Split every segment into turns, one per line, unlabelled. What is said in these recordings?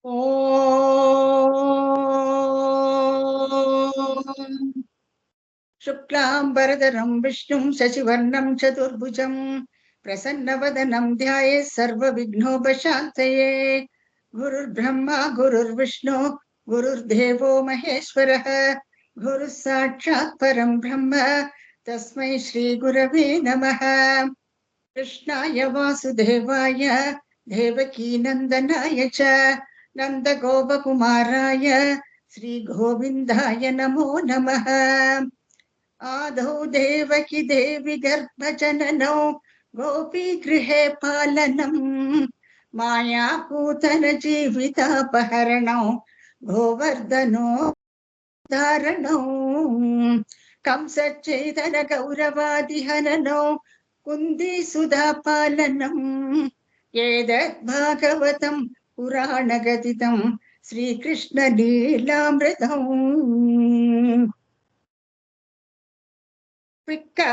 ॐ शुक्लाम्बरधरं विष्णुं शशिवर्णं चतुर्भुजं प्रसन्नवदनं ध्यायेत् सर्वविघ्नोपशान्तये। गुरुर्ब्रह्मा गुरुर्विष्णु गुरुर्देवो महेश्वरः गुरुः साक्षात् परं ब्रह्म तस्मै श्रीगुरवे नमः। कृष्णाय वासुदेवाय देवकीनन्दनाय च नन्दगोपकुमाराय श्रीगोविन्दाय नमो नमः। आदौ देवकी देवी गर्भजननौ गोपीगृहे पालनम् मायापूतन जीवितापहरणौ गोवर्धनो धारणौ कंसच्चेतन गौरवादिहननौ कुन्दी सुधा पालनम् एतद् भागवतं पुराणगदितं श्रीकृष्ण लीलामृतम्. குவிக்கா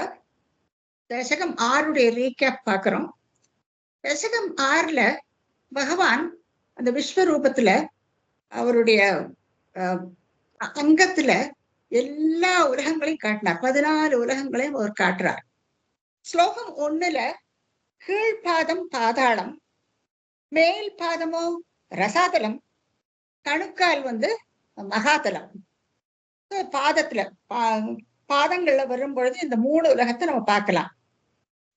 தசகம் 6 ரீகேப் பார்க்கிறோம். தசகம் 6ல பகவான் அந்த விஸ்வரூபத்துல அவருடைய அங்கத்துல எல்லா உலகங்களையும் காட்டினார். 14 உலகங்களையும் அவர் காட்டுறார். ஸ்லோகம் 1ல கீழ்பாதம் பாதாளம், மேல் பாதமோ ரசாதலம், கணுக்கால் மகாதலம். பாதத்துல பாதங்கள்ல வரும் பொழுது இந்த 3 உலகத்தை நம்ம பார்க்கலாம்.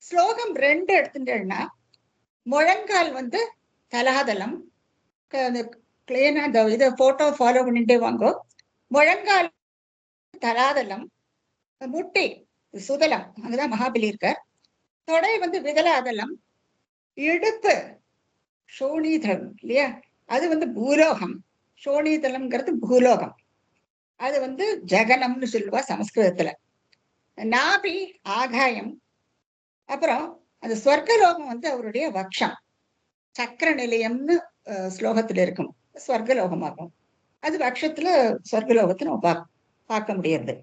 ஸ்லோகம் 2 எடுத்துட்டேன்னா முழங்கால் தலாதலம். கிளீனா இதை போட்டோ ஃபாலோ பண்ணிட்டே வாங்கோ. முழங்கால் தலாதலம், முட்டி சுதலம், அங்கதான் மகாபலி இருக்கார். தொடை விதலாதலம், இடுப்பு சோனிதலம் இல்லையா, அது பூலோகம். சோனிதலம்ங்கிறது பூலோகம். அது ஜகனம்னு சொல்லுவா சமஸ்கிருதத்துல. நாபி ஆகாயம். அப்புறம் அந்த ஸ்வர்கலோகம் அவருடைய வக்ஷம். சக்கர நிலையம்னு ஸ்லோகத்துல இருக்கும், ஸ்வர்கலோகமாகும். அது வக்ஷத்துல ஸ்வர்கலோகத்தை நம்ம பார்க்க முடியாது.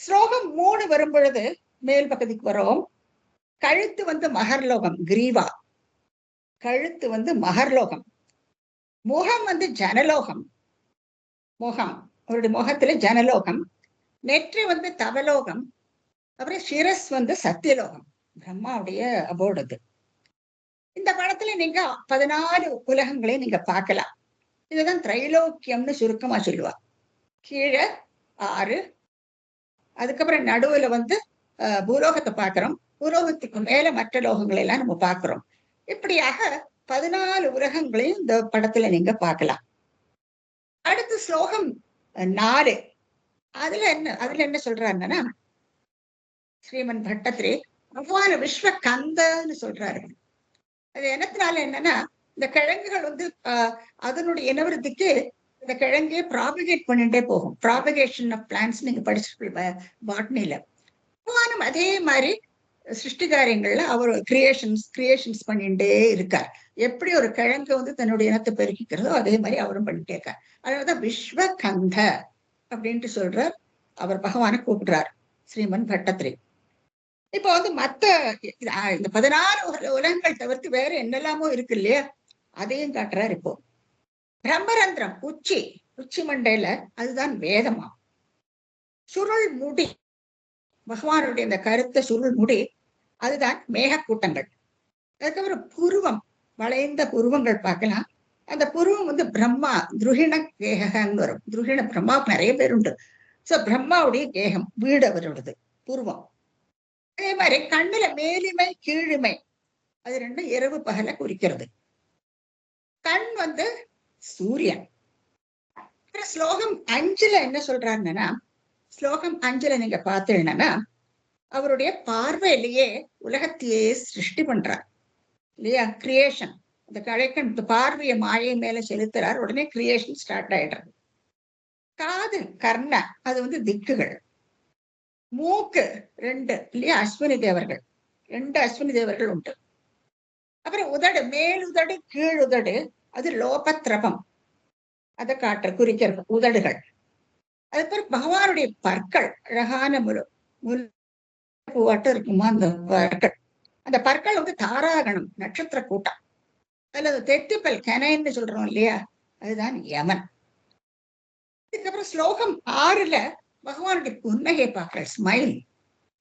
ஸ்லோகம் 3 வரும் பொழுது மேல் பக்கத்துக்கு வரும். கழுத்து மகர்லோகம், கிரீவா. கழுத்து மகர்லோகம். முகம் ஜனலோகம். முகம், அவருடைய முகத்துல ஜனலோகம். நெற்றி தவலோகம். அப்புறம் சிரஸ் சத்தியலோகம், பிரம்மாவுடைய அபோர்டு. இந்த படத்துல நீங்க 14 உலகங்களையும் நீங்க பார்க்கலாம். இதுதான் திரைலோக்கியம்னு சுருக்கமா சொல்லுவா. கீழே 6, அதுக்கப்புறம் நடுவுல பூலோகத்தை பார்க்கிறோம். பூலோகத்துக்கு மேல மற்ற லோகங்களை எல்லாம் நம்ம பார்க்கிறோம். இப்படியாக 14 உலகங்களையும் இந்த படத்துல நீங்க பார்க்கலாம். அடுத்து ஸ்லோகம் 4. அதுல என்ன சொல்றாருன்னா, ஸ்ரீமன் பட்டத்திரி பகவான விஸ்வ கந்தன்னு சொல்றாரு. அது என்னத்தினால என்னன்னா, இந்த கிழங்குகள் அதனுடைய இனவருத்திக்கு இந்த கிழங்கே ப்ராபகேட் பண்ணிட்டே போகும். ப்ராபகேஷன் ஆஃப் பிளான்ஸ் நீங்க படிச்சிருப்பீங்க பாட்னில. பகவானும் அதே மாதிரி சிருஷ்டி காரியங்கள்ல அவர் கிரியேஷன்ஸ் பண்ணிட்டே இருக்கார். எப்படி ஒரு கிழங்கு தன்னுடைய இனத்தை பெருக்கிக்கிறதோ அதே மாதிரி அவரும் பண்ணிட்டே இருக்கார். அதனாலதான் விஸ்வகந்த அப்படின்ட்டு சொல்றார். அவர் பகவானை கூப்பிடுறார் ஸ்ரீமன் பட்டத்திரி. இப்போ மத்த இந்த 14 உலகங்கள் தவிர்த்து வேற என்னெல்லாமோ இருக்கு இல்லையா, அதையும் காட்டுறார். இப்போ பிரம்மரந்திரம், உச்சி மண்டையில அதுதான் வேதமா. சுருள் முடி, பகவானுடைய இந்த கருத்த சுருள் முடி, அதுதான் மேகக்கூட்டங்கள். அதுக்கப்புறம் புருவம், வளைந்த புருவங்கள் பார்க்கலாம். அந்த புருவம் பிரம்மா துருகிண கேகன்னு வரும். துருகிண பிரம்மாவுக்கு நிறைய பேர் உண்டு. சோ பிரம்மாவுடைய கேகம், வீடு அவரோடது புருவம். அதே மாதிரி கண்ணுல மேலிமை கீழிமை, அது ரெண்டும் இரவு பகல குறிக்கிறது. கண் சூரியன். ஸ்லோகம் 5ல என்ன சொல்றாருன்னா, ஸ்லோகம் 5ல நீங்க பார்த்தீங்கன்னா அவருடைய பார்வையிலேயே உலகத்தையே சிருஷ்டி பண்றார் இல்லையா. கிரியேஷன், இந்த கலைக்கண் பார்வைய மாயை மேல செலுத்துறார். உடனே கிரியேஷன் ஸ்டார்ட் ஆயிடுறது. காது கர்ண, அது திக்குகள். மூக்கு 2 இல்லையா, அஸ்வினி தேவர்கள், 2 அஸ்வினி தேவர்கள் உண்டு. அப்புறம் உதடு, மேல் உதடு கீழ் உதடு, அது லோபத்ரபம், அதை குறிக்கிறது உதடுகள். அதுக்கப்புறம் பகவானுடைய பற்கள், அழகான பூவாட்டம் இருக்குமா அந்த பற்கள். அந்த பற்கள் தாராகணம், நட்சத்திர கூட்டம். அதுல தெத்திப்பல் கெனைன்னு சொல்றோம் இல்லையா, அதுதான் யமன். இதுக்கப்புறம் ஸ்லோகம் 6ல பகவானுடைய புன்னகை பார்க்கிறேன், ஸ்மைல்.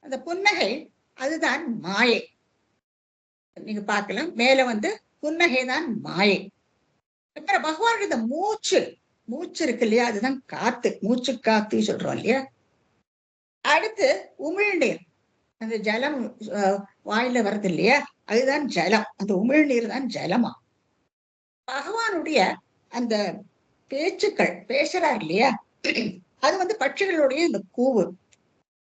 அந்த புன்னகை அதுதான் மாயை. நீங்க பார்க்கலாம், மேல வந்து புன்னகை தான் மாயை. அப்புறம் பகவானுடைய இந்த மூச்சு, மூச்சு இருக்கு இல்லையா, அதுதான் காத்து, மூச்சு காத்து சொல்றோம் இல்லையா. அடுத்து உமிழ்நீர், அந்த ஜலம் வாயில வருது இல்லையா, அதுதான் ஜலம். அந்த உமிழ்நீர் தான் ஜலமா. பகவானுடைய அந்த பேச்சுக்கள் பேசுறார் இல்லையா, அது வந்து பட்சிகளுடைய இந்த கூவு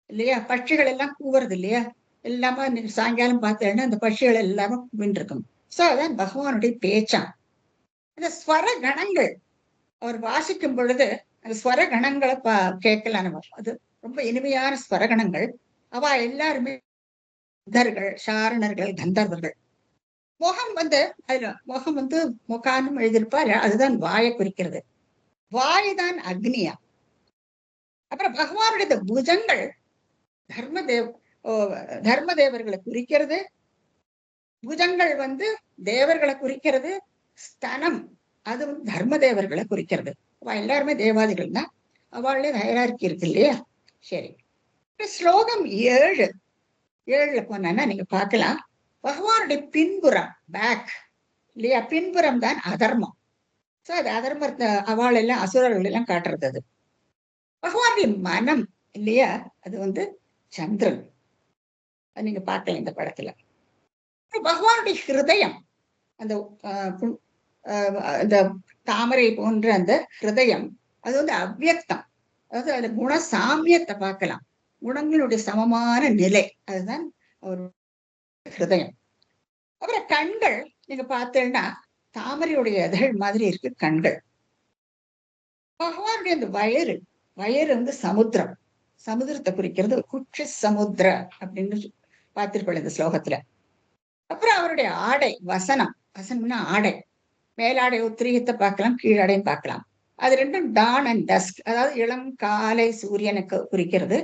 இல்லையா, பட்சிகள் எல்லாம் கூவுறது இல்லையா, எல்லாமே நீங்க சாயங்காலம் பார்த்தேன்னா அந்த பட்சிகள் எல்லாமே கூவின்னு இருக்கும். சோ அதான் பகவானுடைய பேச்சான். அந்த ஸ்வர கணங்கள் அவர் வாசிக்கும் பொழுது அந்த ஸ்வர கணங்களை கேட்கலாம் நம்ம. அது ரொம்ப இனிமையான ஸ்வரகணங்கள். அவ எல்லாருமே சித்தர்கள், சாரணர்கள், கந்தர்வர்கள். முகம் வந்து அதுல முகம் வந்து முகான்னு எழுதியிருப்பார், அதுதான் வாயை குறிக்கிறது. வாயுதான் அக்னியா. அப்புறம் பகவானுடைய புஜங்கள் தர்மதேவ் தர்மதேவர்களை குறிக்கிறது. புஜங்கள் வந்து தேவர்களை குறிக்கிறது. ஸ்தனம் அது வந்து தர்மதேவர்களை குறிக்கிறது. அவ எல்லாருமே தேவாதிகள் தான். அவளே ஹைரார்கி இருக்கு இல்லையா. சரி, ஸ்லோகம் 7ல போனா நீங்க பார்க்கலாம், பகவானுடைய பின்புறம், பேக் இல்லையா, பின்புறம் தான் அதர்மம். சோ அது அதர்மத்தை அவள் எல்லாம் அசுரர்கள் எல்லாம் காட்டுறது. அது பகவானுடைய மனம் இல்லையா, அது வந்து சந்திரன். அது நீங்க பார்க்கலாம் இந்த படத்துல. பகவானுடைய ஹிருதயம், அந்த அந்த தாமரை போன்ற அந்த ஹிருதயம், அது வந்து அவ்வியக்தம். அதாவது அதுல குண சாமியத்தை பார்க்கலாம், குணங்களுடைய சமமான நிலை, அதுதான் ஒரு ஹிருதயம். அப்புறம் கண்கள் நீங்க பார்த்தேன்னா தாமரையுடைய இதழ் மாதிரி இருக்கு கண்கள். பகவானுடைய அந்த வயறு, வயறு வந்து சமுத்திரம், சமுத்திரத்தை குறிக்கிறது. குட்சி சமுத்திர அப்படின்னு பார்த்திருப்போம் இந்த ஸ்லோகத்துல. அப்புறம் அவருடைய ஆடை வசனம், வசனம்னா ஆடை, மேலாடை உத்திரீகத்தை பார்க்கலாம், கீழாடையும் பார்க்கலாம். அது ரெண்டும் டான் அண்ட் டஸ்க், அதாவது இளம் காலை சூரியனுக்கு குறிக்கிறது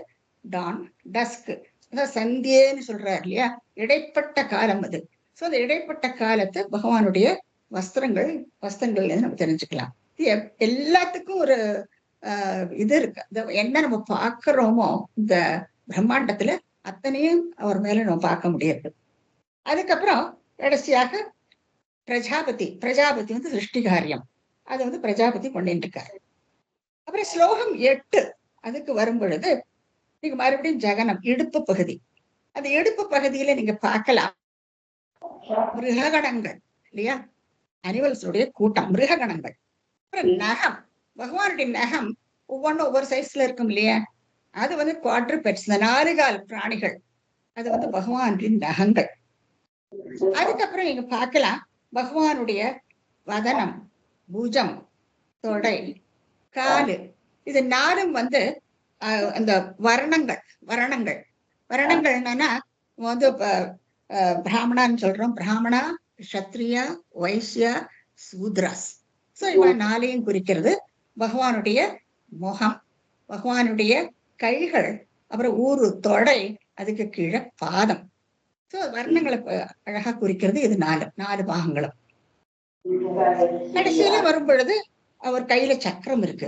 டான், டஸ்க் அதாவது சந்தியேன்னு சொல்றாரு இல்லையா, இடைப்பட்ட காலம் அது. சோ அந்த இடைப்பட்ட காலத்தை பகவானுடைய வஸ்திரங்கள், வஸ்திரங்கள்ல இருந்து நம்ம தெரிஞ்சுக்கலாம். எல்லாத்துக்கும் ஒரு இது இருக்கு. என்ன நம்ம பார்க்கிறோமோ இந்த பிரம்மாண்டத்துல அத்தனையும் அவர் மேல நம்ம பார்க்க முடியாது. அதுக்கப்புறம் கடைசியாக பிரஜாபதி, பிரஜாபதி வந்து சிருஷ்டிகாரியம், அதை வந்து பிரஜாபதி கொண்டு இருக்காரு. அப்புறம் ஸ்லோகம் 8 அதுக்கு வரும் பொழுது நீங்க மறுபடியும் ஜகனம், இடுப்பு பகுதி. அந்த இடுப்பு பகுதியில நீங்க பார்க்கலாம் மிருககணங்கள் இல்லையா, அனிமல்ஸுடைய கூட்டம், மிருககணங்கள். அப்புறம் நகம், பகவானுடைய நகம் ஒவ்வொன்றும் ஒவ்வொரு சைஸ்ல இருக்கும் இல்லையா, அது வந்து குவாட்ரிபெட்ஸ், இந்த 4 கால் பிராணிகள், அது வந்து பகவானுடைய நகங்கள். அதுக்கப்புறம் நீங்க பார்க்கலாம் பகவானுடைய வதனம், புஜம், தொடை, காலு, இது 4ம் வந்து அந்த வர்ணங்கள். வர்ணங்கள் வர்ணங்கள் என்னன்னா வந்து பிராமணான்னு சொல்றோம், பிராமணா, கஷத்ரியா, வைசியா, சூத்ராஸ். சோ இவ 4ஐயும் குறிக்கிறது. பகவானுடைய முகம், பகவானுடைய கைகள், அப்புறம் ஊரு தொடை, அதுக்கு கீழே பாதம். சோ வர்ணங்களை அழகா குறிக்கிறது இது 4 பாகங்களும். கடைசியில வரும் பொழுது அவர் கையில சக்கரம் இருக்கு.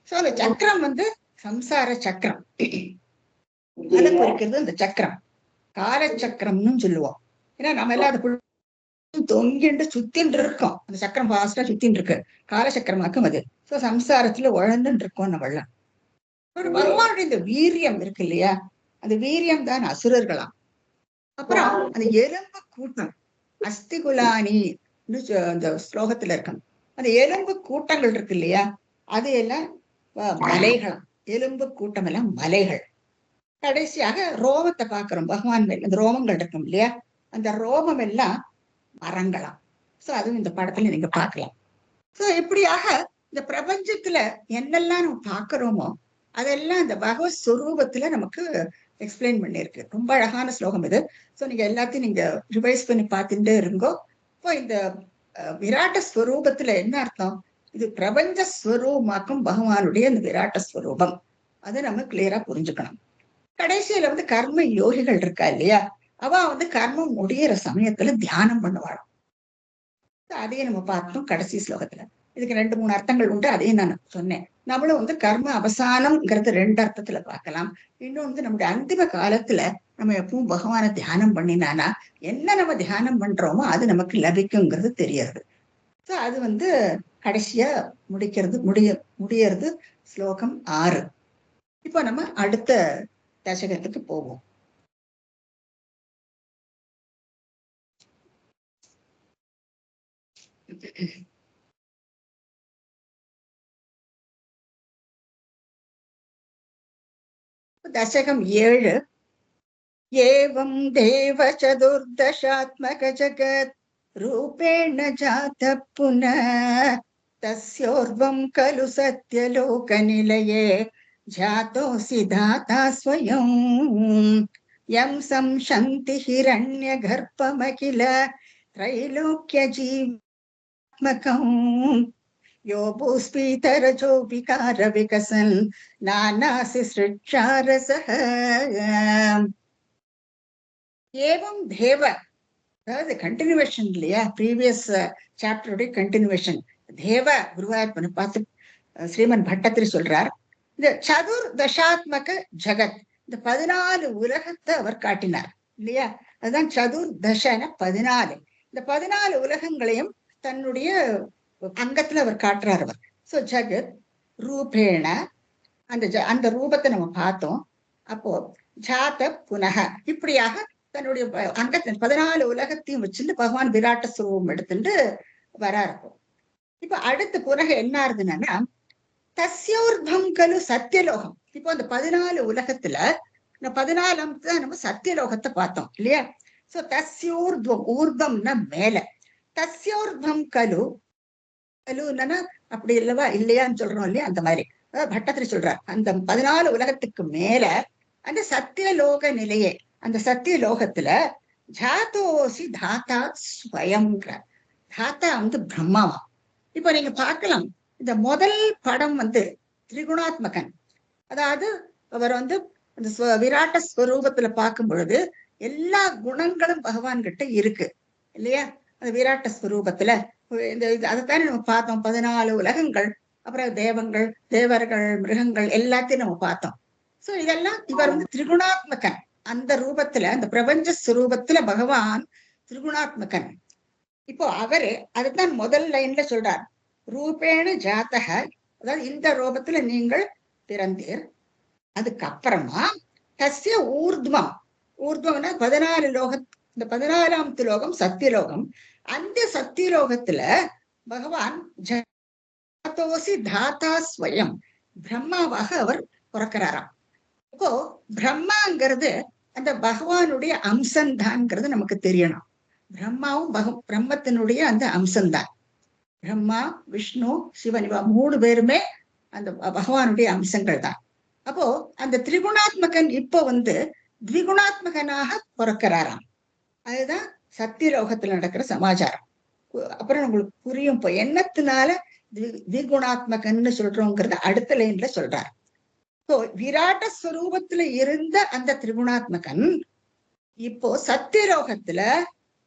சோ அந்த சக்கரம் வந்து சம்சார சக்கரம், அதை குறிக்கிறது அந்த சக்கரம். காலச்சக்கரம்னு சொல்லுவோம். ஏன்னா நம்ம எல்லாம் அது தொங்கிண்டு சுத்தின்னு இருக்கோம், அந்த சக்கரம் ஃபாஸ்டா சுத்தின்னு இருக்கு, காலச்சக்கரமாக்கும் அது. சோ சம்சாரத்துல உழந்துன்னு இருக்கோம் நம்மளாம். ஒரு பகவானுடைய இந்த வீரியம் இருக்கு இல்லையா, அந்த வீரியம் தான் அசுரர்களாம். அப்புறம் அந்த எலும்பு கூட்டம், அஸ்திகுலானி அந்த ஸ்லோகத்துல இருக்கும், அந்த எலும்பு கூட்டங்கள் இருக்கு இல்லையா, அது எல்லாம் மலைகளாம். எலும்பு கூட்டம் எல்லாம் மலைகள். கடைசியாக ரோமத்தை பார்க்கிறோம் பகவான் மேல், அந்த ரோமங்கள் இருக்கும் இல்லையா, அந்த ரோமம் எல்லாம் மரங்களாம். சோ அதுவும் இந்த படத்துல நீங்க பார்க்கலாம். சோ இப்படியாக இந்த பிரபஞ்சத்துல என்னெல்லாம் நம்ம பார்க்கிறோமோ அதெல்லாம் இந்த பகவத் ஸ்வரூபத்துல நமக்கு எக்ஸ்பிளைன் பண்ணிருக்கு. ரொம்ப அழகான ஸ்லோகம் இது. சோ நீங்க எல்லாத்தையும் நீங்க ரிவைஸ் பண்ணி பார்த்துட்டே இருங்கோ. இப்போ இந்த விராட்ட ஸ்வரூபத்துல என்ன அர்த்தம், இது பிரபஞ்ச ஸ்வரூபமாக்கும் பகவானுடைய இந்த விராட்ட ஸ்வரூபம், அதை நம்ம கிளியரா புரிஞ்சுக்கணும். கடைசியில வந்து கர்ம யோகிகள் இருக்கா இல்லையா, அவ வந்து கர்மம் முடியிற சமயத்துல தியானம் பண்ணுவாளாம். அதையும் நம்ம பார்த்தோம் கடைசி ஸ்லோகத்துல. இதுக்கு 2-3 அர்த்தங்கள் உண்டு, அதையும் நான் சொன்னேன். நம்மளும் கர்ம அவசானம்ங்கிறது 2 அர்த்தத்துல பார்க்கலாம். இன்னும் நம்முடைய அந்திம காலத்துல நம்ம எப்பவும் பகவானை தியானம் பண்ணினானா என்ன நம்ம தியானம் பண்றோமோ அது நமக்கு லபிக்குங்கிறது தெரியறது. அது கடைசியா முடியறது ஸ்லோகம் 6. இப்போ நம்ம அடுத்த தசகத்துக்கு போவோம். दशकं 7. एवं देव चतुर्दशात्मक जगत् रूपेण जातः पुनः तस्योर्ध्वं खलु सत्यलोकनिलये जातोऽसि धाता स्वयं यं संशन्ति हिरण्यगर्भमखिल त्रैलोक्यजीवात्मकम् यो भूस्फीतरजो विकार विकसन् नानासि सृक्षारसः एवं देव. அதாவது கண்டினியூவேஷன் இல்லையா, ப்ரீவியஸ் சாப்டருடைய கண்டினியூவேஷன். தேவ குருவாயூரப்பனை பார்த்து ஸ்ரீமன் பட்டத்திரி சொல்றார், இந்த சதுர் தசாத்மக ஜகத், இந்த 14 உலகத்தை அவர் காட்டினார் இல்லையா. அதுதான் சதுர் தசன 14. இந்த 14 உலகங்களையும் தன்னுடைய அங்கத்துல அவர் காட்டுறார் அவர். சோ ஜகத் ரூபேண, அந்த ரூபத்தை நம்ம பார்த்தோம். அப்போ ஜாத புனக, இப்படியாக தன்னுடைய அங்கத்தின் 14 உலகத்தையும் வச்சுட்டு பகவான் விராட்ட ஸ்வரூபம் எடுத்துட்டு வரா இருக்கும். இப்ப அடுத்த புனக என்ன ஆகுதுன்னா, தஸ்யோர்தம் கலு சத்தியலோகம். இப்போ அந்த 14 உலகத்துல 14 நம்ம சத்தியலோகத்தை பார்த்தோம் இல்லையா. சோ தஸ்யோர்துவம், ஊர்தம்னா மேல, தஸ்யோர்தம் கலு, கலுன்னா அப்படி இல்லவா இல்லையான்னு சொல்றோம் இல்லையா, அந்த மாதிரி பட்டத்திரி சொல்றார். அந்த 14 உலகத்துக்கு மேல அந்த சத்தியலோக நிலையே, அந்த சத்தியலோகத்துல ஜாதோசி தாத்தா ஸ்வயம்ங்கிற தாத்தா பிரம்மாவா. இப்ப நீங்க பார்க்கலாம், இந்த முதல் படம் திரிகுணாத்மகன். அதாவது அவர் அந்த விராட்ட ஸ்வரூபத்துல பார்க்கும் பொழுது எல்லா குணங்களும் பகவான் கிட்ட இருக்கு இல்லையா. அந்த விராட்ட ஸ்வரூபத்துல அதைத்தானே நம்ம பார்த்தோம். 14 உலகங்கள், அப்புறம் தேவங்கள், தேவர்கள், மிருகங்கள் எல்லாத்தையும் நம்ம பார்த்தோம். சோ இதெல்லாம் இவர் திரிகுணாத்மகன். அந்த ரூபத்துல, அந்த பிரபஞ்ச ஸ்வரூபத்துல பகவான் திரிகுணாத்மகன். இப்போ அவரு அதுதான் முதல் லைன்ல சொல்றார், ரூபேண ஜாத்தக, அதாவது இந்த ரூபத்துல நீங்கள் பிறந்தீர். அதுக்கப்புறமா தஸ்ய ஊர்த்வம், ஊர்த்வம்னா 14 லோகம், இந்த 14வது லோகம் சத்தியலோகம். அந்த சத்தியலோகத்துல பகவான் ஜாதோசி தாத்தா ஸ்வயம், பிரம்மாவாக அவர் பிறக்கிறாராம். இப்போ பிரம்மாங்கிறது அந்த பகவானுடைய அம்சம்தான்ங்கிறது நமக்கு தெரியணும். பிரம்மாவும் பிரம்மத்தினுடைய அந்த அம்சம்தான். பிரம்மா, விஷ்ணு, சிவன், இவ 3 பேருமே அந்த பகவானுடைய அம்சங்கள் தான். அப்போ அந்த திரிகுணாத்மகன் இப்போ த்விகுணாத்மகனாக பிறக்கிறாராம். அதுதான் சத்தியலோகத்துல நடக்கிற சமாச்சாரம். அப்புறம் உங்களுக்கு புரியும் இப்போ என்னத்தினால த்விகுணாத்மகன்னு சொல்றோங்கிறத அடுத்த லைன்ல சொல்றார். விராட்ட ஸ்வரூபத்துல இருந்த அந்த திரிகுணாத்மகன் இப்போ சத்தியலோகத்துல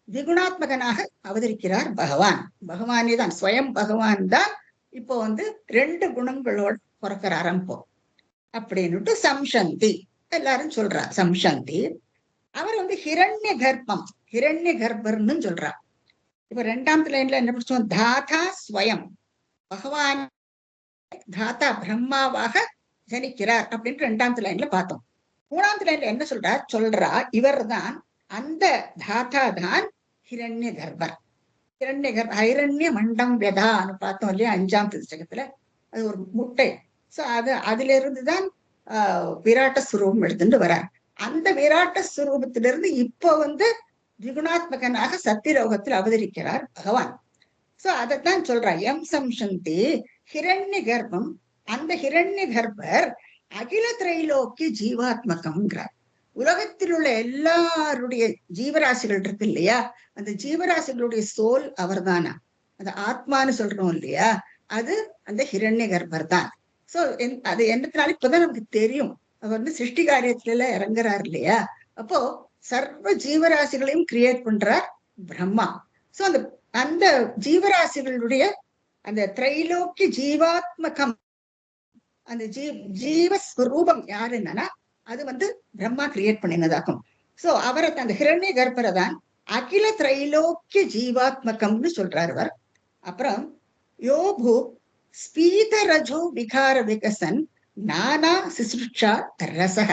திகுணாத்மகனாக அவதரிக்கிறார் பகவான். பகவானே தான், ஸ்வயம் பகவான் தான் இப்போ 2 குணங்களோட பிறக்கிறாராம் இப்போ அப்படின்னுட்டு சம்சந்தி எல்லாரும் சொல்றார். சம்சந்தி அவர் ஹிரண்ய கர்ப்பம், ஹிரண்ய கர்ப்பர்னு சொல்றார். இப்ப 2வது லைன்ல என்ன படிச்சோம், தாதா ஸ்வயம், பகவான் தாத்தா பிரம்மாவாக ஜனிக்கிறார் அப்படின்னு 2வது லைன்ல பார்த்தோம். 3வது லைன்ல என்ன சொல்றா இவர் தான், அந்த தாத்தா தான் ஹிரண்ய கர்ப்பர். ஹைரண்ய மண்டம் வெதான்னு பார்த்தோம் இல்லையா 5வது தசகத்துல. அது ஒரு முட்டை. சோ அதுல இருந்துதான் விராட்ட ஸ்வரூபம் எடுத்துட்டு வரார். அந்த விராட்ட ஸ்வரூபத்திலிருந்து இப்போ திகுணாத்மகனாக சத்தியலோகத்தில் அவதரிக்கிறார் பகவான். சோ அதைத்தான் சொல்றா, எம் சம்சந்தி ஹிரண்ய கர்ப்பம். அந்த ஹிரண்ய கர்ப்பர் அகில திரைலோக்கிய ஜீவாத்மகம்ங்கிறார். உலகத்தில் உள்ள எல்லாருடைய ஜீவராசிகள் இருக்கு இல்லையா, அந்த ஜீவராசிகளுடைய சோல் அவர் தானா, அந்த ஆத்மான்னு சொல்றோம் இல்லையா, அது அந்த ஹிரண்ய கர்ப்பர் தான். சோ அது என்னத்தினால இப்பதான் நமக்கு தெரியும், அவர் சிருஷ்டி காரியத்துல இறங்குறாரு இல்லையா. அப்போ சர்வ ஜீவராசிகளையும் கிரியேட் பண்றார் பிரம்மா. சோ அந்த ஜீவராசிகளுடைய அந்த திரைலோக்கிய ஜீவாத்மகம், அந்த ஜீவஸ்வரூபம் யாரு என்னன்னா அது வந்து பிரம்மா கிரியேட் பண்ணினதாகும். சோ அவரை அந்த ஹிரண்ய கர்ப்பரை தான் அகில திரைலோக்கிய ஜீவாத்மகம்னு சொல்றாரு அவர். அப்புறம் யோபு ஸ்பீத ரஜோ விகார விகசன் நானா சிசுஷா ரசக.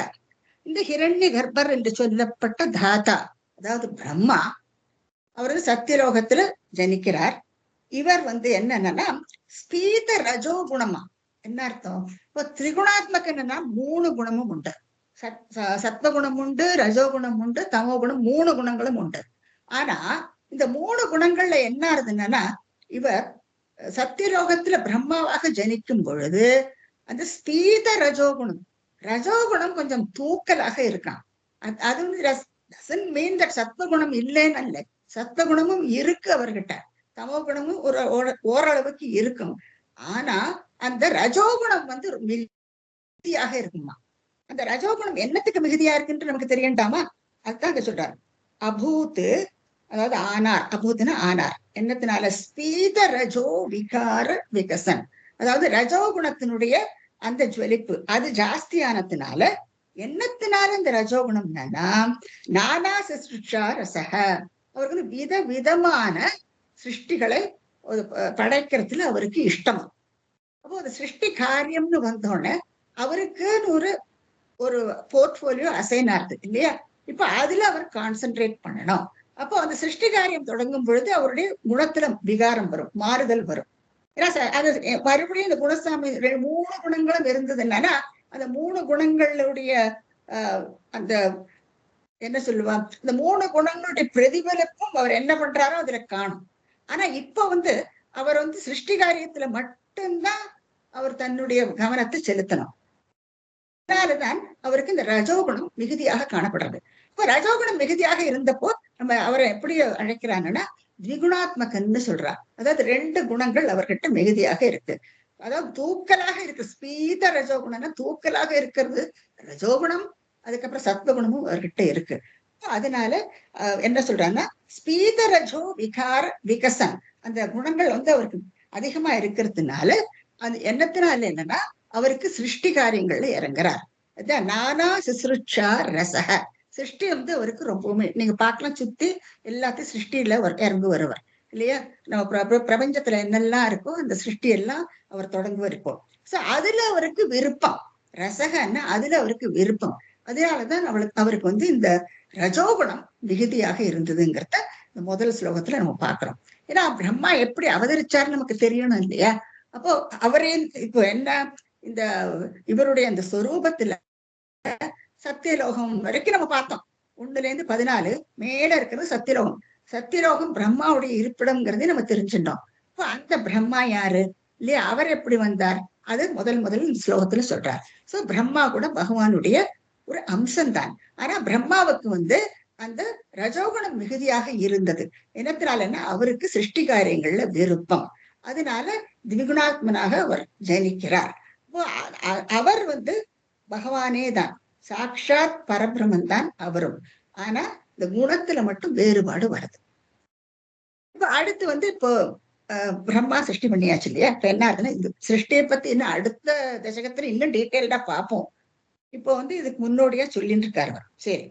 இந்த ஹிரண்ய கர்ப்பர் என்று சொல்லப்பட்ட தாத்தா, அதாவது பிரம்மா, அவர் வந்து சத்தியலோகத்துல ஜனிக்கிறார். இவர் வந்து என்னன்னா ஸ்பீத ரஜோ குணமா. என்ன அர்த்தம்? இப்போ திரிகுணாத்மக என்னன்னா 3 குணமும் உண்டு. சத்வகுணம் உண்டு, ரஜோகுணம் உண்டு, தமோ குணம், 3 குணங்களும் உண்டு. ஆனா இந்த 3 குணங்கள்ல என்ன ஆகுதுன்னா, இவர் சத்தியலோகத்துல பிரம்மாவாக ஜனிக்கும் பொழுது அந்த ஸ்பீத ரஜோகுணம், ரஜோகுணம் கொஞ்சம் தூக்கலாக இருக்கான். அது டசன்ட் மீன் தட் சத்வகுணம் இல்லைன்னு அல்ல, சத்வகுணமும் இருக்கு அவர்கிட்ட, தமோ குணமும் ஓரளவுக்கு இருக்கும். ஆனா அந்த ரஜோகுணம் வந்து மிகுதியாக இருக்குமா. அந்த ரஜோகுணம் என்னத்துக்கு மிகுதியா இருக்குன்னு நமக்கு தெரியண்டாமா? அதுதான் அங்க சொல்றாரு. அபூத்து, அதாவது ஆனார், அபூத்துனா ஆனார், என்னத்தினால? ஸ்பீத ரஜோ விகார விகசன், அதாவது ரஜோகுணத்தினுடைய அந்த ஜுவலிப்பு அது ஜாஸ்தியானதுனால, என்னத்தினால இந்த ரஜோகுணம் என்னன்னா நானா சிருஷ்டா ரசக, அவருக்கு வித விதமான சிருஷ்டிகளை படைக்கிறதுல அவருக்கு இஷ்டம். அப்போ அந்த சிருஷ்டி காரியம்னு வந்தோடனே அவருக்குன்னு ஒரு போர்ட்போலியோ அசைன் ஆகுது இல்லையா? இப்ப அதுல அவர் கான்சென்ட்ரேட் பண்ணணும். அப்போ அந்த சிருஷ்டி காரியம் தொடங்கும் பொழுது அவருடைய குணத்துல விகாரம் வரும், மாறுதல் வரும். ஏன்னா அது மறுபடியும் இந்த குணசாமி 3 குணங்களும் இருந்தது என்னன்னா, அந்த 3 குணங்களுடைய அந்த என்ன சொல்லுவான், இந்த 3 குணங்களுடைய பிரதிபலிப்பும் அவர் என்ன பண்றாரோ அதுல காணும். ஆனா இப்ப வந்து அவர் வந்து சிருஷ்டி காரியத்துல மட்டும்தான் அவர் தன்னுடைய கவனத்தை செலுத்தணும். அதனாலதான் அவருக்கு இந்த ரஜோகுணம் மிகுதியாக காணப்படுறது. இப்ப ரஜோகுணம் மிகுதியாக இருந்தப்போ நம்ம அவரை எப்படி அழைக்கிறாங்கன்னா திகுணாத்மகன்னு சொல்றார். அதாவது 2 குணங்கள் அவர்கிட்ட மிகுதியாக இருக்கு. அதாவது தூக்கலாக இருக்கு. ஸ்பீத ரஜோகுணம்னா தூக்கலாக இருக்கிறது ரஜோகுணம், அதுக்கப்புறம் சத்வகுணமும் அவர்கிட்ட இருக்கு. அதனால என்ன சொல்றாங்கன்னா ஸ்பீத ரஜோ விகார விகசன், அந்த குணங்கள் வந்து அவருக்கு அதிகமா இருக்கிறதுனால அது என்னத்தினால என்னன்னா அவருக்கு சிருஷ்டி காரியங்கள்ல இறங்குறார். அதான் நானா சிசுருட்சா ரசக, சிருஷ்டி வந்து அவருக்கு ரொம்பவுமே, நீங்க பார்க்கலாம் சுத்தி எல்லாத்தையும் சிருஷ்டியில இறங்கு வருவார் இல்லையா? நம்ம பிரபஞ்சத்துல என்னெல்லாம் இருக்கோ அந்த சிருஷ்டி எல்லாம் அவர் தொடங்கு இருப்போம். சோ அதுல அவருக்கு விருப்பம், ரசகன்னா அதுல அவருக்கு விருப்பம். அதனாலதான் அவருக்கு வந்து இந்த ரஜோகுணம் மிகுதியாக இருந்ததுங்கிறத இந்த முதல் ஸ்லோகத்துல நம்ம பாக்குறோம். ஏன்னா பிரம்மா எப்படி அவதரிச்சாரு நமக்கு தெரியணும் இல்லையா? அப்போ அவரே இப்போ என்ன இந்த இவருடைய அந்த ஸ்வரூபத்துல சத்தியலோகம் வரைக்கும் நம்ம பார்த்தோம். 1-14 மேல இருக்கிறது சத்தியலோகம். சத்தியலோகம் பிரம்மாவுடைய இருப்பிடம்ங்கிறதே நம்ம தெரிஞ்சுட்டோம். இப்போ அந்த பிரம்மா யாரு இல்லையா, அவர் எப்படி வந்தார், அது முதல் ஸ்லோகத்துல சொல்றார். சோ பிரம்மா கூட பகவானுடைய ஒரு அம்சம்தான். ஆனா பிரம்மாவுக்கு வந்து அந்த ரஜோகுணம் மிகுதியாக இருந்தது. என்னத்தினாலன்னா அவருக்கு சிருஷ்டி காரியங்கள்ல விருப்பம். அதனால திவிகுணாத்மனாக அவர் ஜனிக்கிறார். அவர் வந்து பகவானே தான், சாட்சாத் பரபிரமன் தான் அவரும். ஆனா இந்த குணத்துல மட்டும் வேறுபாடு வருது. இப்ப அடுத்து வந்து இப்போ பிரம்மா சிருஷ்டி பண்ணியாச்சு இல்லையா? இப்ப என்ன ஆகுதுன்னா இந்த சிருஷ்டியை பத்தி இன்னும் அடுத்த தசகத்துல இன்னும் டீட்டெயில்டா பார்ப்போம். இப்போ வந்து இதுக்கு முன்னோடியா சொல்லிட்டு இருக்காரு. சரி.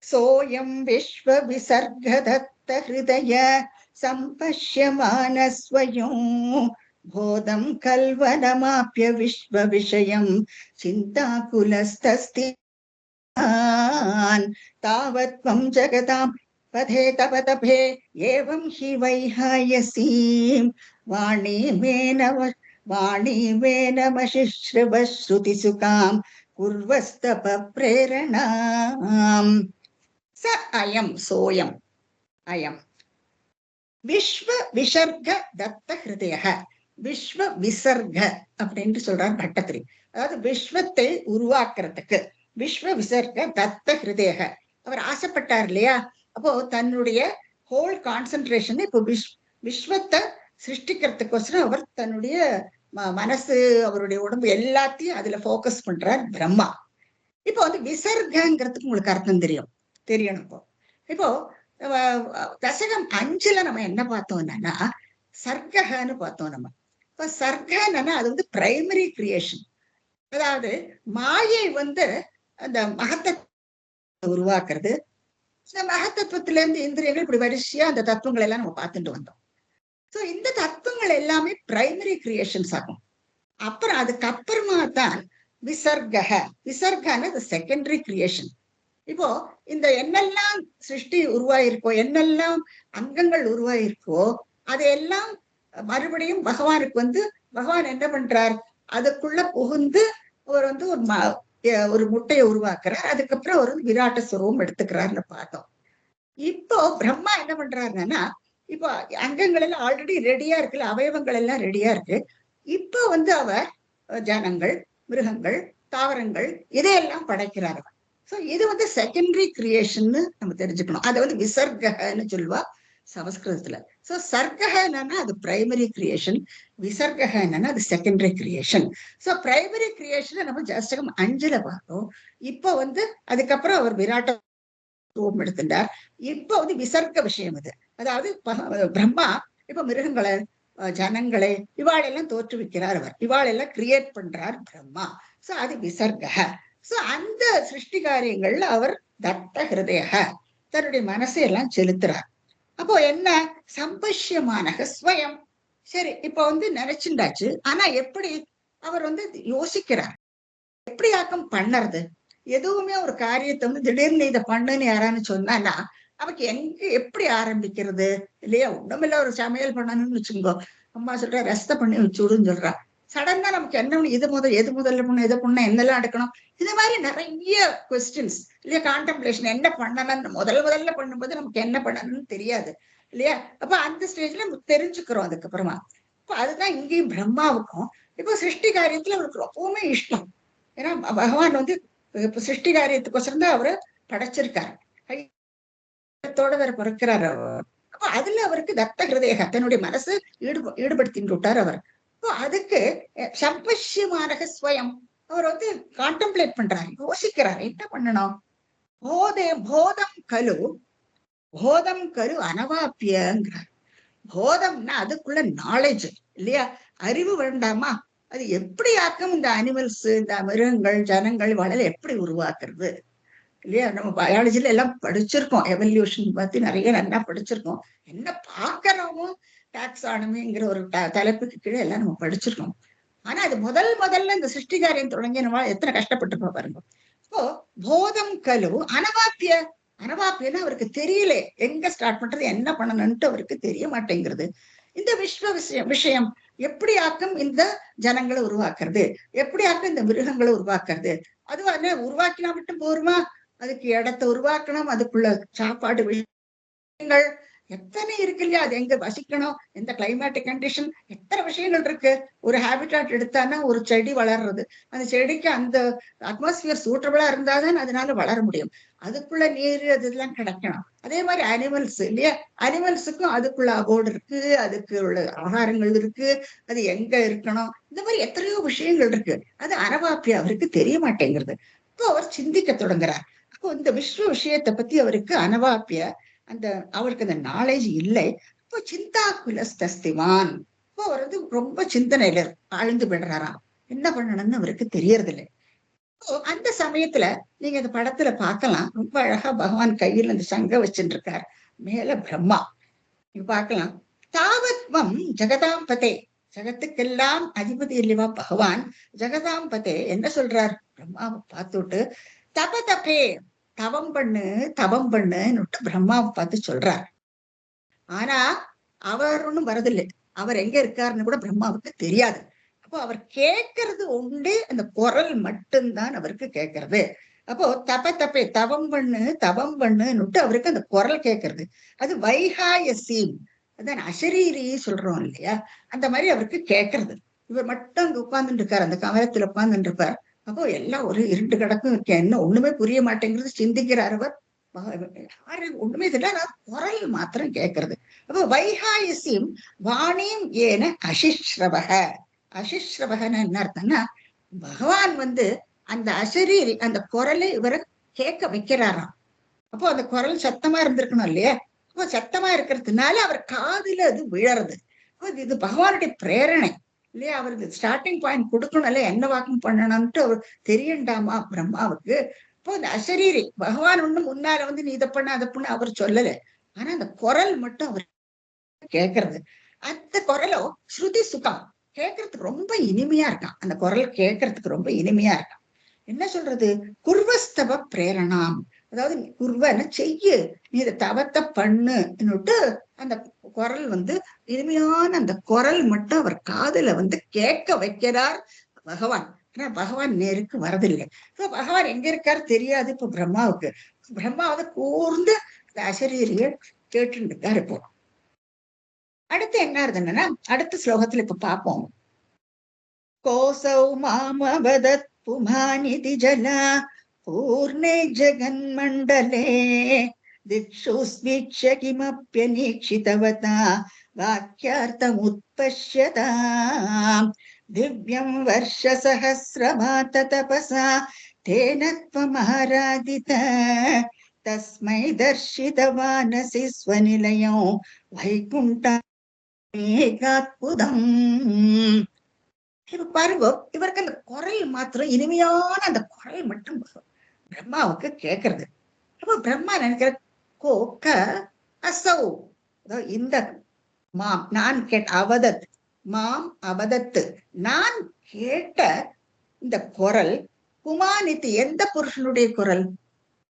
சோயம் விஸ்வ விசர்கதத்த ஹிருதய சம்பஷ்யமான ஸ்வயம் போதம் கல்வனமாப்ய விஸ்வ விஷயம் சிந்தாகுலஸ்தஸ்தி தாவத்வம் ஜகதாம் பதே தபதபே ஏவம் ஹி வைஹாயசீம் வாணி வேனமசிஸ்ருவ ஸ்ருதி சுகாம் குர்வஸ்தப பிரேரணாம். ச அயம் சோயம் அயம் விஸ்வ விசர்க தத்த ஹிருதய. விஸ்வ விசர்க அப்படின்னு சொல்றார் பட்டத்திரி. அதாவது விஸ்வத்தை உருவாக்குறதுக்கு விஸ்வ விசர்க தத்த ஹிருதய, அவர் ஆசைப்பட்டார் இல்லையா? அப்போ தன்னுடைய ஹோல் கான்சென்ட்ரேஷன் இப்போ விஸ்வத்தை சிருஷ்டிக்கிறதுக்கோசரம் அவர் தன்னுடைய மனசு, அவருடைய உடம்பு எல்லாத்தையும் அதுல போக்கஸ் பண்றார் பிரம்மா. இப்போ வந்து விசர்கங்கிறதுக்கு உங்களுக்கு அர்த்தம் தெரியணும். இப்போ தசகம் 5ல நம்ம என்ன பார்த்தோம்னா சர்க்கன்னு பார்த்தோம் நம்ம. இப்ப சர்க்கன்னா அது வந்து பிரைமரி கிரியேஷன். அதாவது மாயை வந்து அந்த மகத்தத்துவத்தை உருவாக்குறது. இந்த மகத்தத்துவத்துல இருந்து இந்திரியங்கள் இப்படி வரிசையா அந்த தத்துவங்கள் எல்லாம் நம்ம பார்த்துட்டு வந்தோம். சோ இந்த தத்துவங்கள் எல்லாமே பிரைமரி கிரியேஷன்ஸ் ஆகும். அப்புறம் அதுக்கப்புறமா தான் விசர்கக. விசர்கன்னு செகண்டரி கிரியேஷன். இப்போ இந்த என்னெல்லாம் சிருஷ்டி உருவாயிருக்கோ, என்னெல்லாம் அங்கங்கள் உருவாயிருக்கோ, அதையெல்லாம் மறுபடியும் பகவானுக்கு வந்து பகவான் என்ன பண்றார், அதுக்குள்ள புகுந்து அவர் வந்து ஒரு முட்டையை உருவாக்குறார். அதுக்கப்புறம் ஒரு விராட்ட சுரூபம் எடுத்துக்கிறார்னு பார்த்தோம். இப்போ பிரம்மா என்ன பண்றாருன்னா, இப்போ அங்கங்கள் எல்லாம் ஆல்ரெடி ரெடியா இருக்குல்ல, அவயவங்கள் எல்லாம் ரெடியா இருக்கு. இப்போ வந்து அவர் ஜனங்கள், மிருகங்கள், தாவரங்கள் இதையெல்லாம் படைக்கிறார். சோ இது வந்து செகண்டரி கிரியேஷன் நம்ம தெரிஞ்சுக்கணும். அதை வந்து விசர்கன்னு சொல்லுவா சமஸ்கிருதத்துல. சோ சர்க்கக என்னன்னா அது பிரைமரி கிரியேஷன், விசர்கக என்னன்னா அது secondary creation. So primary creation நம்ம ஜாஸ்டகம் 5ல பார்த்தோம். இப்போ வந்து அதுக்கப்புறம் அவர் விராட்ட ரூபம் எடுத்துட்டார். இப்போ வந்து விசர்க்க விஷயம் இது. அதாவது பிரம்மா இப்ப மிருகங்களை, ஜனங்களை இவாளெல்லாம் தோற்றுவிக்கிறார் அவர். இவாளெல்லாம் கிரியேட் பண்றார் பிரம்மா. சோ அது விசர்க. சோ அந்த சிருஷ்டி காரியங்கள்ல அவர் தத்த ஹிருதய, தன்னுடைய மனசை எல்லாம் செலுத்துறார். அப்போ என்ன சம்பஷ்யமான ஸ்வயம். சரி இப்ப வந்து நினைச்சுண்டாச்சு. ஆனா எப்படி அவர் வந்து யோசிக்கிறார், எப்படி ஆக்கம் பண்ணறது. எதுவுமே ஒரு காரியத்தை வந்து திடீர்னு இதை பண்ணுன்னு யாரான்னு சொன்னானா அவக்கு எங்க எப்படி ஆரம்பிக்கிறது இல்லையா? ஒண்ணுமில்ல, ஒரு சமையல் பண்ணணும்னு வச்சுக்கோ, அம்மா சொல்ற ரசத்தை பண்ணி வச்சுடுன்னு சொல்றா. சடனா நமக்கு என்ன இது எது முதல்ல பண்ணணும், எதை பண்ண என்னெல்லாம் எடுக்கணும், இது மாதிரி நிறைய கொஸ்டின்ஸ் இல்லையா? கான்டெம்ப்ளேஷன் என்ன பண்ணணும்னு முதல்ல பண்ணும்போது நமக்கு என்ன பண்ணணும்னு தெரியாது இல்லையா? அப்ப அந்த ஸ்டேஜ்ல நம்ம தெரிஞ்சுக்கிறோம் அதுக்கப்புறமா. இப்ப அதுதான் இங்கேயும் பிரம்மாவுக்கும் இப்போ சிருஷ்டி காரியத்துல அவருக்கு ரொம்பவுமே இஷ்டம். ஏன்னா பகவான் வந்து இப்ப சிருஷ்டி காரியத்துக்கோசரம் தான் அவரு படைச்சிருக்காரு. வேற பிறக்கிறார் அவர். அப்ப அதுல அவருக்கு தத்த ஹிருதய, தன்னுடைய மனசு ஈடுபடுத்திட்டு விட்டார் அவர். அப்போ அதுக்கு சம்பஷ்யமானக ஸ்வயம் அவர் வந்து கான்டெம்ப்ளேட் பண்றாரு, யோசிக்கிறார் என்ன பண்ணணும். போதம் கலு, போதம் கலு அனவாப்பியங்கிறார். போதம்னா அதுக்குள்ள நாலேஜ் இல்லையா? அறிவு வேண்டாமா? அது எப்படி ஆக்கும் இந்த அனிமல்ஸ், இந்த மிருகங்கள், ஜனங்கள் வளர எப்படி உருவாக்குறது இல்லையா? நம்ம பயாலஜில எல்லாம் படிச்சிருக்கோம், எவல்யூஷன் பத்தி நிறைய நல்லா படிச்சிருக்கோம். என்ன பார்க்கறோமோ டாக்ஸானமிங்கிற ஒரு தலைப்புக்கு கீழே எல்லாம் நம்ம படிச்சிருக்கோம். ஆனா அது முதல்ல இந்த சிருஷ்டி காரியம் தொடங்கினவா எத்தனை கஷ்டப்பட்டு பாருங்க. இப்போ போதம் கலு அனவாப்பிய. அனவாப்பியன்னு அவருக்கு தெரியல, எங்க ஸ்டார்ட் பண்றது, என்ன பண்ணணும்ட்டு அவருக்கு தெரிய மாட்டேங்கிறது. இந்த விஷயம் எப்படி ஆக்கும் இந்த ஜனங்களை உருவாக்குறது, எப்படி ஆக்கும் இந்த மிருகங்களை உருவாக்குறது. அது உருவாக்கினா மட்டும் போருமா? அதுக்கு இடத்தை உருவாக்கணும், அதுக்குள்ள சாப்பாடு விஷயங்கள் எத்தனை இருக்கு இல்லையா? அது எங்க வசிக்கணும், எந்த கிளைமேட்டிக் கண்டிஷன், எத்தனை விஷயங்கள் இருக்கு. ஒரு ஹேபிட்டாட் எடுத்தானா ஒரு செடி வளர்றது, அந்த செடிக்கு அந்த அட்மாஸ்பியர் சூட்டபிளா இருந்தாதான் அதனால வளர முடியும். அதுக்குள்ள நீர் அதெல்லாம் கிடைக்கணும். அதே மாதிரி அனிமல்ஸ் இல்லையா? அனிமல்ஸுக்கும் அதுக்குள்ள அபோர்டு இருக்கு, அதுக்கு உள்ள ஆகாரங்கள் இருக்கு, அது எங்க இருக்கணும், இந்த மாதிரி எத்தனையோ விஷயங்கள் இருக்கு. அது அனவாப்பியா அவருக்கு தெரிய மாட்டேங்கிறது. இப்போ அவர் சிந்திக்க தொடங்குறார். அப்போ இந்த விஷயத்தை பத்தி அவருக்கு அனவாப்பிய அந்த அவருக்கு அந்த நாலேஜ் இல்லை. இப்போ சிந்தா குலஸ்திவான். இப்போ அவர் வந்து ரொம்ப சிந்தனையில ஆழ்ந்து விடுறாராம். என்ன பண்ணணும்னு அவருக்கு தெரியறது இல்லை. அந்த சமயத்துல நீங்க இந்த படத்துல பார்க்கலாம், ரொம்ப அழகா பகவான் கையில் அந்த சங்க வச்சுட்டு இருக்கார், மேல பிரம்மா. நீங்க பார்க்கலாம், தாவத்வம் ஜெகதாம்பதே, ஜகத்துக்கெல்லாம் அதிபதி இல்லைவா பகவான். ஜெகதாம்பதே என்ன சொல்றார் பிரம்மாவை பார்த்துட்டு, தபே தவம் பண்ணு, தவம் பண்ணுன்னு பிரம்மாவை பார்த்து சொல்றார். ஆனா அவர் ஒண்ணும் வரதில்லை. அவர் எங்க இருக்காருன்னு கூட பிரம்மாவுக்கு தெரியாது. அப்போ அவர் கேட்கறது உண்டு, அந்த குரல் மட்டும்தான் அவருக்கு கேட்கறது. அப்போ தப்பே தவம் பண்ணு, தவம் பண்ணுன்னுட்டு அவருக்கு அந்த குரல் கேட்கறது. அது வைகாயசீம், அதான் அசரீரி சொல்றோம் இல்லையா? அந்த மாதிரி அவருக்கு கேட்கறது. இவர் மட்டும் அங்க உட்கார்ந்துட்டு இருக்காரு, அந்த கமலத்துல உட்கார்ந்துட்டு இருப்பார். அப்போ எல்லாம் ஒரு இருண்டு கிடக்கும், என்ன ஒண்ணுமே புரிய மாட்டேங்கிறது, சிந்திக்கிறார் அவர். யாரு ஒண்ணுமே தெரியல, குரல் மாத்திரம் கேட்கறது. அப்போ வைகாயசியும் வாணியும் ஏன அசிஸ்ரவக. அசிஸ்ரவகன்னு என்ன அர்த்தம்னா, பகவான் வந்து அந்த அசரீரி அந்த குரலை இவரை கேட்க வைக்கிறாராம். அப்போ அந்த குரல் சத்தமா இருந்திருக்கணும் இல்லையா? அப்போ சத்தமா இருக்கிறதுனால அவர் காதுல அது விழறது. இது பகவானுடைய பிரேரணை இல்லையா? அவருக்கு ஸ்டார்டிங் பாயிண்ட் கொடுக்கணும் இல்லையா? என்ன வாக்கம் பண்ணணும்ட்டு அவர் தெரியண்டாமா பிரம்மாவுக்கு? இப்போ இந்த அசரீரி பகவான் ஒண்ணு முன்னால வந்து நீ இதை பண்ண அதை பண்ண அவர் சொல்லல. ஆனா அந்த குரல் மட்டும் அவர் கேட்கறது, அந்த குரலோ ஸ்ருதி சுகம், கேட்கறதுக்கு ரொம்ப இனிமையா இருக்கான். அந்த குரல் கேட்கறதுக்கு ரொம்ப இனிமையா இருக்கான். என்ன சொல்றது? குர்வஸ்தவ பிரேரணாம், அதாவது குர்வன்னு செய்யு, நீ இதை தவத்தை பண்ணுன்னுட்டு அந்த குரல் வந்து இனிமையான அந்த குரல் மட்டும் அவர் காதுல வந்து கேட்க வைக்கிறார் பகவான். ஆனா பகவான் நேருக்கு வரதில்லை. பகவான் எங்க இருக்காரு தெரியாது இப்ப பிரம்மாவுக்கு. பிரம்மா வந்து கூர்ந்து அந்த அசரீரிய கேட்டு இருக்காரு. இப்போ அடுத்து என்ன இருந்ததுன்னா, அடுத்த ஸ்லோகத்துல இப்ப பார்ப்போம். கோசௌ மாமவதத் புமானிதி ஜலா பூர்ணே ஜகன்மண்டலே திக்ஷுஸ்வீக்ஷ்ய கிமப்யநீக்ஷிதவதா வாக்யார்த்தமுத்பஷ்யதாம் திவ்யம் வர்ஷசஹஸ்ரமாத தபசா தேன த்வமாராதித தஸ்மை தர்ஷிதவானசி ஸ்வநிலயோ வைகுண்டம் ஏகாத்புதம். இப்ப பாருங்க, இவருக்கு அந்த குரல் மாத்திரம் இனிமையான அந்த குரல் மட்டும் பிரம்மாவுக்கு கேட்கறது. அப்ப பிரம்மா நினைக்கிற கோக்க அசௌ, இந்த மாம் நான் கேட்ட அவதத், மாம் அவதத்து நான் கேட்ட இந்த குரல் குமானித்தி எந்த புருஷனுடைய குரல்,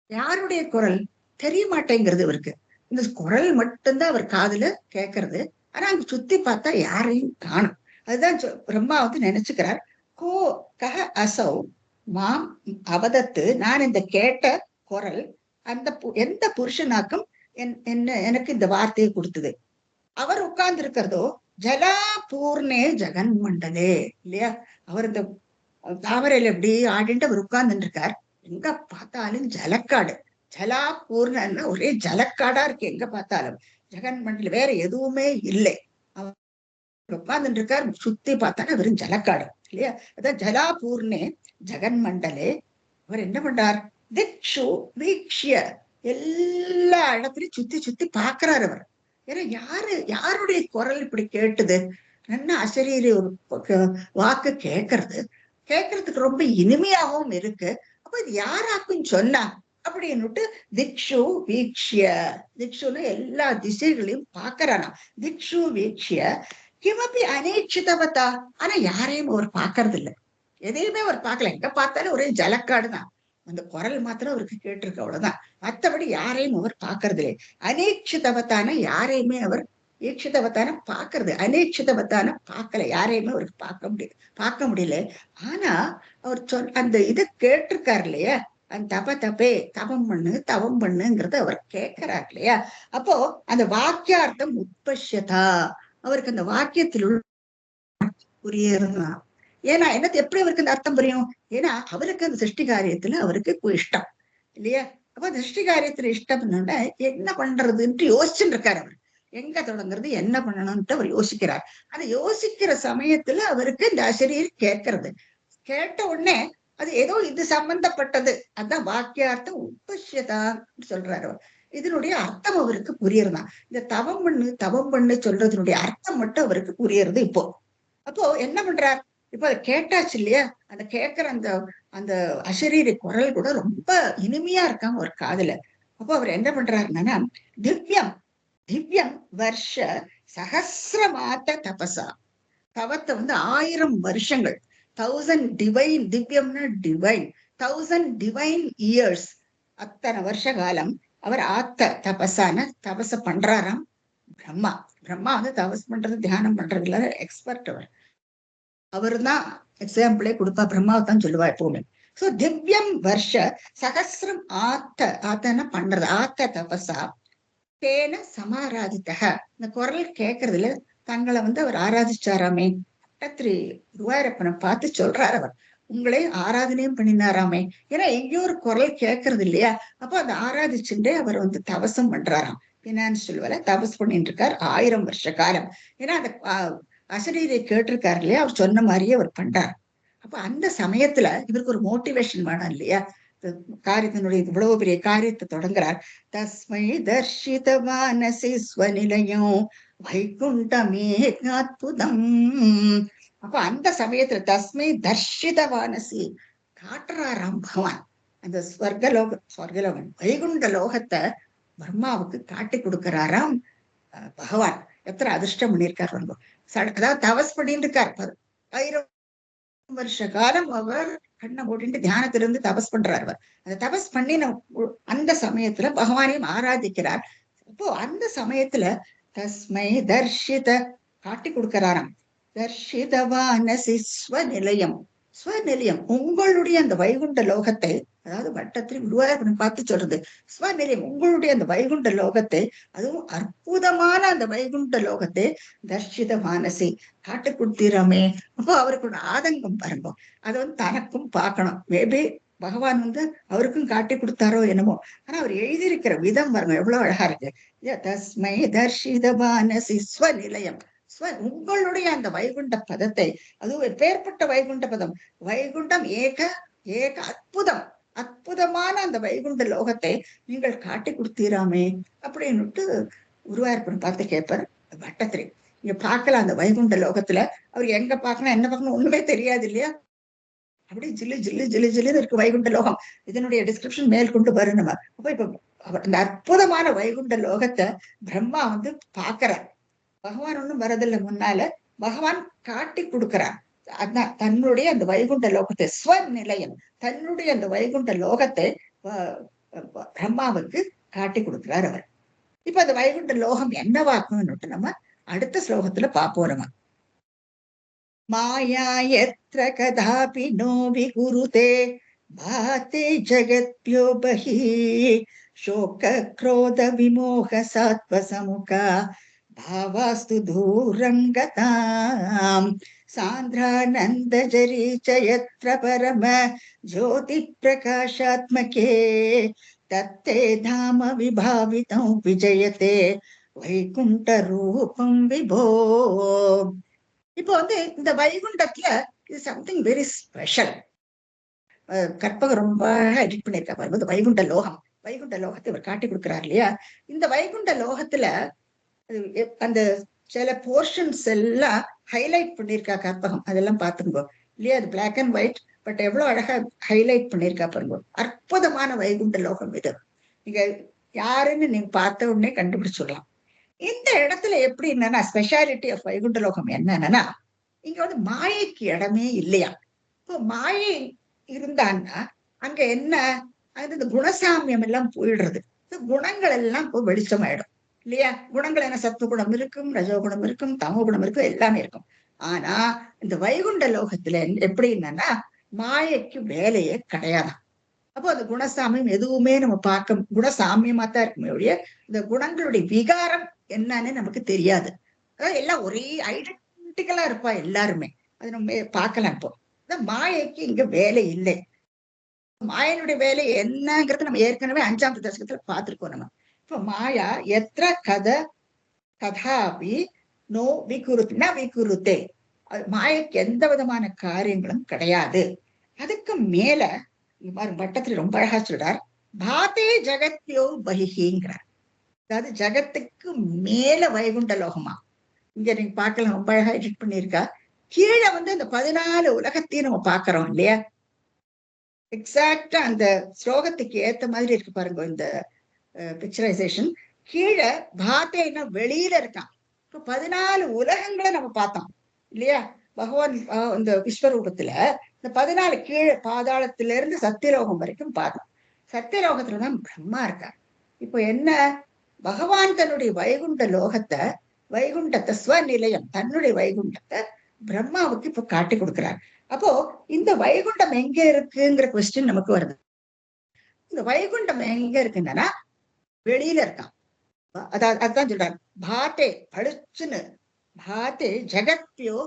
யாருடைய குரல் தெரிய மாட்டேங்கிறது இவருக்கு. இந்த குரல் மட்டும்தான் அவர் காதுல கேட்கறது. ஆனா அங்க சுத்தி பார்த்தா யாரையும் காணும். அதுதான் பிரம்மா வந்து நினைச்சுக்கிறார். கோ கஹ அசௌ மாம் அவதத்து, நான் இந்த கேட்ட குரல் அந்த எந்த புருஷனாக்கும் என்ன எனக்கு இந்த வார்த்தையை கொடுத்தது. அவர் உட்கார்ந்து இருக்கிறதோ ஜலா பூர்ணே ஜெகன் மண்டலே இல்லையா? அவர் இந்த தாமரையில எப்படி ஆடிட்டு அவர் உட்கார்ந்துட்டு இருக்கார். எங்க பார்த்தாலும் ஜலக்காடு, ஜலா பூர்ணன்னா ஒரே ஜலக்காடா இருக்கு எங்க பார்த்தாலும். ஜெகன் மண்டல வேற எதுவுமே இல்லை. உட்கார்ந்துட்டு இருக்கார், சுத்தி பார்த்தாலும் வெறும் ஜலக்காடு இல்லையா? அதான் ஜலா பூர்ணே ஜெகன் மண்டலே. அவர் என்ன பண்றார்? திக்ஷு வீக்ஷ்ய, எல்லா இடத்துலயும் சுத்தி சுத்தி பாக்குறாரு அவர். ஏன்னா யாருடைய குரல் இப்படி கேட்டுது? நல்ல அசரீரி ஒரு வாக்கு கேட்கறதுக்கு ரொம்ப இனிமையாகவும் இருக்கு. அப்ப இது யாராக்கும் சொன்னா அப்படின்னுட்டு திக்ஷு வீக்ஷ்ய, திக்ஷுன்னு எல்லா திசைகளையும் பாக்குறானா. திக்ஷு வீக்ஷ்ய கிமப்பி அநீட்சிதவதா, ஆனா யாரையும் அவர் பாக்குறது இல்லை. எதையுமே அவர் பார்க்கல. எங்க பார்த்தாலும் ஒரே ஜலக்காடுதான். அந்த குரல் மாத்திரம் அவருக்கு கேட்டிருக்கு, அவ்வளவுதான். மற்றபடி யாரையும் அவர் பார்க்கறது இல்லை. அநீட்சிதவத்தான யாரையுமே அவர், ஈட்சிதவத்தான பாக்குறது, அநீட்சிதவத்தான பார்க்கல, யாரையுமே அவருக்கு பார்க்க முடியல. ஆனா அவர் அந்த இதை கேட்டிருக்காரு இல்லையா? அந்த தபே தவம் பண்ணுங்கிறத அவர் கேட்கிறார் இல்லையா? அப்போ அந்த வாக்கியார்த்தம் உட்பஷ்யதா, அவருக்கு அந்த வாக்கியத்தில் உள்ள புரியறதுதான். ஏன்னா என்னது எப்படி அவருக்கு அந்த அர்த்தம் புரியும்? ஏன்னா அவருக்கு அந்த சிருஷ்டி காரியத்துல அவருக்கு இஷ்டம் இல்லையா? அப்ப அந்த சிருஷ்டி காரியத்துல இஷ்டம் என்ன பண்றதுன்ட்டு யோசிச்சுட்டு இருக்காரு அவர். எங்க தொடங்குறது, என்ன பண்ணணும்ட்டு அவர் யோசிக்கிறார். அந்த யோசிக்கிற சமயத்துல அவருக்கு இந்த அசரீர் கேட்கறது. கேட்ட உடனே அது ஏதோ இது சம்பந்தப்பட்டது, அதான் வாக்கியார்த்தம் உபஷ்யதா சொல்றாரு அவர். இதனுடைய அர்த்தம் அவருக்கு புரியறதான். இந்த தவம் பண்ணு சொல்றதுனுடைய அர்த்தம் மட்டும் அவருக்கு புரியறது இப்போ. அப்போ என்ன பண்றார்? இப்ப அதை கேட்டாச்சு இல்லையா? அந்த கேட்கிற அந்த அந்த அசரீரி குரல் கூட ரொம்ப இனிமையா இருக்காங்க ஒரு காதுல. அப்போ அவர் என்ன பண்றாருன்னா, திவ்யம் திவ்யம் வருஷ சகசிரமாத்த தபசா, தவத்தை வந்து 1000 வருஷங்கள், 1000 டிவைன், திவ்யம்னா டிவைன், 1000 டிவைன் இயர்ஸ், அத்தனை வருஷ காலம் அவர் ஆத்த தபசான தபச பண்றாராம் பிரம்மா. பிரம்மா வந்து தபஸ் பண்றது தியானம் பண்றதுல எக்ஸ்பர்ட். அவர் தான் எக்ஸாம்பிளே கொடுப்பா, பிரம்மாவை தான் சொல்லுவா எப்பவுமே. சோ திவ்யம் வருஷ சகசிரம் ஆத்தன பண்றது, ஆத்த தபசா தேன சமாராதித்தக, இந்த குரல் கேட்கறதுல தங்களை வந்து அவர் ஆராதிச்சாராமே. பட்டத்திரி குருவாயூரப்பனை பார்த்து சொல்றாரு அவர், உங்களே ஆராதனையும் பண்ணினாராமே. ஏன்னா எங்கேயோ ஒரு குரல் கேட்கறது இல்லையா? அப்போ அதை ஆராதிச்சுட்டே அவர் வந்து தவசம் பண்றாராம். பினான்சியல் வேலை தபஸ் பண்ணிட்டு இருக்கார் 1000 வருஷ காலம். ஏன்னா அந்த அசரீரை கேட்டிருக்காரு இல்லையா? அவர் சொன்ன மாதிரியே அவர் பண்றார். அப்ப அந்த சமயத்துல இவருக்கு ஒரு மோட்டிவேஷன் வேணும் இல்லையா? காரியத்தினுடைய இவ்வளவு பெரிய காரியத்தை தொடங்குறார். தஸ்மை தர்ஷித மானசி ஸ்வநிலையம் வைகுண்டமே அற்புதம். அப்ப அந்த சமயத்துல தஸ்மை தர்ஷிதவானசி காட்டுறாராம் பகவான். அந்த ஸ்வர்கலோகம் வைகுண்ட லோகத்தை பிரம்மாவுக்கு காட்டி கொடுக்கிறாராம் பகவான். எத்தனை அதிர்ஷ்டம் பண்ணியிருக்கார். அதாவது தவஸ் பண்ணிட்டு இருக்கார். 1000 வருஷ காலம் அவர் கண்ணை மூடிட்டு தியானத்திலிருந்து தபஸ் பண்றார். அவர் அந்த தபஸ் பண்ணின அந்த சமயத்துல பகவானையும் ஆராதிக்கிறார். அப்போ அந்த சமயத்துல தஸ்மை தர்ஷித காட்டி கொடுக்கிறாராம். தர்ஷிதவானசி ஸ்வநிலையம். ஸ்வநிலையம் உங்களுடைய அந்த வைகுண்ட லோகத்தை, அதாவது வட்டத்தில் குருவாயூரப்பன் பார்த்து சொல்றது ஸ்வநிலையம் உங்களுடைய அந்த வைகுண்ட லோகத்தை, அதுவும் அற்புதமான அந்த வைகுண்ட லோகத்தை தர்ஷித மானசி காட்டு கொடுத்தீராமே. அப்போ அவருக்கு ஒரு ஆதங்கம் பாருங்க. அதை வந்து தனக்கும் பார்க்கணும். மேபி பகவான் வந்து அவருக்கும் காட்டி கொடுத்தாரோ என்னமோ. ஆனா அவர் எழுதியிருக்கிற விதம் பாருங்க எவ்வளவு அழகா இருக்கு. தஸ்மை தர்ஷித மானசி ஸ்வநிலையம். உங்களுடைய அந்த வைகுண்ட பதத்தை, அதுவும் எப்பேற்பட்ட வைகுண்ட பதம், வைகுண்டம் ஏக ஏக அற்புதம், அற்புதமான அந்த வைகுண்ட லோகத்தை நீங்கள் காட்டி கொடுத்தீராமே அப்படின்னுட்டு குருவாயூரப்பன் பார்த்து கேட்பார். வட்டத்திரி நீங்க பார்க்கலாம் அந்த வைகுண்ட லோகத்துல. அவர் எங்க பார்க்கணும் என்ன பார்க்கணும் ஒண்ணுமே தெரியாது இல்லையா. அப்படி ஜில்லு ஜில்லு ஜில்லு ஜில்லுன்னு இருக்கு வைகுண்ட லோகம். இதனுடைய டிஸ்கிரிப்ஷன் மேல் கொண்டு வரும் நம்ம. அப்ப இப்ப அந்த அற்புதமான வைகுண்ட லோகத்தை பிரம்மா வந்து பாக்குறார். பகவான் ஒண்ணும் வரதில்லை முன்னால, பகவான் காட்டி கொடுக்கிறார். அதான் தன்னுடைய அந்த வைகுண்ட லோகத்தை, ஸ்வநிலையம் தன்னுடைய அந்த வைகுண்ட லோகத்தை பிரம்மாவுக்கு காட்டி கொடுக்கிறார் அவர். இப்ப அந்த வைகுண்ட லோகம் என்னவாக்கணும்னு நம்ம அடுத்த ஸ்லோகத்துல பார்ப்போம். நம்ம மாயா யத்ர கதாபி நோ விகுருதே பாதே ஜகத்யோ பஹி சோக க்ரோத விமோக சாத்வ சமுகா भावास्तु दूरं गतां सान्द्रानन्दजरी च यत्र परम ज्योतिप्रकाशात्मके तत्ते धाम विभावितं विजयते வைகுண்டரூபம் விபோ. இப்போ வந்து இந்த வைகுண்டத்துல இது சம்திங் வெரி ஸ்பெஷல். கற்பகம் ரொம்ப எடிட் பண்ணியிருக்காரு. வைகுண்ட லோகம், வைகுண்ட லோகத்தை இவர் காட்டி கொடுக்கிறார் இல்லையா. இந்த வைகுண்ட லோகத்துல அந்த சில போர்ஷன்ஸ் எல்லாம் ஹைலைட் பண்ணிருக்கா கற்பகம். அதெல்லாம் பாத்துங்கோ இல்லையா. அது பிளாக் அண்ட் ஒயிட், பட் எவ்வளவு அழகா ஹைலைட் பண்ணிருக்கா பாருங்க. அற்புதமான வைகுண்ட லோகம் இது. நீங்க யாருன்னு நீங்க பார்த்த உடனே கண்டுபிடிச்சிடலாம். இந்த இடத்துல எப்படி என்னன்னா ஸ்பெஷாலிட்டி ஆஃப் வைகுண்ட லோகம் என்னன்னா, இங்க வந்து மாயைக்கு இடமே இல்லையா. இப்போ மாயை இருந்தான்னா அங்க என்ன, அது இந்த குணசாமியம் எல்லாம் போயிடுறது. குணங்கள் எல்லாம் இப்போ வெளிச்சமாயிடும் இல்லையா. குணங்கள் என்ன, சத்துவ குணம் இருக்கும், ரஜோகுணம் இருக்கும், தமோ குணம் இருக்கும், எல்லாமே இருக்கும். ஆனா இந்த வைகுண்ட லோகத்துல எப்படி என்னன்னா மாயைக்கு வேலையே கிடையாதான். அப்போ அந்த குணசாமியம் எதுவுமே நம்ம பார்க்க குணசாமியமா தான் இருக்குமே ஒழிய இந்த குணங்களுடைய விகாரம் என்னன்னு நமக்கு தெரியாது. அதாவது எல்லாம் ஒரே ஐடென்டிக்கலா இருப்பா எல்லாருமே. அது நம்ம பார்க்கலாம். இப்போ மாயைக்கு இங்க வேலை இல்லை. மாயனுடைய வேலை என்னங்கிறது நம்ம ஏற்கனவே 5ஆம் தசகத்துல பார்த்திருக்கோம் நம்ம. இப்ப மாயா எத்திர கதாபி நோ விகுருத்னா விகுருத்தே, மாயைக்கு எந்த விதமான காரியங்களும் கிடையாது. அதுக்கு மேல வட்டத்துல ரொம்ப அழகா சொல்றார், பாதே ஜகத்யோ பகிங்கிறார். அதாவது ஜகத்துக்கு மேல வைகுண்ட லோகமா. இங்க நீங்க பார்க்கலாம், ரொம்ப அழகா எடிட் பண்ணியிருக்கா. கீழே வந்து இந்த 14 உலகத்தையும் நம்ம பாக்குறோம் இல்லையா. எக்ஸாக்டா அந்த ஸ்லோகத்துக்கு ஏத்த மாதிரி இருக்கு பாருங்க இந்த பிக்சரைசேஷன். கீழே பாத்தேன்னா வெளியில இருக்கான். இப்ப 14 உலகங்களை நம்ம பார்த்தோம் இல்லையா. பகவான் இந்த விஸ்வரூபத்துல இந்த 14 கீழே பாதாளத்துல இருந்து சத்தியலோகம் வரைக்கும் பார்த்தோம். சத்தியலோகத்துலதான் பிரம்மா இருக்கார். இப்போ என்ன, பகவான் தன்னுடைய வைகுண்ட லோகத்தை, வைகுண்டத்தை ஸ்வநிலையம் தன்னுடைய வைகுண்டத்தை பிரம்மாவுக்கு இப்ப காட்டி கொடுக்கிறார். அப்போ இந்த வைகுண்டம் எங்க இருக்குங்கிற கொஸ்டின் நமக்கு வருது. இந்த வைகுண்டம் எங்க இருக்குன்னா வெளியில இருக்கான். அதுதான் சொல்றாரு, பாத்தே பளிச்சுன்னு, பாத்தே ஜகத்யோ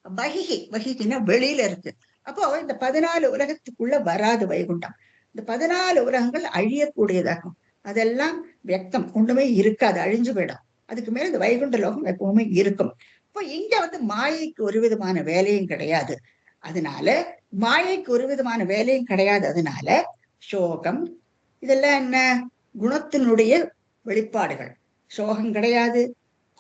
பகிஹி, பகிஹின்னா வெளியில இருக்கு. அப்போ இந்த 14 உலகத்துக்குள்ள வராது வைகுண்டம். இந்த 14 உலகங்கள் அழியக்கூடியதாகும். அதெல்லாம் வியக்தம், ஒண்ணுமே இருக்காது, அழிஞ்சு போயிடும். அதுக்கு மேல இந்த வைகுண்ட லோகம் எப்பவுமே இருக்கும். இப்போ இங்க வந்து மாயைக்கு ஒரு விதமான வேலையும் கிடையாது. அதனால மாயைக்கு ஒரு விதமான வேலையும் கிடையாது. அதனால சோகம் இதெல்லாம் என்ன, குணத்தினுடைய வெளிப்பாடுகள். சோகம் கிடையாது,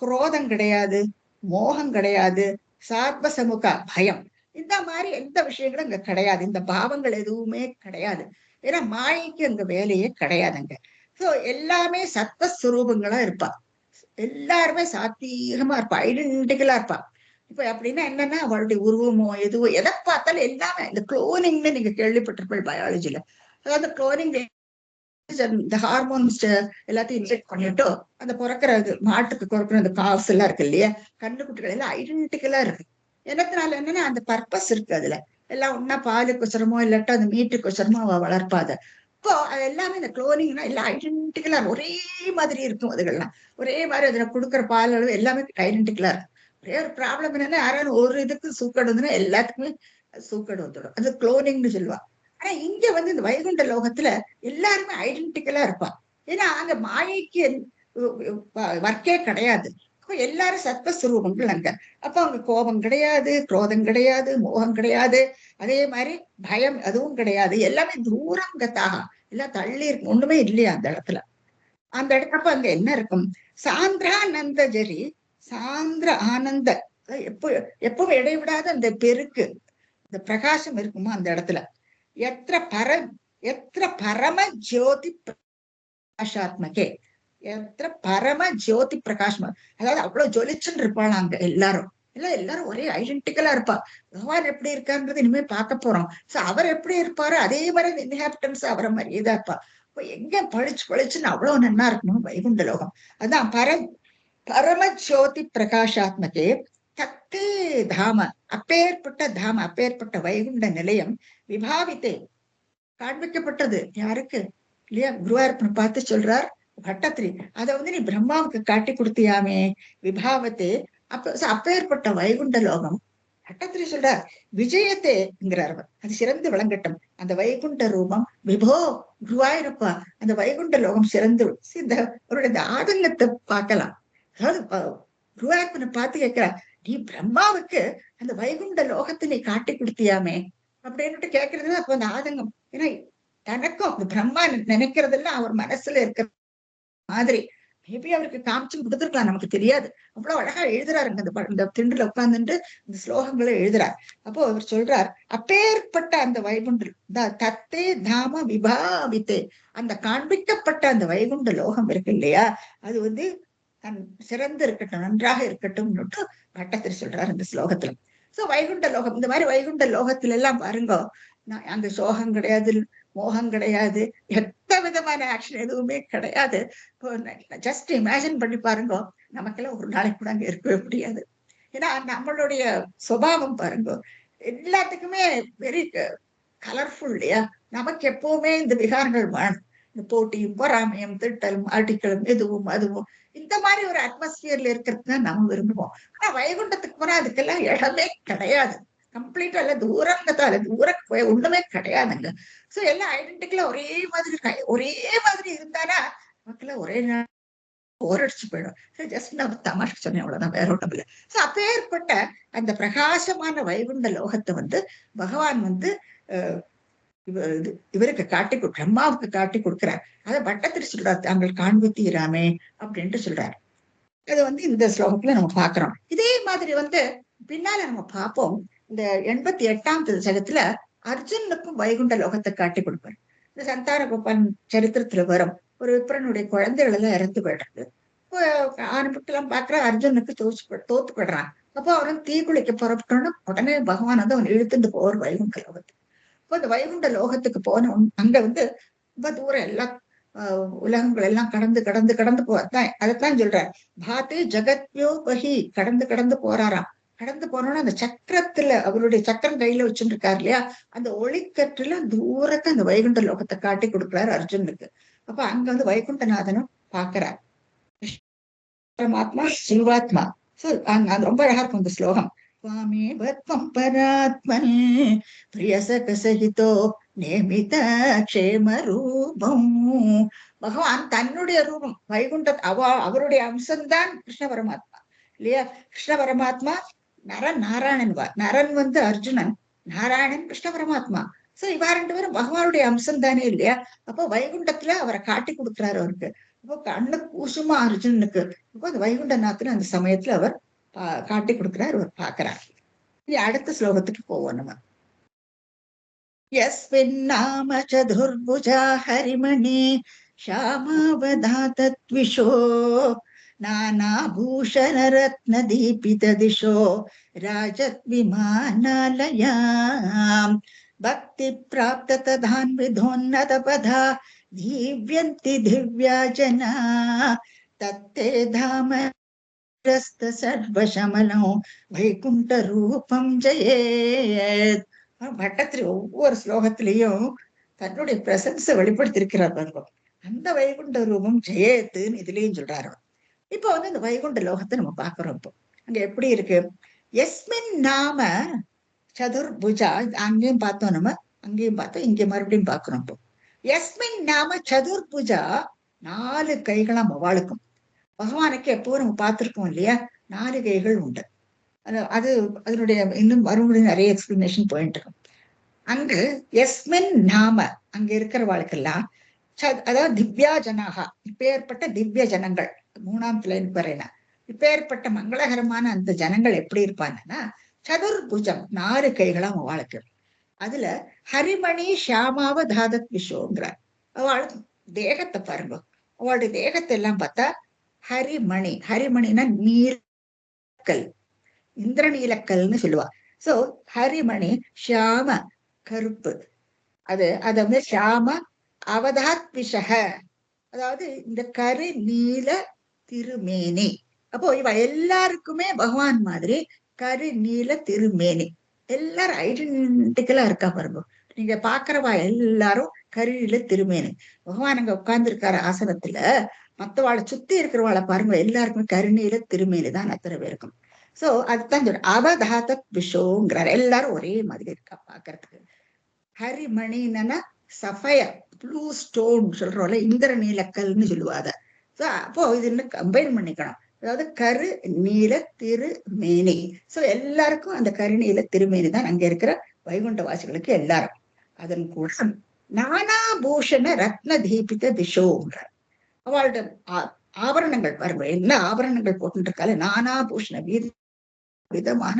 குரோதம் கிடையாது, மோகம் கிடையாது, சார்பசமுக பயம், இந்த மாதிரி எந்த விஷயங்களும் அங்க கிடையாது. இந்த பாவங்கள் எதுவுமே கிடையாது. ஏன்னா மாயைக்கு அங்க வேலையே கிடையாதுங்க. சோ எல்லாமே சத்வஸ்வரூபங்களா இருப்பா. எல்லாருமே சாத்திகமா இருப்பா, ஐடென்டிக்கலா இருப்பா. இப்ப அப்படின்னா என்னன்னா, அவளுடைய உருவமோ எதுவோ எதை பார்த்தாலும் எல்லாமே இந்த குளோனிங்னு நீங்க கேள்விப்பட்டிருப்பீங்க பயாலஜில. அதாவது குளோனிங் இந்த ஹார்மோன்ஸ் எல்லாத்தையும் இன்ஜெக்ட் பண்ணிட்டு அந்த பிறக்கிறது மாட்டுக்கு பிறக்கிற அந்த காசு எல்லாம் இருக்கு இல்லையா, கண்ணுக்குட்டிகள் எல்லாம் ஐடென்டிக்கலா இருக்கு. என்னத்தினால என்னன்னா அந்த பர்பஸ் இருக்கு அதுல. எல்லாம் ஒன்னா பாலுக்கொசரமோ இல்லாட்டா அந்த மீட்டுக்கொசரமோ அவ வளர்ப்பாத. இப்போ அது எல்லாமே இந்த குளோனிங்னா எல்லாம் ஐடென்டிக்கலா ஒரே மாதிரி இருக்கும். அதுகள்லாம் ஒரே மாதிரி அதுல கொடுக்குற பால் அளவு எல்லாமே ஐடென்டிக்கலா இருக்கும். ஒரே ஒரு ப்ராப்ளம் என்னன்னா, யாராவது ஒரு இதுக்கு சூக்கடு வந்துன்னா எல்லாத்துக்குமே சூக்கடு வந்துடும். அது குளோனிங்னு சொல்லுவா. ஆனா இங்க வந்து இந்த வைகுண்ட லோகத்துல எல்லாருமே ஐடென்டிக்கலா இருப்பா. ஏன்னா அங்க மாயைக்கு வர்க்கே கிடையாது. அப்ப எல்லாரும் சத்வஸ்வரூபங்கள் அங்க. அப்ப அங்க கோபம் கிடையாது, குரோதம் கிடையாது, மோகம் கிடையாது. அதே மாதிரி பயம் அதுவும் கிடையாது. எல்லாமே தூரம் கத்தாக, எல்லாம் தள்ளி இருக்கு, ஒண்ணுமே இல்லையா அந்த இடத்துல. அந்த இடத்தப்ப அங்க என்ன இருக்கும்? சாந்திரானந்த ஜரி, சாந்திர ஆனந்த, எப்போ எப்பவும் இடைவிடாத அந்த பெருக்கு, இந்த பிரகாசம் இருக்குமா அந்த இடத்துல. எத்திர பர எத்திர பரம ஜோதி பிரகாஷாத்மகே, எத்திர பரம ஜோதி பிரகாஷ்ம, அதாவது அவ்வளவு ஜொலிச்சுன்னு இருப்பாள் அங்க எல்லாரும். எல்லாரும் ஒரே ஐடென்டிக்கலா இருப்பா. பகவான் எப்படி இருக்கான்றது இனிமே பார்க்க போறோம். சோ அவர் எப்படி இருப்பாரோ அதே மாதிரி இன்ஹாபிட்டன்ஸ் அவரை மாதிரியே தான் இருப்பா. இப்ப எங்க பழிச்சு பழிச்சுன்னு அவ்வளவு நன்னா இருக்கணும் வைகுண்ட லோகம். அதான் பரம ஜோதி பிரகாஷாத்மகே தத்தே தாம, அப்பேற்பட்ட தாம, அப்பேற்பட்ட வைகுண்ட நிலையம் விபாவித்தே, காண்பிக்கப்பட்டது. யாருக்கு? இல்லையா, குருவாயூரப்பனை பார்த்து சொல்றார் பட்டத்திரி, அதை வந்து நீ பிரம்மாவுக்கு காட்டி கொடுத்தியாமே, விபாவத்தே. அப்பேற்பட்ட வைகுண்ட லோகம் பட்டத்திரி சொல்றார் விஜயத்தேங்கிறார். அது சிறந்து விளங்கட்டும் அந்த வைகுண்ட ரூபம். விபோ குருவாயூரப்பா, அந்த வைகுண்ட லோகம் சிறந்து இந்த அவருடைய இந்த ஆதங்கத்தை பார்க்கலாம். அதாவது குருவாயூரப்பனை பார்த்து கேட்கிறார், நீ பிரம்மாவுக்கு அந்த வைகுண்ட லோகத்தை நீ காட்டி கொடுத்தியாமே அப்படின்னுட்டு கேட்கறதுல அப்ப அந்த ஆதங்கம். ஏன்னா தனக்கும் அந்த பிரம்மா நினைக்கிறதெல்லாம் அவர் மனசுல இருக்கிற மாதிரி மேபி அவருக்கு காமிச்சு கொடுத்துருக்கலாம், நமக்கு தெரியாது. அவ்வளவு அழகா எழுதுறாருங்க இந்த திண்டுல உட்கார்ந்துட்டு இந்த ஸ்லோகங்களை எழுதுறார். அப்போ அவர் சொல்றார், அப்பேற்பட்ட அந்த வைகுண்ட தத்தே தாம விபாவித்தே, அந்த காண்பிக்கப்பட்ட அந்த வைகுண்ட லோகம் இருக்கு இல்லையா, அது வந்து சிறந்து இருக்கட்டும், நன்றாக இருக்கட்டும் பட்டத்திரி சொல்றாரு இந்த ஸ்லோகத்துல. சோ வைகுண்ட லோகம், இந்த மாதிரி வைகுண்ட லோகத்துல எல்லாம் பாருங்க, அங்க சோகம் கிடையாது, மோகம் கிடையாது, எந்த விதமான ஆக்ஷன் எதுவுமே கிடையாது. ஜஸ்ட் இமேஜின் பண்ணி பாருங்க, நமக்கெல்லாம் ஒரு நாளைக்கு கூட அங்க இருக்கவே முடியாது. ஏன்னா நம்மளுடைய சுபாவம் பாருங்க எல்லாத்துக்குமே வெரி கலர்ஃபுல் இல்லையா. நமக்கு எப்பவுமே இந்த விகாரங்கள் வேணும். இந்த போட்டியும் பொறாமையும் திட்டலும் அடிக்கலும் எதுவும் அதுவும் இந்த மாதிரி ஒரு அட்மாஸ்பியர்ல இருக்கிறது தான் நம்ம விரும்புவோம். ஆனா வைகுண்டத்துக்கு போனா அதுக்கெல்லாம் இடமே கிடையாது. கம்ப்ளீட்டா இல்ல, தூரங்கத்தால தூரம் போய் ஒண்ணுமே கிடையாதுங்க. சோ எல்லாம் ஐடென்டிக்கலா ஒரே மாதிரி இருந்தானா மக்கள் ஒரே நாள் போரடிச்சு போயிடும். ஜஸ்ட் நான் தமாஷ் சொன்னேன், அவ்வளவுதான், வேற ஒன்றும் இல்லை. சோ அப்பேற்பட்ட அந்த பிரகாசமான வைகுண்ட லோகத்தை வந்து பகவான் வந்து இவருக்கு பிரம்மாவுக்கு காட்டி கொடுக்கிறார். அதை பட்டத்திரி சொல்றார், தாங்கள் காண்பித்தீராமே அப்படின்ட்டு சொல்றாரு. அது வந்து இந்த ஸ்லோகத்துல நம்ம பாக்குறோம். இதே மாதிரி வந்து பின்னால நம்ம பார்ப்போம். இந்த 88ஆம் சதத்துல அர்ஜுனுக்கும் வைகுண்ட லோகத்தை காட்டி கொடுப்பார். இந்த சந்தான கோபாலன் சரித்திரத்துல வரும், ஒரு விப்ரனுடைய குழந்தைகள் எல்லாம் இறந்து போயிடுறது. ஆரம்பத்துல பாக்குற அர்ஜுனுக்கு தோத்துப்படுறான். அப்போ அவன் தீக்குளிக்க புறப்பட்டோன்னு உடனே பகவான் வந்து அவன் இழுத்துட்டு போவார் வைகுண்ட லோகத்துக்கு. இப்போ இந்த வைகுண்ட லோகத்துக்கு போன அங்க வந்து ரொம்ப தூரம் எல்லாம் உலகங்கள் எல்லாம் கடந்து கடந்து கடந்து போதான், அதைத்தான் சொல்றார். பாத்தே ஜகத்யோ பகி, கடந்து கடந்து போறாராம். கடந்து போனோம்னா அந்த சக்கரத்துல, அவருடைய சக்கரம் கையில வச்சுட்டு இருக்காரு இல்லையா, அந்த ஒளிக்கற்றுல தூரத்தை அந்த வைகுண்ட லோகத்தை காட்டி கொடுக்குறாரு அர்ஜுனுக்கு. அப்ப அங்க வந்து வைகுண்டநாதனும் பாக்குறார். பரமாத்மா சிவாத்மா. அது ரொம்ப அழகா இருக்கும் இந்த ஸ்லோகம். சுவாமேவத்வம் பராத்மன் பிரியசகசகிதோ நேமித க்ஷேம ரூபம். பகவான் தன்னுடைய ரூபம் அவருடைய அம்சம்தான் கிருஷ்ண பரமாத்மா இல்லையா. கிருஷ்ண பரமாத்மா நரன் நாராயணன், நரன் வந்து அர்ஜுனன், நாராயணன் கிருஷ்ண பரமாத்மா. சோ இவா ரெண்டு பேரும் பகவானுடைய அம்சம் தானே இல்லையா. அப்போ வைகுண்டத்துல அவரை காட்டி கொடுக்குறாரு அவருக்கு. அப்போ கண்ணு கூசுமா அர்ஜுனனுக்கு. அப்போ அந்த வைகுண்டநாதன் அந்த சமயத்துல அவர் காட்டி கொடுக்கிறார், அவர் பார்க்கிறார். இனி அடுத்த ஸ்லோகத்துக்கு போவோம் நம்ம. यस्मिन्नाम चतुर्भुजा हरिमणि श्यामावधातद्विषो नानाभूषणरत्नदीपितदिशो राजद्विमानालयाम् भक्तिप्राप्ततथान्विधोन्नतपदा दीव्यन्ति दिव्या जना तत्ते धाम सर्वशमनो வைகுண்டரூபம் ஜெயேத். பட்டத்திரி ஒவ்வொரு ஸ்லோகத்திலையும் தன்னுடைய பிரசன்ஸை வெளிப்படுத்திருக்கிறார் பாருங்க. அந்த வைகுண்ட ரூபம் ஜெயத்துன்னு இதுலயும் சொல்றாரு. இப்போ இந்த வைகுண்ட லோகத்தை நம்ம பாக்குறோம். இப்போ அங்க எப்படி இருக்கு? எஸ்மின் நாம சதுர்புஜா, அங்கேயும் பார்த்தோம் நம்ம, அங்கேயும் பார்த்தோம், இங்க மறுபடியும் பாக்குறோம். இப்போ எஸ்மின் நாம சதுர்புஜா, 4 கைகளாம் அவளுக்கும். பகவானுக்கு எப்போ நம்ம பார்த்திருக்கோம் இல்லையா, 4 கைகள் உண்டு. அது அதனுடைய இன்னும் மறுபடி நிறைய எக்ஸ்பிளனேஷன் போயிட்டு இருக்கும். அங்கு எஸ்மின் நாம, அங்க இருக்கிறவாளுக்கெல்லாம் அதாவது திவ்யா ஜனாகா, இப்பேற்பட்ட திவ்ய ஜனங்கள், 3ஆம் லைன் வரையினா இப்பேற்பட்ட மங்களகரமான அந்த ஜனங்கள் எப்படி இருப்பாங்கன்னா, சதுர்புஜம், 4 கைகளாம் அவளுக்கு. அதுல ஹரிமணி ஷியாமாவ தாதத் விஷோங்கிறார். அவள் தேகத்தை பாருங்க, அவளுடைய தேகத்தை எல்லாம் பார்த்தா ஹரிமணி, ஹரிமணினா நீலக்கல், இந்திரநீலக்கல்னு சொல்லுவா. சோ ஹரிமணி ஷியாம கருப்பு, அது வந்து ஷியாம அவதாத் விஷக, அதாவது இந்த கரு நீல திருமேனி. அப்போ இவ எல்லாருக்குமே பகவான் மாதிரி கரு நீல திருமேனி, எல்லாரும் ஐடென்டிக்கலா இருக்கா பாருங்க. நீங்க பாக்குறவா எல்லாரும் கருநீல திருமேனி. பகவான் அங்க உட்கார்ந்து இருக்காரு ஆசனத்துல, மத்தவாளை சுத்தி இருக்கிறவாளை பாருங்க, எல்லாருக்குமே கருநீல திருமேனி தான் அத்தனை பேருக்கும். சோ அதுதான் சொல்ற அவதாத விஷோங்கிறார், எல்லாரும் ஒரே மாதிரி இருக்கா பாக்குறதுக்கு. ஹரிமணின்னா சஃபயர், ப்ளூ ஸ்டோன் சொல்றோம்ல, இந்திர நீலக்கல்னு சொல்லுவாத. அப்போ இது இன்னும் கம்பைன் பண்ணிக்கணும், அதாவது கரு நீல திருமேனி. சோ எல்லாருக்கும் அந்த கருநீல திருமேனி தான் அங்க இருக்கிற வைகுண்டவாசிகளுக்கு எல்லாரும். அதன் கூட நானாபூஷண ரத்ன தீபித திசோங்கிற அவளோட ஆபரணங்கள் பாருங்க, எல்லா ஆபரணங்கள் போட்டு இருக்காரு, நானாபூஷண விதமான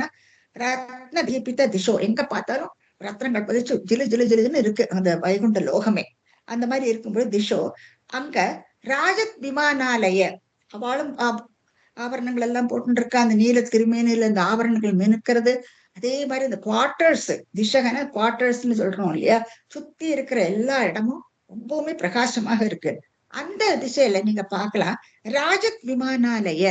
ரத்ன தீபித திசோ, எங்க பார்த்தாலும் ரத்னங்கள் பதிச்சு ஜிலு ஜிலு ஜிலுன்னு இருக்கு அந்த வைகுண்ட லோகமே. அந்த மாதிரி இருக்கும்போது திசோ அங்க ராஜத் விமானாலய, அவளும் ஆபரணங்கள் எல்லாம் போட்டு இருக்கா, அந்த நீல திருமேனில இந்த ஆபரணங்கள் மினுக்கிறது. அதே மாதிரி இந்த குவார்டர்ஸ், திசகன குவார்டர்ஸ்ன்னு சொல்றோம் இல்லையா, சுத்தி இருக்கிற எல்லா இடமும் ரொம்பவுமே பிரகாசமாக இருக்கு. அந்த திசையில நீங்க பார்க்கலாம் ராஜத் விமானாலய,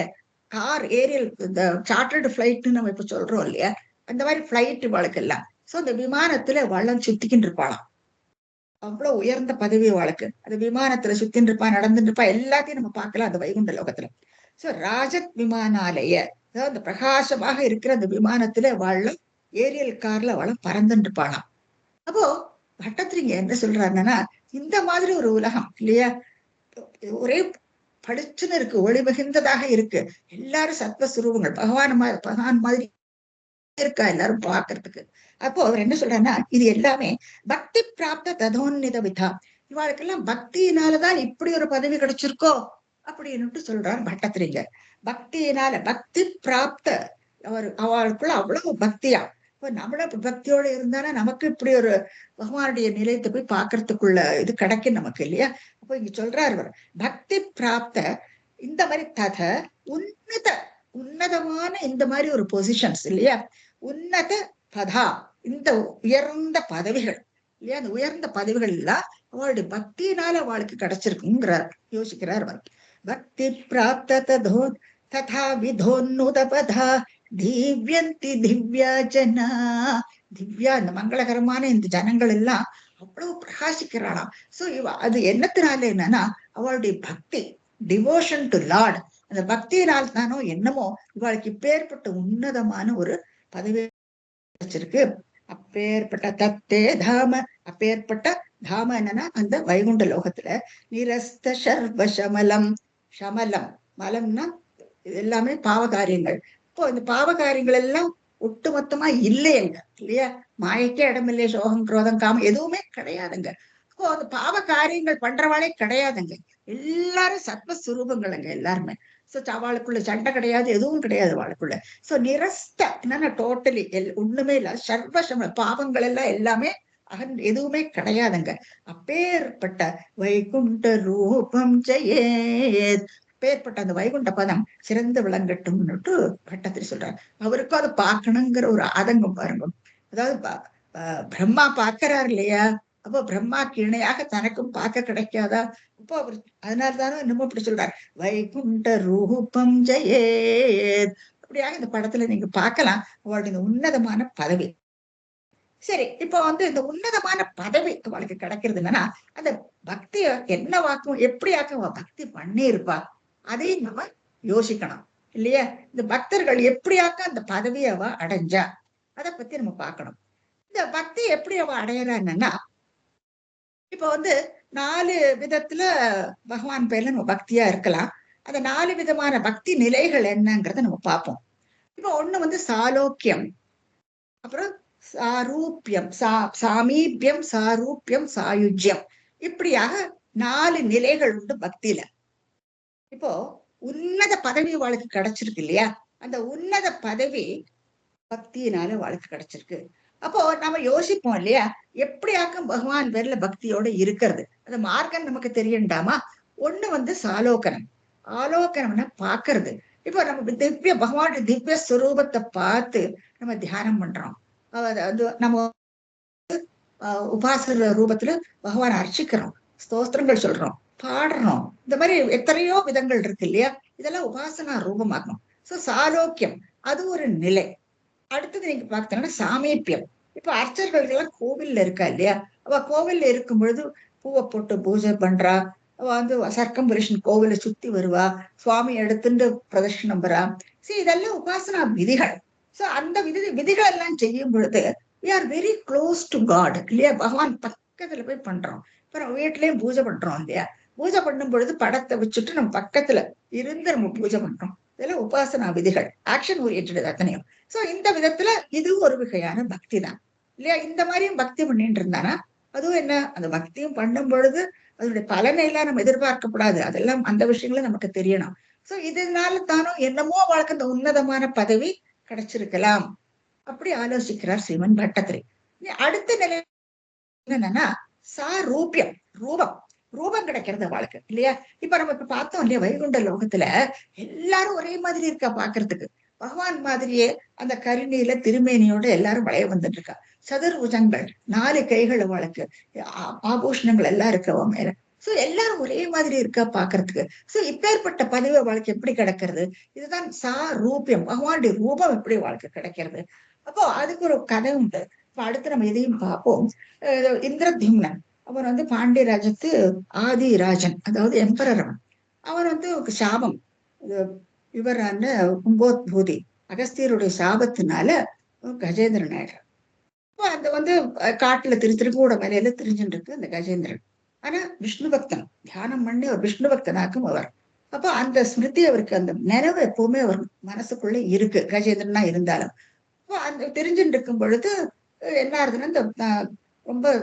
கார் ஏரியல், இந்த சார்ட்டர்டு பிளைட்னு நம்ம இப்ப சொல்றோம் இல்லையா, அந்த மாதிரி பிளைட் வாழ்க்கெல்லாம். சோ இந்த விமானத்துல வளம் சுத்திக்கிட்டு இருப்பாளாம், அவ்வளவு உயர்ந்த பதவி வாழ்க்கை. அந்த விமானத்துல சுத்தின்னு இருப்பா, நடந்துட்டு இருப்பா, எல்லாத்தையும் நம்ம பார்க்கலாம் அந்த வைகுண்ட லோகத்துல. சோ ராஜத் விமானாலய, அதாவது அந்த பிரகாசமாக இருக்கிற அந்த விமானத்துல வளம், ஏரியல் கார்ல வளம் பறந்துட்டு இருப்பாளாம். அப்போ பட்டத்திரிங்க என்ன சொல்றாங்கன்னா, இந்த மாதிரி ஒரு உலகம் இல்லையா, ஒரே பளிச்சுன்னு இருக்கு, ஒளி மிகுந்ததாக இருக்கு, எல்லாரும் சத்வஸ்வரூபங்கள், பகவான் மாதிரி இருக்கா எல்லாரும் பாக்குறதுக்கு. அப்போ அவர் என்ன சொல்றாருன்னா, இது எல்லாமே பக்தி பிராப்த ததோன்னித விதா, இவாளுக்கெல்லாம் பக்தியினாலதான் இப்படி ஒரு பதவி கிடைச்சிருக்கோ அப்படின்னு சொல்றாரு பட்டத்திரிங்க. பக்தியினால, பக்தி பிராப்த, அவளுக்குள்ள அவ்வளவு பக்தியா, இப்போ நம்மள பக்தியோட இருந்தானா நமக்கு இப்படி ஒரு பகவானுடைய நிலையத்தை போய் பாக்குறதுக்குள்ள இது கிடைக்கும் நமக்கு இல்லையா. அப்போ இங்க சொல்றாரு பக்தி பிராப்த, இந்த மாதிரி தத உன்னத, உன்னதமான இந்த மாதிரி ஒரு பொசிஷன்ஸ் இல்லையா, உன்னத பதா, இந்த உயர்ந்த பதவிகள் இல்லையா, அந்த உயர்ந்த பதவிகள் எல்லாம் அவளுடைய பக்தியினால அவளுக்கு கிடைச்சிருக்குங்கிறார், யோசிக்கிறார் அவர். பக்தி பிராப்த ததோ ததா விதோன்னுத பதா திவ்யந்தி திவ்யா ஜனா, திவ்யா, இந்த மங்களகரமான இந்த ஜனங்கள் எல்லாம் அவ்வளவு பிரகாசிக்கிறாளாம். சோ அது என்னத்தினால என்னன்னா, அவளுடைய பக்தி, டிவோஷன் டு லார்ட், அந்த பக்தியினால் தானோ என்னமோ இவளுக்கு இப்பேற்பட்ட உன்னதமான ஒரு பதவி கிடைச்சிருக்கு. அப்பேற்பட்ட தத்தே தாம, அப்பேற்பட்ட தாம என்னன்னா அந்த வைகுண்ட லோகத்துல நிரஸ்த சர்வ சமலம், சமலம் மலம்னா எல்லாமே பாவகாரியங்கள். இப்போ இந்த பாவகாரியங்கள் எல்லாம் ஒட்டுமொத்தமா இல்லையங்க இல்லையா, மாயக்கே இடம் இல்லையா, சோகம் குரோதம் காமம் எதுவுமே கிடையாதுங்க. அந்த பாவ காரியங்கள் பண்றவாளே கிடையாதுங்க. எல்லாரும் சத்வஸ்வரூபங்களுங்க எல்லாருமே. சோ அவளுக்குள்ள சண்டை கிடையாது, எதுவும் கிடையாது அவளுக்குள்ள. சோ நிரஸ்த என்னன்னா டோட்டலி ஒண்ணுமே இல்ல, சர்வசம பாவங்கள் எல்லாம் எல்லாமே எதுவுமே கிடையாதுங்க. அப்பேற்பட்ட வைகுண்ட ரூபம் ஜெயேத், அப்பேற்பட்ட அந்த வைகுண்ட பதம் சிறந்து விளங்கட்டும்னுட்டு பட்டத்திரி சொல்றாரு. அவருக்கும் அதை பார்க்கணுங்கிற ஒரு ஆதங்கம் பாருங்க. அதாவது பிரம்மா பார்க்கிறார் இல்லையா, அப்போ பிரம்மாக்கு இணையாக தனக்கும் பார்க்க கிடைக்காதா? அப்போ அவர் அதனால்தானே இன்னமும் இப்படி சொல்றார், வைகுண்ட ரூபம் ஜெயேத். அப்படியாக இந்த படத்துல நீங்க பார்க்கலாம் அவளுடைய இந்த உன்னதமான பதவி. சரி, இப்போ இந்த உன்னதமான பதவி அவளுக்கு கிடைக்கிறது என்னன்னா, அந்த பக்திய என்னவாக்கும் எப்படியாக்கும் அவ பக்தி பண்ணி இருப்பா, அதையும் நம்ம யோசிக்கணும் இல்லையா? இந்த பக்தர்கள் எப்படியாக்க அந்த பதவியை அவ அடைஞ்சா, அதை பத்தி நம்ம பார்க்கணும். இந்த பக்தி எப்படி அவ அடையறான்னா, இப்ப 4 விதத்துல பகவான் பேர்ல நம்ம பக்தியா இருக்கலாம். அந்த 4 விதமான பக்தி நிலைகள் என்னங்கிறத நம்ம பார்ப்போம். இப்ப ஒண்ணு சாலோக்கியம், அப்புறம் சாரூபியம், சாமீபியம், சாரூபியம், சாயுஜ்யம், இப்படியாக 4 நிலைகள் உண்டு பக்தியில. இப்போ உன்னத பதவி வாழ்க்கை கிடைச்சிருக்கு இல்லையா, அந்த உன்னத பதவி பக்தியினால வாழ்க்கை கிடைச்சிருக்கு. அப்போ நம்ம யோசிப்போம் இல்லையா, எப்படியாக்கும் பகவான் பேர்ல பக்தியோட இருக்கிறது. அந்த மார்க்கம் நமக்கு தெரியண்டாமா? ஒண்ணு சாலோகனம். ஆலோகனம்னா பாக்குறது. இப்போ நம்ம திவ்ய பகவானுடைய திவ்ய ஸ்வரூபத்தை பார்த்து நம்ம தியானம் பண்றோம். நம்ம உபாசன ரூபத்துல பகவான் அர்ச்சிக்கிறோம், ஸ்தோத்திரங்கள் சொல்றோம், பாடுறோம். இந்த மாதிரி எத்தனையோ விதங்கள் இருக்கு இல்லையா, இதெல்லாம் உபாசனா ரூபமாகணும். சோ சாலோக்கியம் அது ஒரு நிலை. அடுத்தது நீங்க பார்த்தோம்னா சாமீபியம். இப்ப அர்ச்சர்கள் எல்லாம் கோவில்ல இருக்கா இல்லையா, அவ கோவில்ல இருக்கும் பொழுது பூவை போட்டு பூஜை பண்றா, அவ சர்க்கம்பரேஷன் கோவிலை சுத்தி வருவா, சுவாமி எடுத்துட்டு பிரதர்ஷனம் வரா. சரி, இதெல்லாம் உபாசனா விதிகள். சோ அந்த விதிகள் எல்லாம் செய்யும் பொழுது we are very close to God இல்லையா, பகவான் பக்கத்துல போய் பண்றோம். இப்ப நம்ம வீட்லயும் பூஜை பண்றோம் இல்லையா, பூஜை பண்ணும் பொழுது படத்தை வச்சுட்டு நம்ம பக்கத்துல இருந்து நம்ம பூஜை பண்றோம். இதெல்லாம் உபாசனா விதிகள், ஆக்ஷன் ஓரியன்டட் அத்தனையும். சோ இந்த விதத்துல இது ஒரு வகையான பக்தி தான் இல்லையா. இந்த மாதிரியும் பக்தி பண்ணிட்டு இருந்தானா, அதுவும் என்ன, அந்த பக்தியும் பண்ணும் பொழுது அதனுடைய பலனை எல்லாம் நம்ம எதிர்பார்க்கப்படாது, அதெல்லாம் அந்த விஷயங்களும் நமக்கு தெரியணும். சோ இதனால தானும் என்னமோ அவளுக்கு அந்த உன்னதமான பதவி கிடைச்சிருக்கலாம், அப்படி ஆலோசிக்கிறார் ஸ்ரீமன் பட்டத்திரி. அடுத்த நிலை என்னன்னா சாரூபியம், ரூபம். ரூபம் கிடைக்கிறது அவளுக்கு இல்லையா. இப்ப நம்ம இப்ப பார்த்தோம் இல்லையா, வைகுண்ட லோகத்துல எல்லாரும் ஒரே மாதிரி இருக்கா பாக்குறதுக்கு. பகவான் மாதிரியே அந்த கருணியில திருமேனியோட எல்லாரும் வளைய வந்துட்டு இருக்கா. சதுர்புஜங்கள், 4 கைகள் அவளுக்கு, ஆபூஷணங்கள் எல்லாம் இருக்கு அவன் மேல. சோ எல்லாரும் ஒரே மாதிரி இருக்கா பாக்குறதுக்கு. சோ இப்பேற்பட்ட பதிவு அவளுக்கு எப்படி கிடைக்கிறது? இதுதான் சாரூபியம், பகவானுடைய ரூபம் எப்படி அவளுக்கு கிடைக்கிறது. அப்போ அதுக்கு ஒரு கதை உண்டு. இப்ப அடுத்து நம்ம இதையும் பார்ப்போம். இந்திரத்யும்னன், அவன் பாண்டிய ராஜத்து ஆதி ராஜன், அதாவது எம்பரர். அவன் சாபம், இவரான கும்போத்பூதி அகஸ்தியருடைய சாபத்தினால கஜேந்திரன் ஆயிடுறான். அந்த காட்டுல திருக்கூட மலையில திரிஞ்சுட்டு இருக்கு அந்த கஜேந்திரன். ஆனா விஷ்ணு பக்தன், தியானம் பண்ணி ஒரு விஷ்ணு பக்தனாக்கும் அவர். அப்ப அந்த ஸ்மிருதி அவருக்கு, அந்த நினைவு எப்பவுமே அவர் மனசுக்குள்ள இருக்கு, கஜேந்திரனா இருந்தாலும். அந்த தெரிஞ்சுட்டு இருக்கும் பொழுது என்ன ஆகுதுன்னா, இந்த ரொம்ப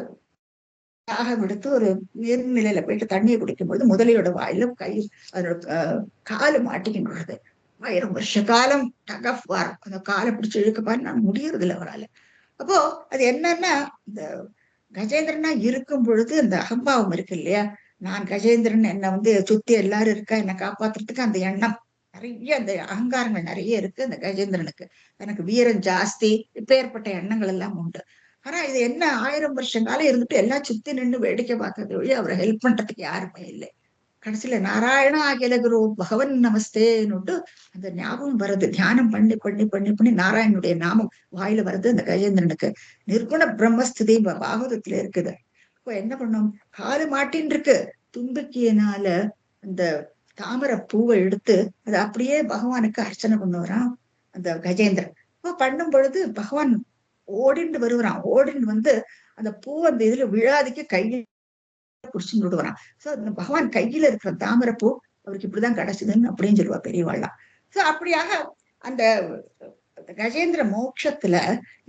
தாகம் எடுத்து ஒரு நீர்நிலையில போயிட்டு தண்ணியை குடிக்கும்போது முதலையோட வாயில அதனோட காலு மாட்டிக்கின்றது. 1000 வருஷ காலம் டக் ஆஃப் வார், அந்த காலை பிடிச்சு இழுக்கப்பாரு நான் முடியறது இல்லை அவரால். அப்போ அது என்னன்னா, இந்த கஜேந்திரனா இருக்கும் பொழுது அந்த அகம்பாவம் இருக்கு இல்லையா, நான் கஜேந்திரன், என்னை சுத்தி எல்லாரும் இருக்கா, என்னை காப்பாத்துறதுக்கு அந்த எண்ணம் நிறைய, அந்த அகங்காரங்கள் நிறைய இருக்கு அந்த கஜேந்திரனுக்கு. எனக்கு வீரம் ஜாஸ்தி, இப்பேற்பட்ட எண்ணங்கள் எல்லாம் உண்டு. ஆனா இது என்ன, 1000 வருஷம் காலம் இருந்துட்டு எல்லாம் சுத்தி நின்று வேடிக்கை பார்க்கறது வழி அவரை ஹெல்ப் பண்றதுக்கு யாருமே இல்லை. கடைசியில நாராயண ஆகியல குரு பகவன் நமஸ்தேன்னுட்டு அந்த ஞாபகம் வருது. தியானம் பண்ணி பண்ணி பண்ணி பண்ணி நாராயணனுடைய நாமம் வாயில வருது அந்த கஜேந்திரனுக்கு. நிர்குண பிரம்மஸ்திதி பாகவதத்துல இருக்குது. இப்போ என்ன பண்ணும், காலு மாட்டின்னு இருக்கு, தும்பிக்கையினால அந்த தாமரை பூவை எடுத்து அதை அப்படியே பகவானுக்கு அர்ச்சனை பண்ணுவாராம் அந்த கஜேந்திரன். இப்போ பண்ணும் பொழுது பகவான் ஓடிண்டு வருவான். ஓடிண்டு அந்த பூ அந்த இதுல விழாதிக்கு கையில் புடிச்சுன்னு விடுவான். சோ பகவான் கையில இருக்கிற தாமரைப்பூ அவருக்கு இப்படிதான் கிடைச்சதுன்னு அப்படின்னு சொல்லுவா பெரியவாள்லாம். சோ அப்படியாக அந்த கஜேந்திர மோட்சத்துல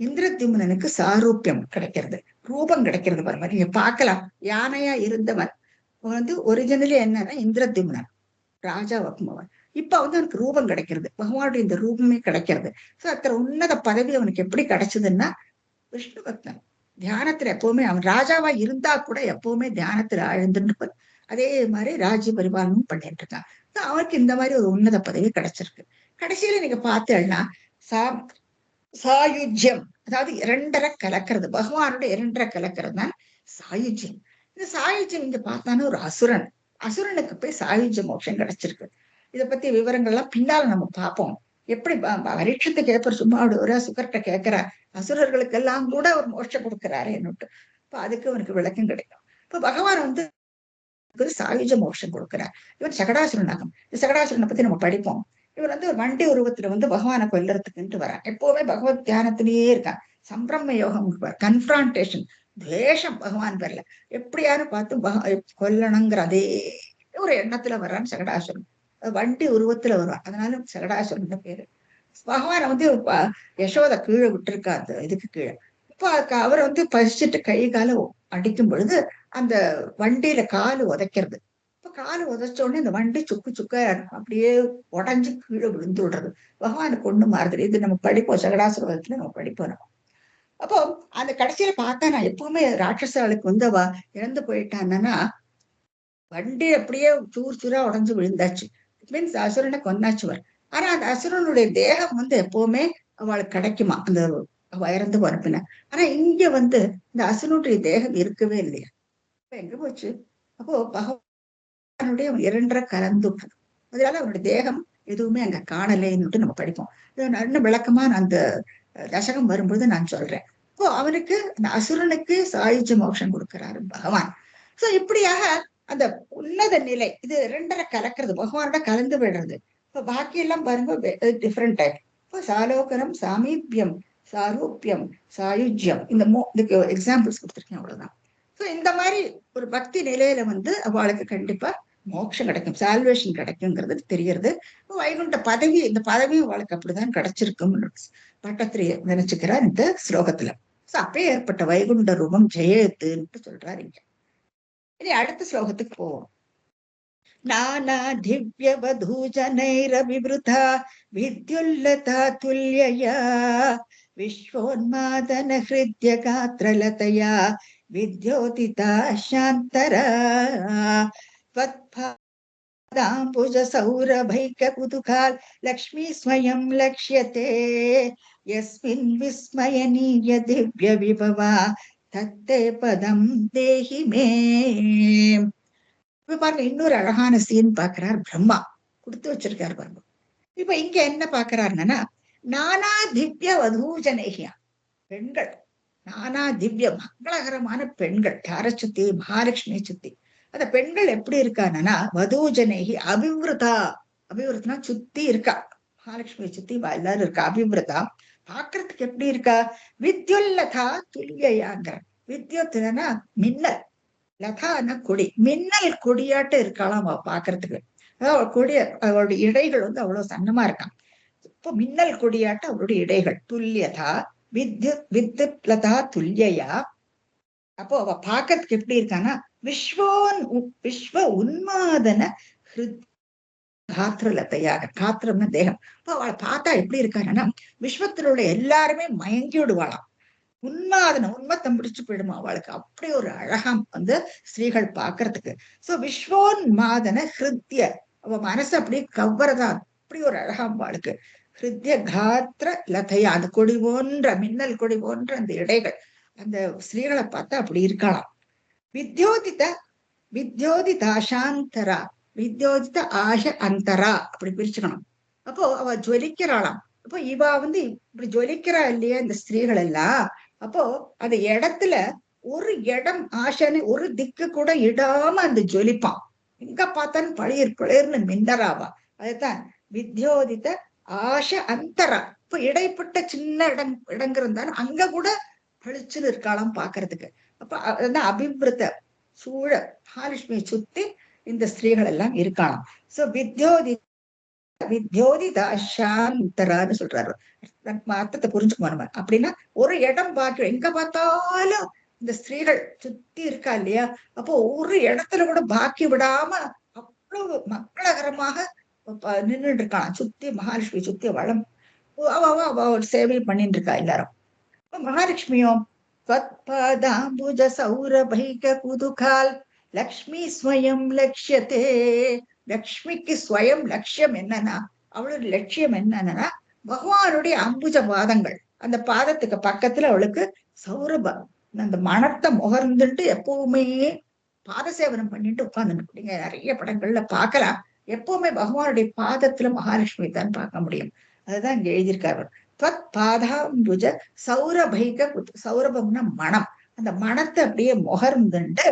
இந்திரத்யும்னனுக்கு சாரூபியம் கிடைக்கிறது. ரூபம் கிடைக்கிறது பாருங்க. நீங்க பார்க்கலாம், யானையா இருந்தவன் வந்து ஒரிஜினலி என்னன்னா இந்திரத்யும்னன், ராஜா வக்மவன். இப்ப வந்து அவனுக்கு ரூபம் கிடைக்கிறது, பகவானுடைய இந்த ரூபமே கிடைக்கிறது. சோ அத்தனை உன்னத பதவி அவனுக்கு எப்படி கிடைச்சதுன்னா விஷ்ணு பக்தன். தியானத்துல எப்பவுமே அவன் ராஜாவா இருந்தா கூட எப்பவுமே தியானத்துல ஆழ்ந்துட்டு அதே மாதிரி ராஜ்ய பரிபாலனமும் பண்ணிட்டு இருக்கான். அவனுக்கு இந்த மாதிரி ஒரு உன்னத பதவி கிடைச்சிருக்கு. கடைசியில நீங்க பார்த்தேன்னா சா சாயுஜ்யம், அதாவது இரண்டரை கலக்கிறது, பகவானோட இரண்டரை கலக்கிறது தான் சாயுஜ்யம். இந்த சாயுஜ்யம் இங்க பார்த்தாலும் ஒரு அசுரன், அசுரனுக்கு போய் சாயுஜ்ய மோட்சம் கிடைச்சிருக்கு. இதை பத்தி விவரங்கள்லாம் பின்னால நம்ம பார்ப்போம். எப்படி பரீட்சத்துக்கு ஏற்ப சும்மா ஒரு சுகர்கிட்ட கேட்கிற அசுரர்களுக்கெல்லாம் கூட ஒரு மோட்சம் கொடுக்கிறாரு என்னட்டு. இப்ப அதுக்கு அவனுக்கு விளக்கம் கிடைக்கும். இப்ப பகவான் வந்து சாயுஜ மோட்சம் கொடுக்கிறார். இவன் சகடாசுரனாகும். இந்த சகடாசுரனை பத்தி நம்ம படிப்போம். இவர் வந்து ஒரு வண்டி உருவத்துல வந்து பகவானை கொல்லறதுக்குன்ட்டு வரான். எப்பவுமே பகவத் தியானத்திலேயே இருக்கான். சம்பிரம யோகம், கன்ஃபரான்டேஷன், துவேஷம் பகவான் பேர்ல எப்படியாரும் பார்த்து கொல்லணுங்கிற அதே ஒரு எண்ணத்துல வர்றான் சகடாசுரன். வண்டி உருவத்துல வருவான், அதனால சகடாசுரன் பேரு. பகவானை வந்து யசோத கீழே விட்டுருக்கா அந்த இதுக்கு கீழே. இப்ப அவர் வந்து பசிச்சுட்டு கை கால அடிக்கும் பொழுது அந்த வண்டியில காலு உதைக்கிறது. இப்ப காலு உதைச்ச உடனே இந்த வண்டி சுக்கு சுக்கா அப்படியே உடஞ்சு கீழே விழுந்து விடுறது. பகவானுக்கு ஒண்ணு மாறுது. இது நம்ம படிப்போம், சகடாசுரத்துல நம்ம படிப்போம் நம்ம. அப்போ அந்த கடைசியில பார்த்தா நான் எப்பவுமே ராட்சசாளுக்கு வந்து அவ இறந்து போயிட்டான்னா வண்டி அப்படியே சூர் சூரா உடஞ்சு விழுந்தாச்சு. மீன்ஸ் அசுரனை கொன்னாச்சுவர். ஆனா அந்த அசுரனுடைய தேகம் வந்து எப்பவுமே அவளுக்கு கிடைக்குமா, அந்த அவ இறந்து பரப்பின. ஆனா இங்க வந்து இந்த அசுரனுடைய தேகம் இருக்கவே இல்லையா. இப்ப எங்க போச்சு? அப்போ பகவானுடைய இரண்டரை கலந்துட்டது. அதனால அவனுடைய தேகம் எதுவுமே அங்க காணலைன்னுட்டு நம்ம படிப்போம். நல்ல விளக்கமா அந்த தசகம் வரும்போது நான் சொல்றேன். இப்போ அவனுக்கு அந்த அசுரனுக்கு சாயுஜ மோட்சம் கொடுக்கிறாரு பகவான். சோ இப்படியாக அந்த உன்னத நிலை இது இரண்டரை கலக்கிறது, பகவானோட கலந்து விடுறது. இப்ப பாக்கி எல்லாம் பாருங்க டிஃப்ரெண்ட் டைப். இப்போ சாலோகனம், சாமீபியம், சாரூபியம், சாயுஜ்யம், இதுக்கு எக்ஸாம்பிள்ஸ் கொடுத்துருக்கேன், அவ்வளவுதான். சோ இந்த மாதிரி ஒரு பக்தி நிலையில வந்து அவளுக்கு கண்டிப்பா மோட்சம் கிடைக்கும், சால்வேஷன் கிடைக்குங்கிறது தெரிகிறது. வைகுண்ட பதவி, இந்த பதவியும் அவளுக்கு அப்படிதான் கிடைச்சிருக்கும் பட்டத்திரிய நினைச்சுக்கிறார் இந்த ஸ்லோகத்துல. சோ அப்பயே ஏற்பட்ட வைகுண்ட ரூபம் ஜெயத்துன்னு சொல்றாரு இங்க. இனி அடுத்த ஸ்லோகத்துக்கு போவோம். நானா திவ்ய வதூஜனைரவிவ்ருதா வித்யுல்லதா துல்யயா விஸ்வோன்மாதன ஹிருத்ய காத்ரலதயா வித்யோதிதா சாந்தரா त्वत्पादाम्बुज सौरभैक कुतुकाल लक्ष्मी स्वयं लक्ष्यते यस्मिन् विस्मयनीय दिव्य विभवा தத்தே பதம் தேஹி மே. இப்ப பாருங்க, இன்னொரு அழகான சீன் பாக்குறார் பிரம்மா, கொடுத்து வச்சிருக்காரு பாருங்க. இப்ப இங்க என்ன பாக்குறாருன்னா நானா திவ்ய வதூஜனேகியா, பெண்கள், நானா திவ்ய மங்களகரமான பெண்கள் யாரை சுத்தி, மகாலட்சுமியை சுத்தி. அந்த பெண்கள் எப்படி இருக்காங்கன்னா வதூஜனேகி அபிவிருதா, அபிவிருத்தனா சுத்தி இருக்கா, மகாலட்சுமியை சுத்தி எல்லாரும் இருக்கா, அபிவிருதா. பாக்குறதுக்கு எப்படி இருக்கா, வித்யுல்லதா துல்லியாங்கிற. வித்யுத்னா மின்னல், லதான்னா கொடி, மின்னல் கொடியாட்டு இருக்காளாம் அவ பாக்குறதுக்கு. அதாவது கொடி, அவளுடைய இடைகள் வந்து அவ்வளவு சன்னமா இருக்கான். இப்போ மின்னல் கொடியாட்டு அவளுடைய இடைகள். துல்லியதா வித்யுத் லதா துல்லியா. அப்போ அவ பாக்கிறதுக்கு எப்படி இருக்கான்னா விஸ்வ உன்மாதன காத்திரலத்தையாக, காத்திரம்னு தேகம். அப்போ அவளை பார்த்தா எப்படி இருக்காங்கன்னா விஸ்வத்தில் உள்ள எல்லாருமே மயங்கி விடுவாளாம். உன்மாதன, உண்மத்தம் பிடிச்சு போயிடுமா அவளுக்கு. அப்படி ஒரு அழகாம் வந்து ஸ்திரீகள் பாக்குறதுக்கு. சோ விஸ்வோன்மாதன ஹிருத்ய, அவ மனசு அப்படி கவ்வறதா, அப்படி ஒரு அழகாம் அவளுக்கு. ஹிருத்ய காத்திர லதையா, அந்த கொடி போன்ற, மின்னல் கொடி போன்ற அந்த இடைகள், அந்த ஸ்திரீகளை பார்த்தா அப்படி இருக்கலாம். வித்யோதித வித்யோதிதாசாந்தரா, வித்யோதித ஆஷ அந்தரா அப்படி பிரிச்சுக்கணும். அப்போ அவ ஜொலிக்கிறாளாம். அப்போ இவ வந்து இப்படி ஜொலிக்கிறா இல்லையா இந்த ஸ்திரீகள் எல்லாம். அப்போ அந்த இடத்துல ஒரு இடம் ஆசைன்னு ஒரு திக்கு கூட இடாம அந்த ஜொலிப்பான். எங்க பார்த்தாலும் பழிர் பழிர்னு மின்னராவா. அதுதான் வித்யோதித ஆஷ அந்தரா. இப்ப இடைப்பட்ட சின்ன இடங்க இருந்தாலும் அங்க கூட பளிச்சுன்னு இருக்காளாம் பாக்குறதுக்கு. அப்ப அதுதான் அபிவிருத்த சூழ மகாலட்சுமியை சுத்தி இந்த ஸ்திரீகள் எல்லாம் இருக்கலாம். சோ வித்யோதிதாசாந்தரான்னு சொல்றாரு. அர்த்தத்தை புரிஞ்சுக்கணும். அப்படின்னா ஒரு இடம் பார்க்கிறோம், எங்க பார்த்தாலும் இந்த ஸ்திரீகள் சுத்தி இருக்கா இல்லையா, அப்போ ஒரு இடத்துல கூட பாக்கி விடாம அவ்வளவு மங்களகரமாக நின்றுட்டு இருக்கான். சுத்தி மகாலட்சுமி சுத்தி வளம் அவ ஒரு சேவை பண்ணிட்டு இருக்கா எல்லாரும். மகாலட்சுமியும் त्वत्पादाम्बुज सौरभैक कुतुकाल லக்ஷ்மி ஸ்வயம் லட்சியத்தே. லக்ஷ்மிக்கு ஸ்வயம் லட்சியம் என்னன்னா, அவளோட லட்சியம் என்னன்னா பகவானுடைய அம்புஜ பாதங்கள். அந்த பாதத்துக்கு பக்கத்துல அவளுக்கு சௌரப அந்த மனத்தை முகர்ந்துட்டு எப்பவுமே பாதசேவனம் பண்ணிட்டு உட்கார்ந்துட்டு நீங்க நிறைய படங்கள்ல பார்க்கலாம். எப்பவுமே பகவானுடைய பாதத்துல மகாலட்சுமி தான் பார்க்க முடியும். அதுதான் இங்க எழுதியிருக்காரு. பாதாம்புஜ சௌரபைக சௌரபம்னா மனம். அந்த மனத்தை அப்படியே முகர்ந்துட்டு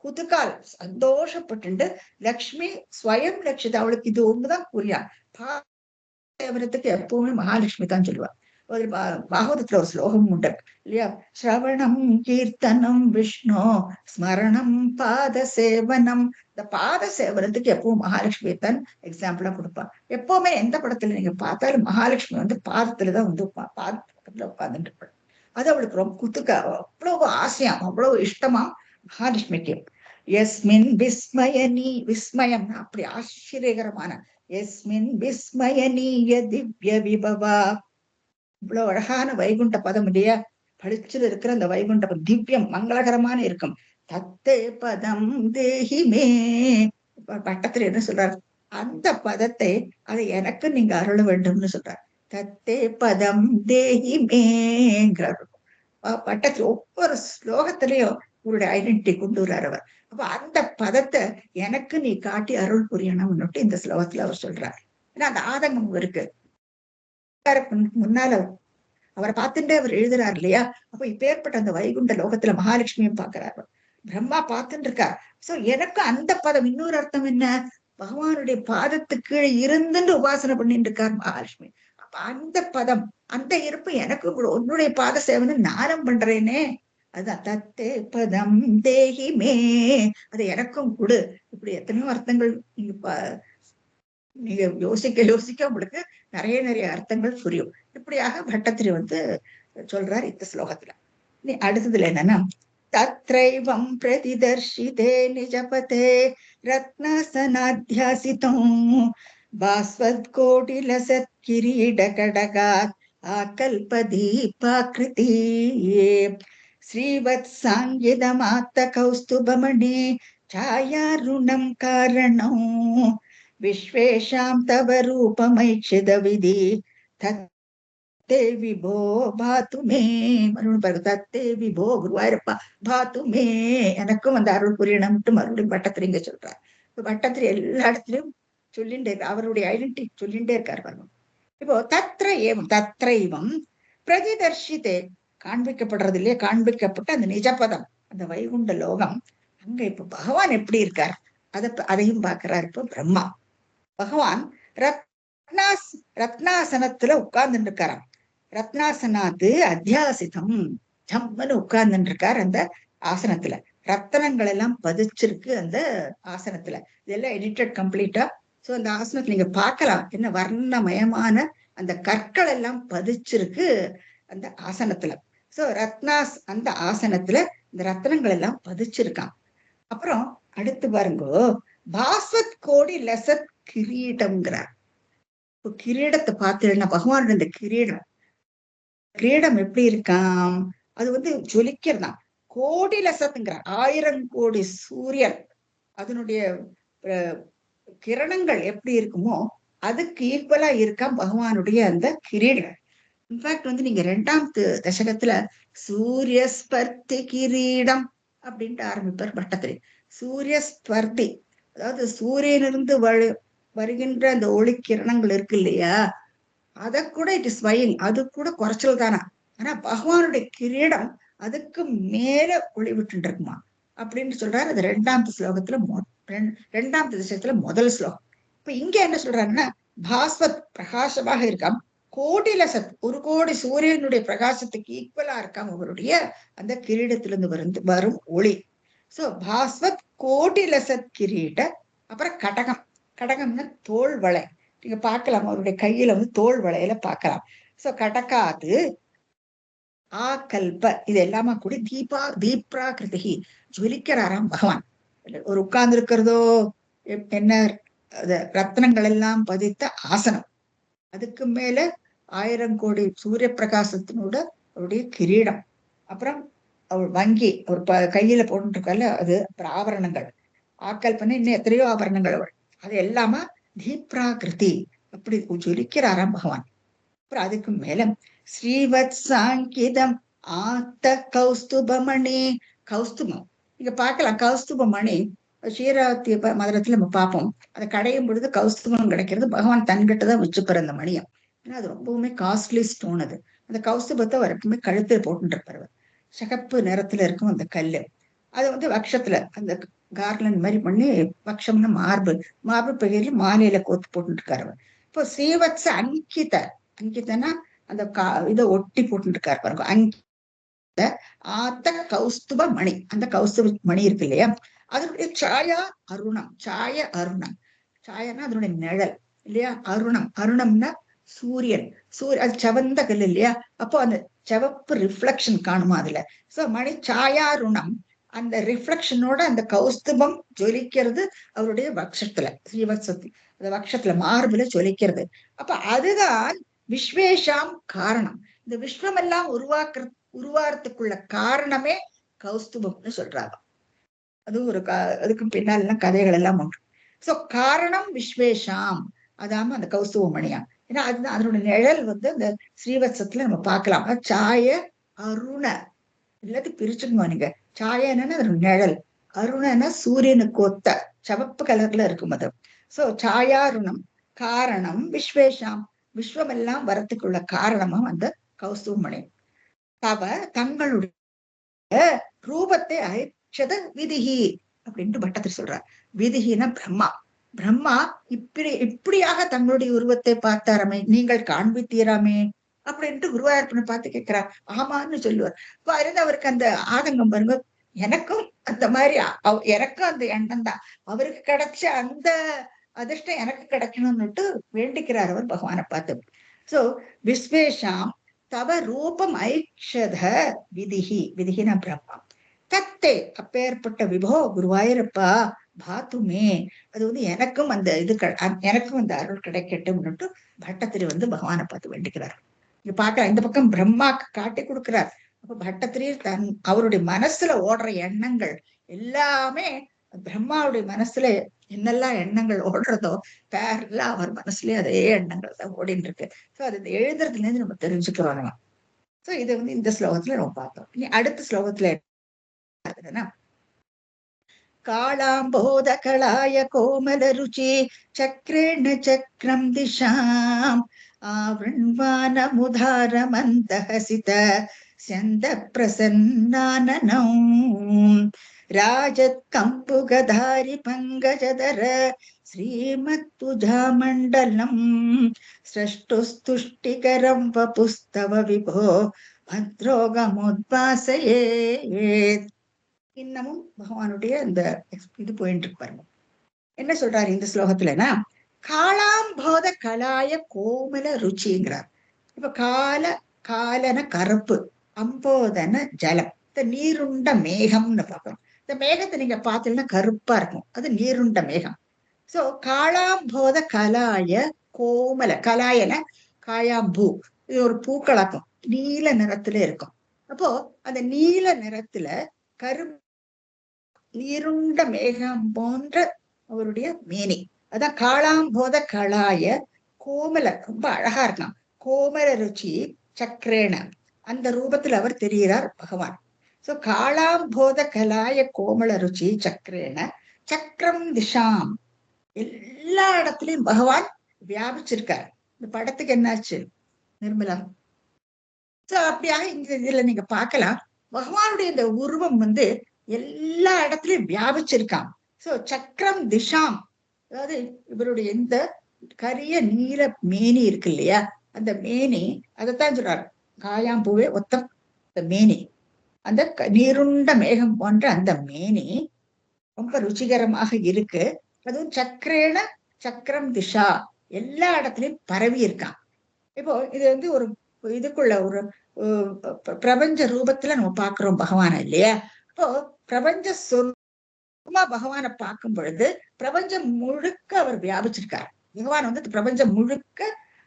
குதுகால் சந்தோஷப்பட்டு லக்ஷ்மி ஸ்வயம் லட்சித. அவளுக்கு இது ஒண்ணுதான் புரியா. பாதேவனத்துக்கு எப்பவுமே மகாலட்சுமி தான் சொல்லுவா. ஒரு பாகவதத்துல ஒரு ஸ்லோகம் உண்டு இல்லையா, ஸ்ரவணம் கீர்த்தனம் விஷ்ணு ஸ்மரணம் பாத சேவனம். இந்த பாத சேவனத்துக்கு எப்பவும் மகாலட்சுமி தான் எக்ஸாம்பிளா கொடுப்பான். எப்பவுமே எந்த படத்துல நீங்க பார்த்தாலும் மகாலட்சுமி வந்து பாதத்துலதான் வந்து பாதத்துல உட்கார்ந்துட்டு இருப்பாள். அது அவளுக்கு ரொம்ப குத்துக்க அவ்வளவு ஆசையம், அவ்வளவு இஷ்டமா மகாலட்சுமிக்கு. எஸ்மின் விஸ்மயனி, விஸ்மயம் அப்படி ஆச்சரியகரமான எஸ்மின் விஸ்மயனீய திவ்ய விபவா. இவ்வளவு அழகான வைகுண்ட பதம் இல்லையா, பளிச்சில் இருக்கிற அந்த வைகுண்ட பதம் திவ்யம் மங்களகரமான இருக்கும். தத்தே பதம் தேஹிமே. பட்டத்துல என்ன சொல்றார், அந்த பதத்தை அதை எனக்கு நீங்க அருள வேண்டும்னு சொல்றார். தத்தே பதம் தேஹிமேங்கிறார். பட்டத்துல ஒவ்வொரு ஸ்லோகத்திலையும் உங்களுடைய ஐடென்டிட்டி கொண்டு வர்றார் அவர். அப்ப அந்த பதத்தை எனக்கு நீ காட்டி அருள் புரியணும்னுட்டு இந்த ஸ்லோகத்துல அவர் சொல்றார். ஏன்னா அந்த ஆதங்கம் இருக்கு. முன்னால அவரை பார்த்துட்டே அவர் எழுதுறாரு இல்லையா. அப்ப இப்ப ஏற்பட்ட அந்த வைகுண்ட லோகத்துல மகாலட்சுமியும் பாக்குறாரு, பிரம்மா பார்த்துட்டு இருக்கார். சோ எனக்கு அந்த பதம் இன்னொரு அர்த்தம் என்ன, பகவானுடைய பாதத்துக்கு இருந்துட்டு உபாசனை பண்ணிட்டு இருக்கார் மகாலட்சுமி. அப்ப அந்த பதம் அந்த இருப்பு எனக்கு உன்னுடைய பாத சேவனை நானும் பண்றேனே, அதுதான் தத்தே பதம் தேஹிமே, அது எனக்கும் கொடு. இப்படி எத்தனையோ அர்த்தங்கள் நீங்க யோசிக்க யோசிக்க உங்களுக்கு நிறைய நிறைய அர்த்தங்கள் புரியும். இப்படியாக பட்டத்திரி வந்து சொல்றார் இந்த ஸ்லோகத்துல. நீ அடுத்ததுல என்னன்னா, தத்ரைவம் பிரதிதர்ஷிதே நிஜபதே ரத்னசனாத்யாசிதம் பாஸ்வத் கோடிலசத் கிரீட கடகாத் ஆகல்பதீபாக்ருதி ஸ்ரீவத் சாங்கிதமாத்த கௌஸ்துபமணி ಛಾಯಾರುಣಂ காரணம் விஸ்வேஷாம் தவ ரூபமைச்சித விதி தத்தே விபோ பாத்துமே. மறுபடியும் பாருங்க, தத்தே விபோ குருவாயூரப்பா பாத்துமே, எனக்கும் அந்த அருள் புரியணும்ட்டு மறுபடியும் பட்டத்திரி இங்க சொல்றார். பட்டத்திரி எல்லா இடத்துலயும் சொல்லிண்டே அவருடைய ஐடென்டிட்டி சொல்லிண்டே இருக்காரு பாருங்க. இப்போ தத்ரைவம் பிரதிதர்ஷித்தே காண்பிக்கப்படுறது இல்லையே, காண்பிக்கப்பட்ட அந்த நிஜபதம் அந்த வைகுண்ட லோகம் அங்க இப்ப பகவான் எப்படி இருக்கார் அதையும் பார்க்கிறார். இப்போ பிரம்மா பகவான் ரத்னாசனத்துல உட்கார்ந்துட்டு இருக்காராம். ரத்னாசனாத்து அத்தியாசிதம் ஜம்முன்னு உட்கார்ந்துட்டு இருக்கார் அந்த ஆசனத்துல. ரத்தனங்கள் எல்லாம் பதிச்சிருக்கு அந்த ஆசனத்துல. இதெல்லாம் எடிட்டட் கம்ப்ளீட்டா. சோ அந்த ஆசனத்துல நீங்க பார்க்கலாம், என்ன வர்ணமயமான அந்த கற்கள் எல்லாம் பதிச்சிருக்கு அந்த ஆசனத்துல. சோ அந்த ஆசனத்துல இந்த ரத்னங்கள் எல்லாம் பதிச்சிருக்கான். அப்புறம் அடுத்து பாருங்கோ, பாஸ்வத் கோடி லசத் கிரீடம்ங்கிறார். இப்போ கிரீடத்தை பார்த்தீங்கன்னா பகவானோட இந்த கிரீடம் எப்படி இருக்காம், அது வந்து ஜொலிக்கிறதான். கோடி லசத்துங்கிறார், 1000 கோடி சூரியன் அதனுடைய கிரணங்கள் எப்படி இருக்குமோ அதுக்கு ஈக்குவலா இருக்காம் பகவானுடைய அந்த கிரீடம். இன்ஃபேக்ட் வந்து நீங்க 2ஆம் தசகத்துல சூரிய ஸ்பர்த்தி கிரீடம் அப்படின்ட்டு ஆரம்பிப்பார் பட்டத்திரி. சூரிய ஸ்பர்தி, அதாவது சூரியனிலிருந்து வருகின்ற அந்த ஒளி கிரணங்கள் இருக்கு இல்லையா, அத கூட இட் இஸ் வைல், அது கூட குறைச்சல் தானா. ஆனா பகவானுடைய கிரீடம் அதுக்கு மேல ஒளி விட்டு இருக்குமா அப்படின்னு சொல்றாரு. அது 2ஆம் ஸ்லோகத்துல 2ஆம் திசையத்துல முதல் ஸ்லோகம். இப்ப இங்க என்ன சொல்றாருன்னா, பாஸ்வத் பிரகாசமாக இருக்காம், கோடிலசத் 1 கோடி சூரியனுடைய பிரகாசத்துக்கு ஈக்குவலா இருக்காம் அவருடைய அந்த கிரீடத்திலிருந்து வரும் ஒளி. சோ பாஸ்வத் கோடிலசத் கிரீட. அப்புறம் கடகம், கடகம்னா தோல் வளை. நீங்க பார்க்கலாம் அவருடைய கையில வந்து தோல் வளையல பார்க்கலாம். சோ கடகாது ஆ கல்ப இது எல்லாமா கூடி தீப்ரா கிருதி ஜொலிக்கிறாராம் பகவான். ஒரு உட்கார்ந்து இருக்கிறதோ என்ன ரத்னங்கள் எல்லாம் பதித்த ஆசனம், அதுக்கு மேல 1000 கோடி சூரிய பிரகாசத்தினோட அவருடைய கிரீடம், அப்புறம் அவள் வங்கி அவர் கையில போட்டுருக்கல அது, அப்புறம் ஆபரணங்கள், ஆக்கல் பண்ண இன்னும் எத்தனையோ ஆபரணங்கள் அவள், அது எல்லாமா தீப்ராகிருதி அப்படி ஜொலிக்கிறாராம் பகவான். அப்புறம் அதுக்கு மேல ஸ்ரீவத் சாங்கிதம் ஆத்த கௌஸ்துபமணி, கௌஸ்துபம் நீங்க பார்க்கலாம். கௌஸ்துபமணி ஸ்ரீராத்திய மதுரத்துல நம்ம பார்ப்போம். அதை கடையும் பொழுது கௌஸ்துபம் கிடைக்கிறது, பகவான் தன்கிட்டதான் வச்சுப்பாரு அந்த மணியை. ஏன்னா அது ரொம்பவுமே காஸ்ட்லி ஸ்டோன் அது. அந்த கௌஸ்துபத்தை அவர் எப்பவுமே கழுத்துல போட்டுட்டு இருப்பாரு. சிகப்பு நிறத்துல இருக்கும் அந்த கல்லு. அது வக்ஷத்துல அந்த கார்லண்ட் மாதிரி பண்ணி, வக்ஷம்னு மார்பு பகுதியில மாலையில கோத்து போட்டு இருக்காரு அவர். இப்போ ஸ்ரீவத்ச அங்கித, அங்கிதனா அந்த இதை ஒட்டி போட்டு இருக்காரு பாருங்க. அங்கித ஆத்த கௌஸ்துப மணி, அந்த கௌஸ்துப மணி இருக்கு இல்லையா, அதனுடைய சாயா அருணம், சாய அருணம், சாயனா அதனுடைய நிழல் இல்லையா, அருணம், அருணம்னா சூரியன், அது செவந்த கல் இல்லையா, அப்போ அந்த செவப்பு ரிஃப்ளெக்ஷன் காணுமா அதுல. சோ மணி சாயாருணம், அந்த ரிஃப்ளெக்ஷனோட அந்த கௌஸ்துபம் ஜொலிக்கிறது அவருடைய வக்ஷத்துல, ஸ்ரீவத்சத்தி அந்த வக்ஷத்துல மார்புல ஜொலிக்கிறது. அப்ப அதுதான் விஸ்வேஷாம் காரணம். இந்த விஸ்வம் எல்லாம் உருவாக்குறதுக்குள்ள காரணமே கௌஸ்துபம்னு சொல்றாங்க. அது ஒரு அதுக்கு பின்னால் எல்லாம் கதைகள் எல்லாம் உண்டு. சோ காரணம் விஸ்வேஷாம், அதாம அந்த கௌஸ்துவமணியா. ஏன்னா அதுதான் அதனோட நிழல் அந்த ஸ்ரீவத்சத்துல நம்ம பார்க்கலாம். சாய அருண எல்லாத்தையும் பிரிச்சுக்கணும் நீங்க. சாயன்னா அதோட நிழல், அருணனா சூரியனுக்கு ஒத்த சிவப்பு கலர்ல இருக்கும் அது. சோ சாயாருணம் காரணம் விஸ்வேஷாம், விஸ்வம் எல்லாம் வரத்துக்குள்ள காரணமா அந்த கௌஸ்துவமணி. தவ தங்களுடைய ரூபத்தை அழிச்சத விதிகி அப்படின்ட்டு பட்டத்தில் சொல்றார். விதிகினா பிரம்மா, பிரம்மா இப்படியாக தங்களுடைய உருவத்தை பார்த்தாராமே, நீங்கள் காண்பித்தீராமே அப்படின்ட்டு குருவாயூரப்பனை பார்த்து கேட்கிறார். ஆமான்னு சொல்லுவார். இருந்து அவருக்கு அந்த ஆதங்கம் பாருங்க, எனக்கும் அந்த மாதிரி எனக்கும் அந்த எண்ணம் தான், அவருக்கு கிடைச்ச அந்த அதிர்ஷ்டம் எனக்கு கிடைக்கணும்னுட்டு வேண்டிக்கிறார் அவர் பகவானை பார்த்து. சோ விஸ்வேஷாம் தவ ரூபம் ஐக்ஷத விதிகி, விதிகினா பிரம்மா. தத்தே அப்பேற்பட்ட விபோ குருவாயூரப்பா பாத்துமே, அது எனக்கும் அந்த இது எனக்கும் அந்த அருள் கிடைக்கட்டும்னுட்டு பட்டத்திரி பகவானை பார்த்து வேண்டிக்கிறார். இங்க பார்க்கலாம், இந்த பக்கம் பிரம்மாக்கு காட்டி கொடுக்கிறார். அப்ப பட்டத்திரியர் அவருடைய மனசுல ஓடுற எண்ணங்கள் எல்லாமே பிரம்மாவுடைய மனசுல என்னெல்லாம் எண்ணங்கள் ஓடுறதோ பேர்ல அவர் மனசுலயே அதே எண்ணங்கள் தான் ஓடின்னு இருக்கு. சோ அது இந்த எழுதுறதுல இருந்து நம்ம தெரிஞ்சுக்கிறோம். சோ இது இந்த ஸ்லோகத்துல நம்ம பார்த்தோம். இனி அடுத்த ஸ்லோகத்துல காளாம்போதகளாய கோமல ருச்சி சக்ரேண சக்ரம் திஷாம் ஆவృణ్వానముధార மந்தஹசித ஸ்யந்த பிரசன்னானனம் ராஜத் கம்புகதாரி பங்கஜதர ஸ்ரீமத்புஜாமண்டலம் ஸ்ரஷ்டுஸ்துஷ்டிகரம் வபுஸ்தவ விபோ பத்ரோகமுத்பாசயேத். இன்னமும் பகவானுடைய இந்த இது போயிட்டு இருப்பாருங்க. என்ன சொல்றாரு இந்த ஸ்லோகத்துலனா, காளாம்போத கலாய கோமல ருச்சிங்கிறார். இப்ப காலன கருப்பு, அம்போதன ஜலம், இந்த நீருண்ட மேகம்னு பாக்குறோம். இந்த மேகத்தை நீங்க பார்த்தீங்கன்னா கருப்பா இருக்கும், அது நீருண்ட மேகம். சோ காளாம்போத கலாய கோமல, கலாயன காயாம்பூ, இது ஒரு பூக்களாக்கும், நீல நிறத்துல இருக்கும். அப்போ அந்த நீல நிறத்துல கருப்பு நீருண்ட மேகம் போன்ற அவருடைய மேனி, அதான் காளாம்போத கலாய கோமல, ரொம்ப அழகா இருக்கான். கோமல ருச்சி சக்கரேன, அந்த ரூபத்துல அவர் தெரிகிறார் பகவான். சோ காளாம்போத கலாய கோமல ருச்சி சக்கரேன சக்கரம் திஷாம், எல்லா இடத்துலயும் பகவான் வியாபிச்சிருக்கார். இந்த படத்துக்கு என்னாச்சு நிர்மலா? சோ அப்படியாக இந்த இதுல நீங்க பார்க்கலாம், பகவானுடைய இந்த உருவம் எல்லா இடத்துலயும் வியாபிச்சிருக்கான். சோ சக்கரம் திஷாம், அதாவது இவருடைய இந்த கரிய நீல மேனி இருக்கு இல்லையா, அந்த மேனி அதைத்தான் சொல்றாரு, காயாம்பூவே ஒத்தம் மேனி, அந்த நீருண்ட மேகம் போன்ற அந்த மேனி ரொம்ப ருச்சிகரமாக இருக்கு. அதுவும் சக்கரேன சக்கரம் திஷா, எல்லா இடத்துலயும் பரவி இருக்கான். இப்போ இது ஒரு இதுக்குள்ள பிரபஞ்ச ரூபத்துல நம்ம பாக்குறோம் பகவான இல்லையா? இப்போ பிரபஞ்ச சொரூபமா பகவானை பார்க்கும் பொழுது பிரபஞ்சம் முழுக்க அவர் வியாபிச்சிருக்கார். பகவான் வந்து பிரபஞ்சம் முழுக்க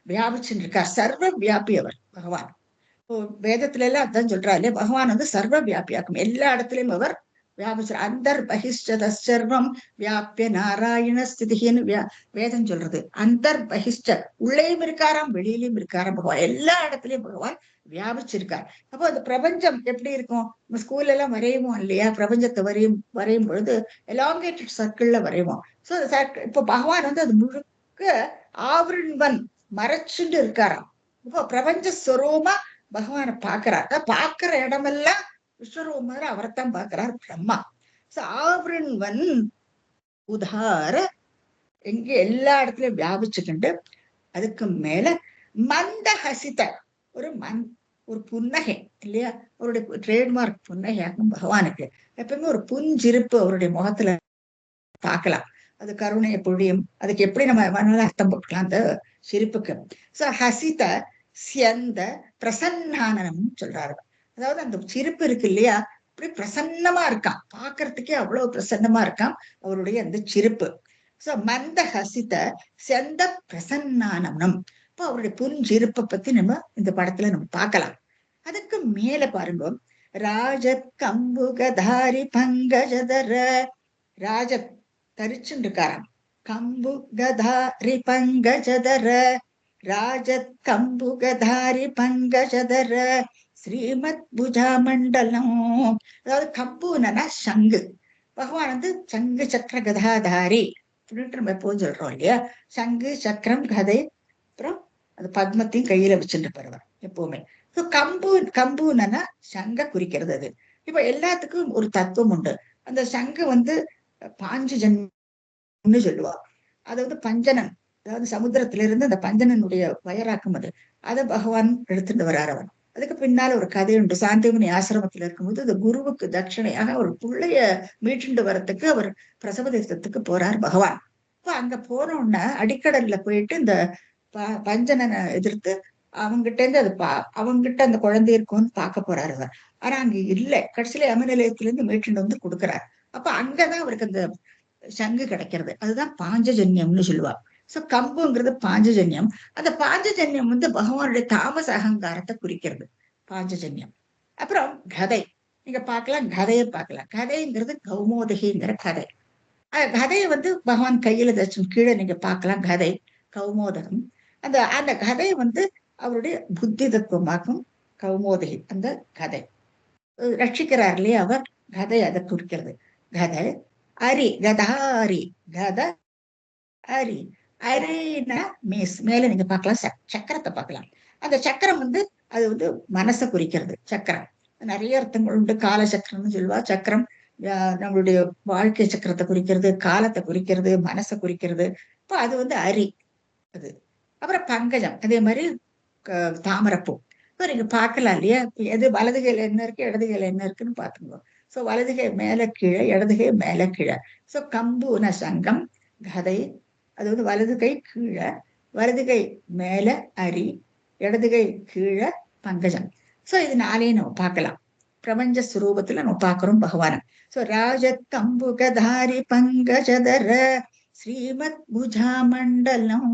வியாபிச்சுட்டு இருக்கார். சர்வ வியாபி அவர் பகவான். இப்போ வேதத்துல எல்லாம் அதான் சொல்றாரு இல்லையா? பகவான் வந்து சர்வ வியாபியாக்கும். எல்லா இடத்துலயும் அவர் வியாபிச்சு அந்தர் பகிஷ்ட சர்வம் வியாபிய நாராயண ஸ்திதின்னு வேதம் சொல்றது. அந்தர் பகிஷ்ட உள்ளேயும் இருக்காராம், வெளியிலயும் இருக்காராம் பகவான். எல்லா இடத்துலயும் பகவான் வியாபிச்சிருக்கார். அப்போ அந்த பிரபஞ்சம் எப்படி இருக்கும்? நம்ம ஸ்கூல்ல எல்லாம் வரையுவோம் இல்லையா? பிரபஞ்சத்தை வரையும் பொழுது எலாங்கேட்டட் சர்க்கிள்ல வரைவோம். சோ இப்போ பகவான் வந்து அது முழுக்க ஆவரண்வன் மறைச்சுட்டு இருக்காராம். இப்போ பிரபஞ்ச ஸ்வரூபமா பகவானை பாக்குறார். பாக்குற இடமெல்லாம் விஸ்வரூபர் அவரைத்தான் பாக்குறார் பிரம்மா. ஆவரண்வன் உதார எங்க எல்லா இடத்துலயும் வியாபிச்சுக்கிண்டு அதுக்கு மேல மந்த ஹசித ஒரு புன்னகை இல்லையா? அவருடைய ட்ரேட்மார்க் புன்னகையாகும் பகவானுக்கு. எப்பவுமே ஒரு புஞ்சிருப்பு அவருடைய முகத்துல பார்க்கலாம். அது கருணையை பொழியும். அதுக்கு எப்படி நம்ம மனதில் அர்த்தம் போட்டுக்கலாம் அந்த சிரிப்புக்கு? சோ ஹசித சியந்த பிரசன்னானனம் சொல்றாரு. அதாவது அந்த சிரிப்பு இருக்கு இல்லையா, அப்படி பிரசன்னமா இருக்கான், பாக்குறதுக்கே அவ்வளவு பிரசன்னமா இருக்கான் அவருடைய அந்த சிரிப்பு. சோ மந்த ஹசித செந்த பிரசன்னானனம். இப்போ அவருடைய புஞ்சிருப்பை பத்தி நம்ம இந்த படத்துல நம்ம பார்க்கலாம். அதுக்கு மேல பாருங்க, ராஜத் கம்புகதாரி பங்கஜதர. ராஜத் தரிச்சுட்டு இருக்காராம். கம்பு கதாரி பங்கஜதர ராஜத் கம்பு கதாரி பங்கஜதர ஸ்ரீமத் புஜா மண்டலம். அதாவது கம்புனா சங்கு. பகவான் வந்து சங்கு சக்கர கதாதாரி அப்படின்ட்டு நம்ம எப்போதும் சொல்றோம் இல்லையா? சங்கு சக்கரம் கதை அப்புறம் அது பத்மத்தையும் கையில வச்சுட்டு போறவர் எப்பவுமே. கம்புனா சங்க குறிக்கிறது. அது இப்ப எல்லாத்துக்கும் ஒரு தத்துவம் உண்டு. அந்த சங்கு வந்து பாஞ்சு ஜன்மம்னு சொல்லுவா. அதாவது பஞ்சனன், அதாவது சமுத்திரத்திலிருந்து அந்த பஞ்சனனுடைய வயராக்கும் அது. அதை பகவான் எடுத்துட்டு வர்றார் அவன். அதுக்கு பின்னால ஒரு கதை உண்டு. சாந்திமுனி ஆசிரமத்துல இருக்கும்போது அந்த குருவுக்கு தட்சணையாக ஒரு பிள்ளைய மீட்டுண்டு வரத்துக்கு அவர் பிரசவ தேசத்துக்கு போறார் பகவான். இப்ப அங்க போனோம்னா அடிக்கடல்ல போயிட்டு இந்த பஞ்சனனை எதிர்த்து அவங்கிட்ட இருந்து அது அவங்கிட்ட அந்த குழந்தை இருக்கும்னு பார்க்க போறாரு அவர். ஆனா அங்க இல்லை. கடைசியில யம நிலையத்துல இருந்து மீட்டுண்டு வந்து கொடுக்குறாரு. அப்ப அங்கதான் அவருக்கு அந்த சங்கு கிடைக்கிறது. அதுதான் பாஞ்சஜன்யம்னு சொல்லுவா. சோ கம்புங்கிறது பாஞ்சஜன்யம். அந்த பாஞ்சஜன்யம் வந்து பகவானுடைய தாமச அகங்காரத்தை குறிக்கிறது பாஞ்சஜன்யம். அப்புறம் கதை நீங்க பார்க்கலாம், கதையை பார்க்கலாம். கதைங்கிறது கௌமோதகிங்கிற கதை. கதையை வந்து பகவான் கையில தச்சும் கீழே நீங்க பார்க்கலாம். கதை கௌமோதகம். அந்த அந்த கதையை வந்து அவருடைய புத்தி தத்துவமாக்கும் கௌமோதகி. அந்த கதை ரட்சிக்கிறார் இல்லையா அவர், கதை அதை குறிக்கிறது. கதை அரி கதாரி கத அரி அரினா மீஸ் மேல நீங்க பார்க்கலாம். சக்கரத்தை பார்க்கலாம். அந்த சக்கரம் வந்து அது வந்து மனசை குறிக்கிறது. சக்கரம் நிறைய அர்த்தங்கள் உண்டு. கால சக்கரம்னு சொல்லுவா. சக்கரம் நம்மளுடைய வாழ்க்கை சக்கரத்தை குறிக்கிறது, காலத்தை குறிக்கிறது, மனசை குறிக்கிறது. இப்போ அது வந்து அரி அது. அப்புறம் பங்கஜம் அதே மாதிரி தாமரப்பூ. இப்போ நீங்க பார்க்கலாம் இல்லையா? எது வலது கையில என்ன இருக்கு, இடது கையில என்ன இருக்குன்னு பாத்துக்கோ. சோ வலதுகை மேல கீழே, இடதுகை மேல கீழே. சோ கம்புன சங்கம் கதை. அது வந்து வலது கை கீழே, வலது கை மேல அரி, இடது கை கீழே பங்கஜம். சோ இது நாளையும் நம்ம பார்க்கலாம். பிரபஞ்ச ஸ்வரூபத்துல நம்ம பார்க்கிறோம் பகவான. சோ ராஜ கம்புகதாரி பங்கஜதர ஸ்ரீமத் புஜா மண்டலம்.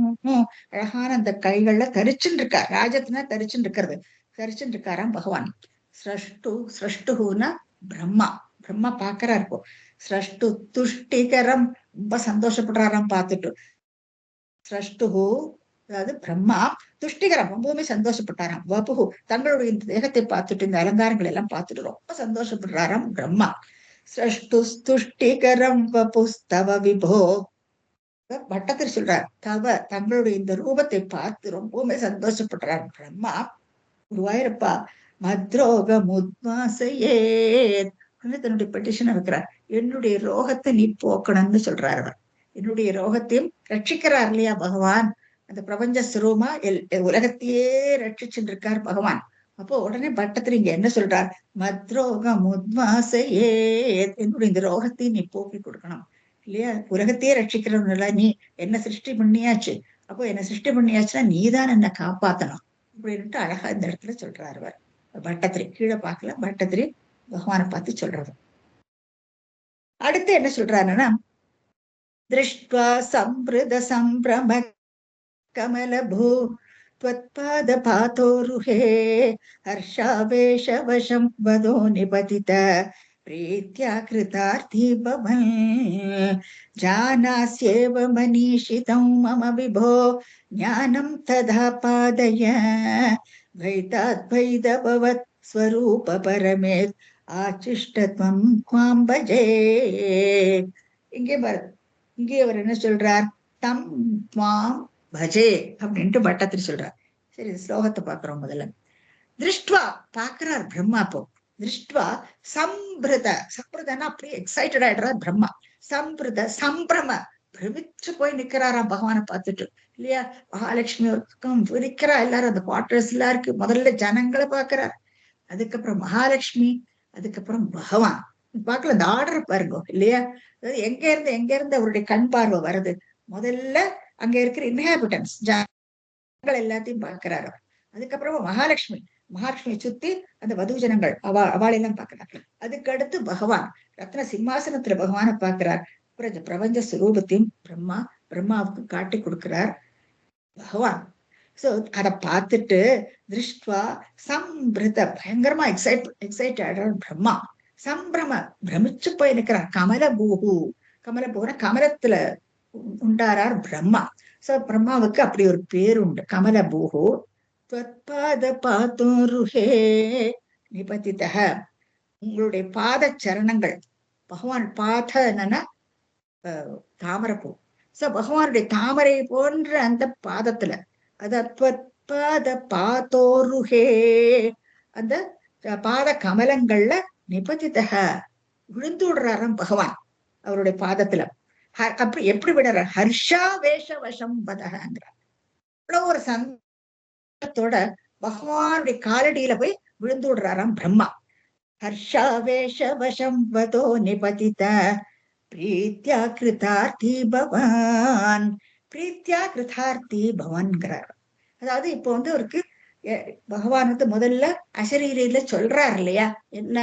அழகான அந்த கைகள்ல தரிச்சுட்டு இருக்கார். ராஜத்தினா தரிச்சுட்டு இருக்கிறது. தரிச்சுட்டு இருக்காராம் பகவான். சிரஷ்டுனா பிரம்மா. பிரம்மா பாக்குறாரு இப்போ. சிரஷ்டு துஷ்டிகரம் ரொம்ப சந்தோஷப்படுறாராம் பார்த்துட்டு. சிரஷ்டுஹு அதாவது பிரம்மா துஷ்டிகரம் ரொம்பவுமே சந்தோஷப்பட்டாராம். வபுகு தங்களுடைய இந்த தேகத்தை பார்த்துட்டு இந்த அலங்காரங்கள் எல்லாம் பார்த்துட்டு ரொம்ப சந்தோஷப்படுறாராம் பிரம்மா. சிரஷ்டு துஷ்டிகரம் வபுஸ்தவ விபோ. பட்டத்தில் சொல்றார், தங்களுடைய இந்த ரூபத்தை பார்த்து ரொம்பவுமே சந்தோஷப்படுறார் பிரம்மா. குருவாயிருப்பா மத்ரோக முத்வாசையே தன்னுடைய பெட்டிஷன் வைக்கிறார். என்னுடைய ரோகத்தை நீ போக்கணும்னு சொல்றார் அவர். என்னுடைய ரோகத்தையும் ரட்சிக்கிறார் இல்லையா பகவான்? அந்த பிரபஞ்ச சுரூபமா உலகத்தையே ரட்சிச்சுட்டு இருக்கார் பகவான். அப்போ உடனே பட்டத்தில் இங்க என்ன சொல்றார்? மத்ரோக முத்வாசையே, என்னுடைய இந்த ரோகத்தையும் நீ போக்கி கொடுக்கணும் இல்லையா? உலகத்தையே ரட்சிக்கிறவங்கள நீ என்ன சிருஷ்டி பண்ணியாச்சு. அப்போ என்ன சிருஷ்டி பண்ணியாச்சுன்னா நீதான் என்னை காப்பாத்தணும் அப்படின்ட்டு அழகா இந்த இடத்துல சொல்றாரு அவர். பட்டத்திரி கீழே பார்க்கல, பட்டத்திரி பகவானை பார்த்து சொல்றது. அடுத்து என்ன சொல்றாருன்னா, திருஷ்ட்வா சம்பிருத சம்பிரம கமலபூ त्वत्पाद पातोरुहे हर्षावेशवशं वदो निपतित प्रीत्या कृतार्थी भवन् जानास्येव मनीषितं मम विभो ज्ञानं तदा पादय द्वैताद्वैतभवत् स्वरूप परमेत् आचिष्टत्वं त्वां भजे. இங்கே இங்கே அவர் என்ன சொல்றார்? தம் துவாம் பஜே அப்படின்ட்டு பட்டத்திரி சொல்றார். சரி, ஸ்லோகத்தை பாக்குறோம். முதல்ல திருஷ்டுவா பாக்குறார் பிரம்மா. போ திருஷ்டுவா சம்பிருத, சம்பிருதனா அப்படியே எக்ஸைட்டட் ஆயிடுறார் பிரம்மா. சம்பிருத சம்பிரம, பிரமிச்சு போய் நிக்கிறாராம் பகவானை பார்த்துட்டு இல்லையா. மகாலட்சுமி இருக்கிறா, எல்லாரும் அந்த குவார்டர்ஸ் எல்லாம் இருக்கு. முதல்ல ஜனங்களை பாக்குறார், அதுக்கப்புறம் மகாலட்சுமி, அதுக்கப்புறம் பகவான். பார்க்கல அந்த ஆர்டர் பாருங்க இல்லையா. அதாவது எங்க இருந்து அவருடைய கண் பார்வை வருது? முதல்ல அங்க இருக்கிற இன்ஹாபிட்டன்ஸ் ஜனங்கள் எல்லாத்தையும் பார்க்கிறாரு. அதுக்கப்புறமா மகாலட்சுமி சுத்தி அந்த வதூஜனங்கள் அவளெல்லாம் பார்க்கிறார். அதுக்கு அடுத்து பகவான் ரத்ன சிம்மாசனத்துல பகவானை பார்க்கிறார். அப்புறம் பிரபஞ்ச சுரூபத்தையும் பிரம்மாவுக்கு காட்டி கொடுக்கிறார் பகவான். சோ அதை பார்த்துட்டு திருஷ்டுவா சம்பிருத, பயங்கரமா எக்ஸைட் ஆயிடுறார் பிரம்மா. சம்பிரம, பிரமிச்சு போய் நிற்கிறார். கமலபூன கமலத்துல உண்டாரார் பிரம்மா. சோ பிரம்மாவுக்கு அப்படி ஒரு பேர் உண்டு, கமலபூஹு. त्वत्पाद पातोरुहे நிபதிதஹ, உங்களுடைய பாத சரணங்கள். பகவான் பாத என்னன்னா தாமரைப்பூ. சோ பகவானுடைய தாமரை போன்ற அந்த பாதத்துல, त्वत्पाद पातोरुहे, அந்த பாத கமலங்கள்ல நிபதிதஹ விழுந்து விடுறாராம் பகவான் அவருடைய பாதத்துல. அப்படி எப்படி விடுற? ஹர்ஷாவேஷ வசம் பதங்கிறார். அவ்வளவு ஒரு சந்தோஷத்தோட பகவானுடைய காலடியில போய் விழுந்து விடுறாராம் பிரம்மா. ஹர்ஷாவேஷ வசம் வதோ நிபதித பிரீத்யா கிருதார்த்தி பவான். பிரீத்யா கிருதார்த்தி பவான்கிறார். அதாவது இப்போ அவருக்கு பகவான் முதல்ல அசரீரியில சொல்றாரு இல்லையா, என்ன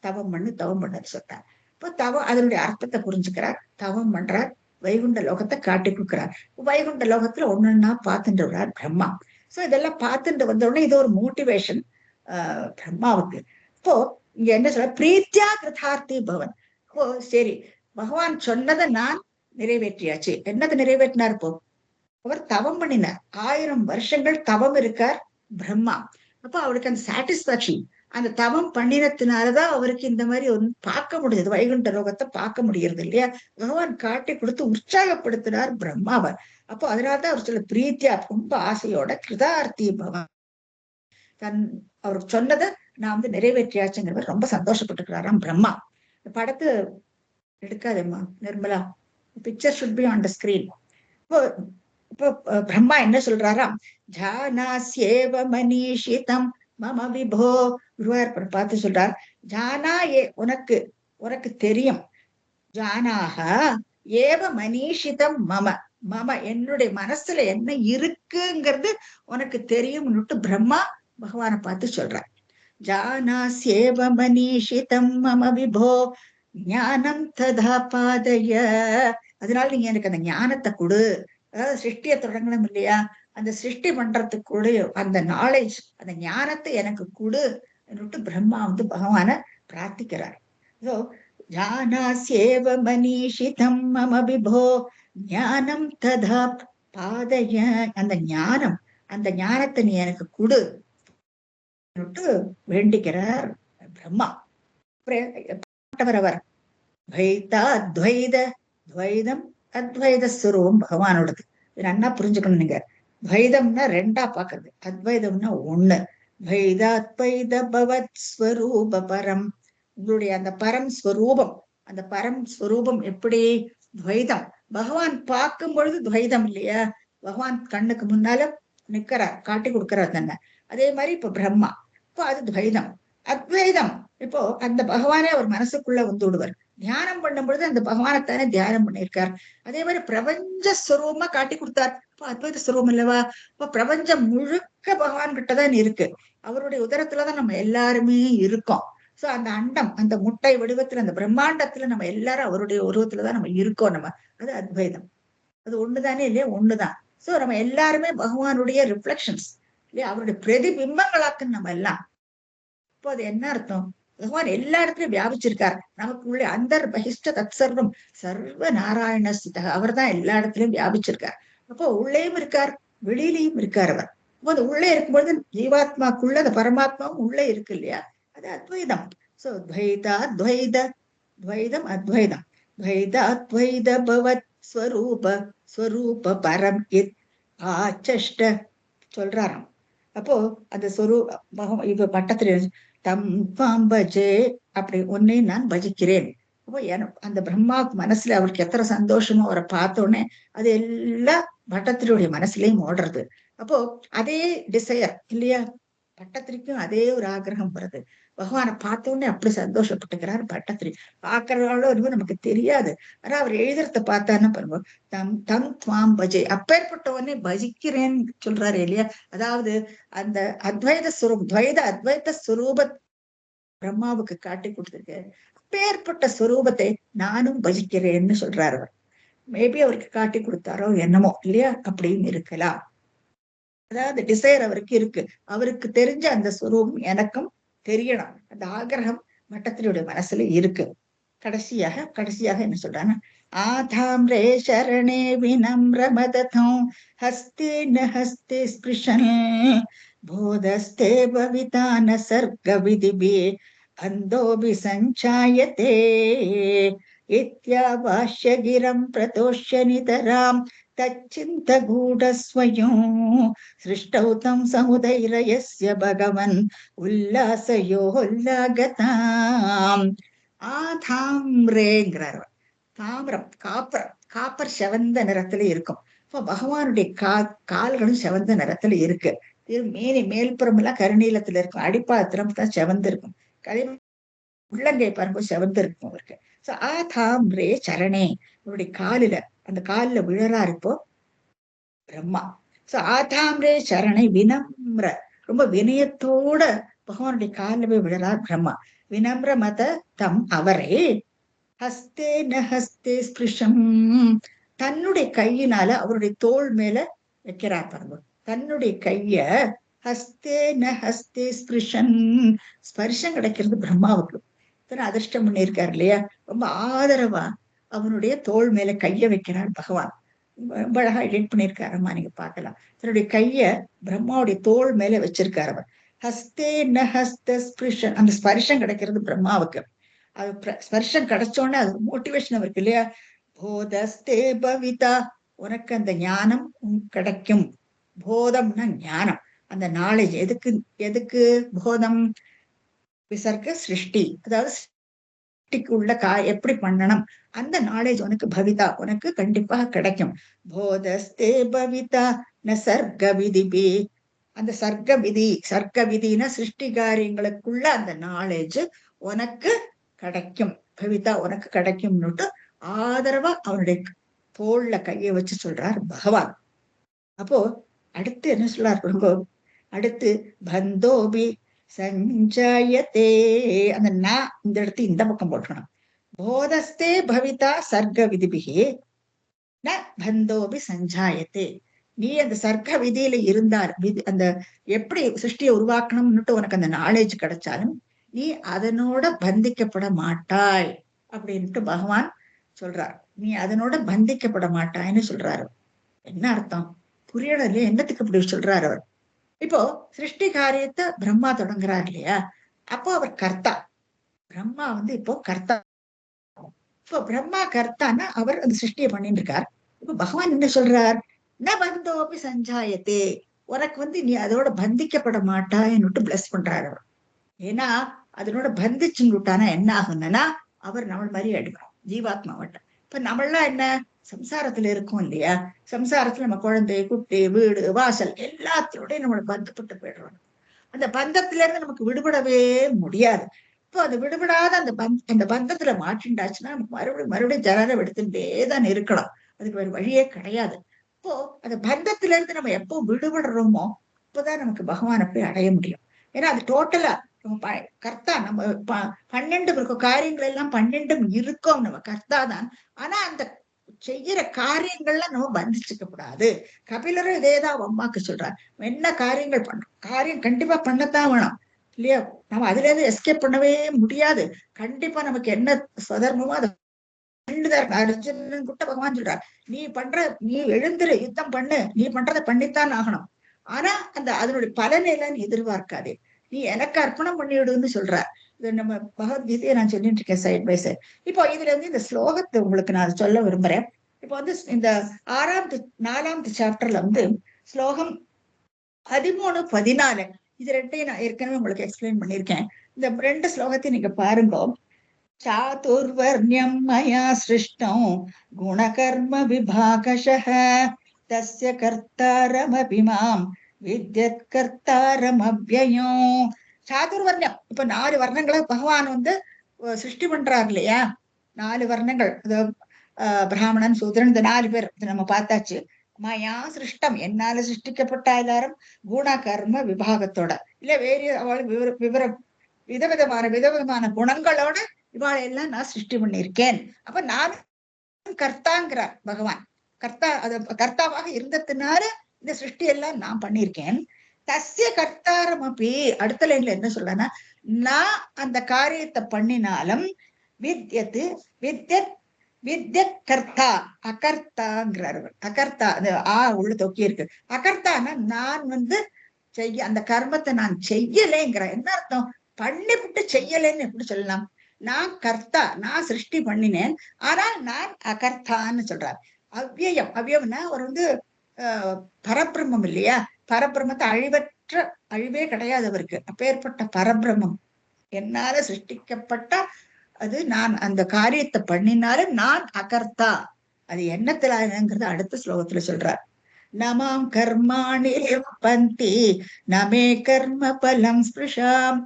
தவம் பண்ணுன்னு சொல்றார். இப்போ தவம் அதனுடைய அர்த்தத்தை புரிஞ்சுக்கிறார், தவம் பண்றார், வைகுண்ட லோகத்தை காட்டி கொடுக்கிறார். வைகுண்ட லோகத்துல ஒன்னொன்னா பார்த்துட்டு வர்றார் பிரம்மா. சோ இதெல்லாம் பார்த்துட்டு வந்த உடனே இது ஒரு மோட்டிவேஷன் பிரம்மாவுக்கு. இப்போ இங்க என்ன சொல்ற? பிரீத்தியா கிருதார்த்தி பவன். ஓ சரி, பகவான் சொன்னதை நான் நிறைவேற்றியாச்சு. என்னது நிறைவேற்றினார்? இப்போ அவர் தவம் பண்ணினார். 1000 வருஷங்கள் தவம் இருக்கார் பிரம்மா. அப்போ அவருக்கு அந்த சாட்டிஸ்பாக்சன், அந்த தவம் பண்ணினத்தினாலதான் அவருக்கு இந்த மாதிரி ஒன்று பார்க்க முடியுது, வைகுண்ட லோகத்தை பார்க்க முடியறது இல்லையா. பகவான் காட்டி கொடுத்து உற்சாகப்படுத்தினார் பிரம்மாவை. அப்போ அதனாலதான் அவர் சொல்ல பிரீத்தியா, ரொம்ப ஆசையோட கிருதார்த்தி பகவான் அவருக்கு சொன்னதை நான் நிறைவேற்றியாச்சுங்கிறவர் ரொம்ப சந்தோஷப்பட்டுக்கிறாராம் பிரம்மா. இந்த படத்தை எடுக்காதேம்மா Nirmala, picture should be on the screen. இப்போ பிரம்மா என்ன சொல்றாராம்? ஜானாஸ்யேவ மனிஷிதம் மம விபோ. குருவாயூர் பார்த்து சொல்றார், ஜானா உனக்கு தெரியும். ஜானாக ஏவ மனிஷிதம் மம என்னுடைய மனசுல என்ன இருக்குங்கிறது உனக்கு தெரியும்னுட்டு பிரம்மா பகவானை பார்த்து சொல்றார். ஜானாஸ்யேவ மனிஷிதம் மம விபோ ஞானம் ததா பாதய. அதனால நீங்க எனக்கு அந்த ஞானத்தை கொடு. அதாவது சிருஷ்டியை தொடங்கணும் இல்லையா, அந்த சிருஷ்டி பண்றதுக்கு கூட அந்த நாலேஜ், அந்த ஞானத்தை எனக்கு கொடு என்னட்டு பிரம்மா பகவான பிரார்த்திக்கிறார். சோ ஜானாஸ்யேவ மனிஷிதம் மம விபோ ஞானம் ததா பாதய. அந்த ஞானத்தை நீ எனக்கு கொடு வேண்டிக்கிறார் பிரம்மா. அவர் துவைதம் அத்வைத ஸ்வரூபம் பகவானோடது. இது நல்லா புரிஞ்சுக்கணும் நீங்க. துவைதம்னா ரெண்டா பாக்குறது, அத்வைதம்னா ஒண்ணு. துவைதாத்வைத பவத் ஸ்வரூப பரம். உங்களுடைய அந்த பரம் ஸ்வரூபம், அந்த பரம் ஸ்வரூபம் எப்படி? துவைதம். பகவான் பார்க்கும் பொழுது துவைதம் இல்லையா, பகவான் கண்ணுக்கு முன்னால நிக்கிறார், காட்டி கொடுக்கிறார் தானே. அதே மாதிரி இப்ப பிரம்மா, இப்போ அது துவைதம். அத்வைதம், இப்போ அந்த பகவானே அவர் மனசுக்குள்ள விடுவார். தியானம் பண்ணும் பொழுது அந்த பகவானைத்தானே தியானம் பண்ணியிருக்கார். அதே மாதிரி பிரபஞ்ச ஸ்வரூபமா காட்டி கொடுத்தார். இப்ப அத்வைத ஸ்வரூபம் இல்லவா? இப்ப பிரபஞ்சம் முழுக்க பகவான் கிட்டதான் இருக்கு. அவருடைய உதரத்துலதான் நம்ம எல்லாருமே இருக்கோம். சோ அந்த அண்டம், அந்த முட்டை வடிவத்துல, அந்த பிரம்மாண்டத்துல நம்ம எல்லாரும் அவருடைய உருவத்துலதான் நம்ம இருக்கோம். நம்ம அது அத்வைதம். அது ஒண்ணுதானே இல்லையா? ஒண்ணுதான். சோ நம்ம எல்லாருமே பகவானுடைய ரிஃப்ளெக்ஷன்ஸ் இல்லையா? அவருடைய பிரதிபிம்பங்களாக்கு நம்ம எல்லாம். இப்போ அது என்ன அர்த்தம்? பகவான் எல்லா இடத்துலயும் வியாபிச்சிருக்கார். நமக்கு உள்ள அந்தர் பகிஷ்ட தத் சர்வம் சர்வ நாராயண ஸ்திதா. அவர் தான் எல்லா இடத்துலயும் வியாபிச்சிருக்கார். அப்போ உள்ளேயும் இருக்கார், வெளியிலையும் இருக்கார் அவர். அப்போ அது உள்ளே இருக்கும்பொழுது ஜீவாத்மாக்குள்ள அந்த பரமாத்மாவும் உள்ளே இருக்கு இல்லையா? அது அத்வைதம். சோ துவைதா துவைத துவைதம் அத்வைதம். துவைதாத்வைத பவத் ஸ்வரூப ஸ்வரூப பரம் இத் ஆச்சஷ்ட சொல்றாராம். அப்போ அந்த இப்ப பட்டத்துல தம் பாம் பஜே, அப்படி உன்னை நான் பஜிக்கிறேன். அப்போ அந்த பிரம்மா மனசுல அவருக்கு எத்தனை சந்தோஷமோ அவரை பார்த்தோன்னே அது எல்லாம் பட்டத்திரியுடைய மனசுலயும் ஓடுறது. அப்போ அதே டிசையர் இல்லையா? பட்டத்திரிக்கும் அதே ஒரு ஆகிரகம் வருது. பகவானை பார்த்தோன்னே அப்படி சந்தோஷப்பட்டுக்கிறார் பட்டத்திரி. பார்க்கறவங்களோ நமக்கு தெரியாது. ஆனா அவர் எழுதுறத பார்த்தா என்ன பண்ணுவோம்? தம் தம் துவாம் பஜே, அப்பேற்பட்டவனே பஜிக்கிறேன்னு சொல்றாரு இல்லையா? அதாவது அந்த அத்வைத ஸ்வரூபம், துவைத அத்வைத ஸ்வரூப பிரம்மாவுக்கு காட்டி கொடுத்திருக்கு. அப்பேற்பட்ட ஸ்வரூபத்தை நானும் பஜிக்கிறேன்னு சொல்றாரு அவர். மேபி அவருக்கு காட்டி கொடுத்தாரோ என்னமோ இல்லையா? அப்படின்னு இருக்கலாம். அதாவது டிசைர் அவருக்கு இருக்கு. அவருக்கு தெரிஞ்ச அந்த ஸ்வரூபம் எனக்கும் தெரியணும். அந்த ஆகிரகம் மட்டத்தினுடைய மனசுல இருக்கு. கடைசியாக என்ன சொல்றாங்க? ஆதாம்ரே சரணே வினம்ர மததம் ஹஸ்தே ந ஹஸ்தே ஸ்பிருஷன் போதஸ்தே பவிதான சர்க்க விதிபி அந்தோபி சஞ்சாயதே இத்யாவாஷ்ய கிரம் பிரதோஷ்ய நிதராம் தச்சிந்த கூடஸ்வயம் சிருஷ்டௌ தம் சமுதைரயஸ்ய பகவன் உல்லாசயோல்லாகதாம். தாம்ரேங்கிறார். தாமிரம், காப்பர் செவந்த நிறத்துல இருக்கும். இப்போ பகவானுடைய கால்களும் செவந்த நிறத்துல இருக்கு. மேனி மேல்புறம் எல்லாம் கருநீலத்துல இருக்கும். அடிப்பாத்திரம் தான் செவந்து இருக்கும். உள்ளங்கை பாருங்க செவந்து இருக்கும் அவருக்கு. சோ தாம்ரே சரணே, அவருடைய காலில, அந்த காலில விழறாரு இப்போ பிரம்மா. சோ தாம்ரே சரணை வினம்ர, ரொம்ப வினயத்தோட பகவானுடைய காலில் போய் விழறார் பிரம்மா. வினம்ர மத தம் அவரே ஹஸ்தே ந ஹஸ்தே ஸ்பிருஷம், தன்னுடைய கையினால அவருடைய தோள் மேல வைக்கிறார் பாருங்க. தன்னுடைய கைய ஹஸ்தே ந ஹஸ்தே ஸ்பிருஷன், ஸ்பர்ஷம் கிடைக்கிறது பிரம்மாவுக்கு. அதிர்ஷ்டம் பண்ணியிருக்காரு இல்லையா? ரொம்ப ஆதரவா அவனுடைய தோள் மேல கைய வைக்கிறார் பகவான். ரொம்ப அழகா எடிட் பண்ணியிருக்காரம்மா, நீங்க பார்க்கலாம். தன்னுடைய கைய பிரம்மாவுடைய தோள் மேல வச்சிருக்காரு அவர். ஹஸ்தே ந ஹஸ்த ஸ்பிருஷன், அந்த ஸ்பர்ஷம் கிடைக்கிறது பிரம்மாவுக்கு. அது ஸ்பர்ஷம் கிடைச்சோன்னே அது மோட்டிவேஷன் அவருக்கு இல்லையா? போதஸ்தே பவிதா, உனக்கு அந்த ஞானம் கிடைக்கும். போதம்னா ஞானம், அந்த நாலேஜ். எதுக்கு எதுக்கு போதம்? விசர்க்க சிருஷ்டி, அதாவது சிருஷ்டிக்கு உள்ள எப்படி பண்ணணும் அந்த நாலேஜ் உனக்கு பவிதா, உனக்கு கண்டிப்பாக கிடைக்கும். போதஸ்தே பவிதா ந சர்க்க விதிபி, அந்த சர்க்க விதி, சர்க்க விதினா சிருஷ்டி காரியங்களுக்குள்ள அந்த நாலேஜ் உனக்கு கிடைக்கும். பவிதா உனக்கு கிடைக்கும்னுட்டு ஆதரவா அவனுடைய தோல்ல கையை வச்சு சொல்றார் பகவான். அப்போ அடுத்து என்ன சொல்றாரு? அடுத்து பந்தோபி சஞ்சாயத்தே, அந்த நான் இந்த இடத்து இந்த பக்கம் போட்டணும். போதஸ்தே பவிதா சர்க்க விதிபிகி ந பந்தோபி சஞ்சாயத்தே, நீ அந்த சர்க்க விதியில இருந்தால், அந்த எப்படி சிருஷ்டியை உருவாக்கணும்னுட்டு உனக்கு அந்த நாலேஜ் கிடைச்சாலும் நீ அதனோட பந்திக்கப்பட மாட்டாய் அப்படின்ட்டு பகவான் சொல்றார். நீ அதனோட பந்திக்கப்பட மாட்டாய்ன்னு சொல்றாரு. என்ன அர்த்தம் புரியல இல்லையா? என்னத்துக்கு அப்படி சொல்றாரு அவர்? இப்போ சிருஷ்டி காரியத்தை பிரம்மா தொடங்குறார் இல்லையா? அப்போ அவர் கர்த்தா. பிரம்மா இப்போ கர்த்தா. இப்போ பிரம்மா கர்த்தான்னா அவர் அந்த சிருஷ்டியை பண்ணிட்டு இருக்கார். இப்ப பகவான் என்ன சொல்றார்? ந பந்தோபி சஞ்சாயத்தே, உனக்கு நீ அதோட பந்திக்கப்பட மாட்டாய்ன்னுட்டு பிளஸ் பண்றாரு அவர். ஏன்னா அதனோட பந்திச்சுன்னு விட்டானா என்ன ஆகுன்னா அவர் நம்மள மாதிரி எடுக்கணும், ஜீவாத்மா மட்டும். இப்ப நம்மளாம் என்ன சம்சாரத்துல இருக்கோம் இல்லையா? சம்சாரத்துல நம்ம குழந்தை, குட்டி, வீடு, வாசல் எல்லாத்தையோடய நம்மளை பந்தப்பட்டு போயிடுறோம். அந்த பந்தத்துல இருந்து நமக்கு விடுபடவே முடியாது. இப்போ அது விடுபடாத அந்த பந்தத்துல மாட்டிண்டாச்சுன்னா மறுபடியும் மறுபடியும் ஜலரம் எடுத்துட்டேதான் இருக்கலாம். அதுக்கு வேற வழியே கிடையாது. இப்போ அந்த பந்தத்துல இருந்து நம்ம எப்போ விடுபடுறோமோ அப்பதான் நமக்கு பகவானை போய் அடைய முடியும். ஏன்னா அது டோட்டலா நம்ம கர்த்தா நம்ம 12 இருக்கும் காரியங்கள் எல்லாம் 12 இருக்கும் நம்ம கர்த்தா தான். ஆனா அந்த செய்யற காரியங்கள்ல நம்ம பந்திச்சுக்க கூடாது. கபிலரும் இதேதான் அம்மாக்கு சொல்றார். என்ன காரியங்கள் பண்றோம், காரியம் கண்டிப்பா பண்ணத்தான் வேணும் இல்லையா? நம்ம அதுல இருந்து எஸ்கேப் பண்ணவே முடியாது. கண்டிப்பா நமக்கு என்ன சதர்மமோ அதை அர்ஜுனன் கிட்ட பகவான் சொல்றார், நீ எழுந்துரு, யுத்தம் பண்ணு, நீ பண்றதை பண்ணித்தான் ஆகணும். ஆனா அதனுடைய பலனை எல்லாம் எதிர்பார்க்காதே, நீ எனக்கு அர்ப்பணம் பண்ணிவிடுன்னு சொல்றார். இது நம்ம பகவத்கீதையை நான் சொல்லிட்டு இருக்கேன் சைட் பை சைட். இப்போ இதுல இருந்து இந்த ஸ்லோகத்தை உங்களுக்கு நான் சொல்ல விரும்புறேன். இப்போ இந்த 4வது சாப்டர்ல ஸ்லோகம் 13, 14 இது ரெண்டையும் நான் ஏற்கனவே உங்களுக்கு எக்ஸ்பிளைன் பண்ணியிருக்கேன். இந்த 2 ஸ்லோகத்தை நீங்க பாருங்க. சாதுர்வர்ணியம் மயா சிருஷ்டம் குணகர்ம விபாகஷः தஸ்ய கர்த்தாரமபி மாம் வித்யத் கர்த்தாரமவ்யயம். சாதுர்வர்ணியம், இப்ப 4 வர்ணங்களை பகவான் சிருஷ்டி பண்றாரு இல்லையா? 4 வர்ணங்கள், பிராமணன், சூத்ரன், இந்த 4 பேர் நம்ம பார்த்தாச்சு. மயா சிருஷ்டம், என்னால சிருஷ்டிக்கப்பட்ட எல்லாரும் குணகர்ம விபாகத்தோட இல்ல வேறு அவள் விதவிதமான குணங்களோட இவாளை எல்லாம் நான் சிருஷ்டி பண்ணியிருக்கேன். அப்ப நானும் கர்த்தாங்கிறார் பகவான். கர்த்தாவாக இருந்ததுனால இந்த சிருஷ்டி எல்லாம் நான் பண்ணியிருக்கேன். தஸ்ய கர்த்தாரம் அப்படி அடுத்த லைன்ல என்ன சொல்றேன்னா, நான் அந்த காரியத்தை பண்ணினாலும் வித்யத் வித்யத் கர்த்தா அகர்த்தாங்கிறார். அகர்த்தா அந்த உள்ள தொக்கி இருக்கு. அகர்த்தானா நான் செய்ய அந்த கர்மத்தை நான் செய்யலைங்கிற என்ன அர்த்தம்? பண்ணிவிட்டு செய்யலைன்னு எப்படி சொல்லலாம்? நான் கர்த்தா, நான் சிருஷ்டி பண்ணினேன், ஆனால் நான் அகர்த்தான்னு சொல்றார். அவ்வியம், அவ்வியம்னா ஒரு பரபிரம்மம் இல்லையா? பரபிரம்மத்தை அழிவே கிடையாது அவருக்கு. அப்பேற்பட்ட பரபிரம்மம் என்னால சிருஷ்டிக்கப்பட்ட அது நான் அந்த காரியத்தை பண்ணினாலும் நான் அகர்த்தா. அது என்னத்திலாங்கிறது அடுத்த ஸ்லோகத்துல சொல்றார். நமாம் கர்மாணி லிம்பந்தி நமே கர்ம பலம் ஸ்பிருஷாம்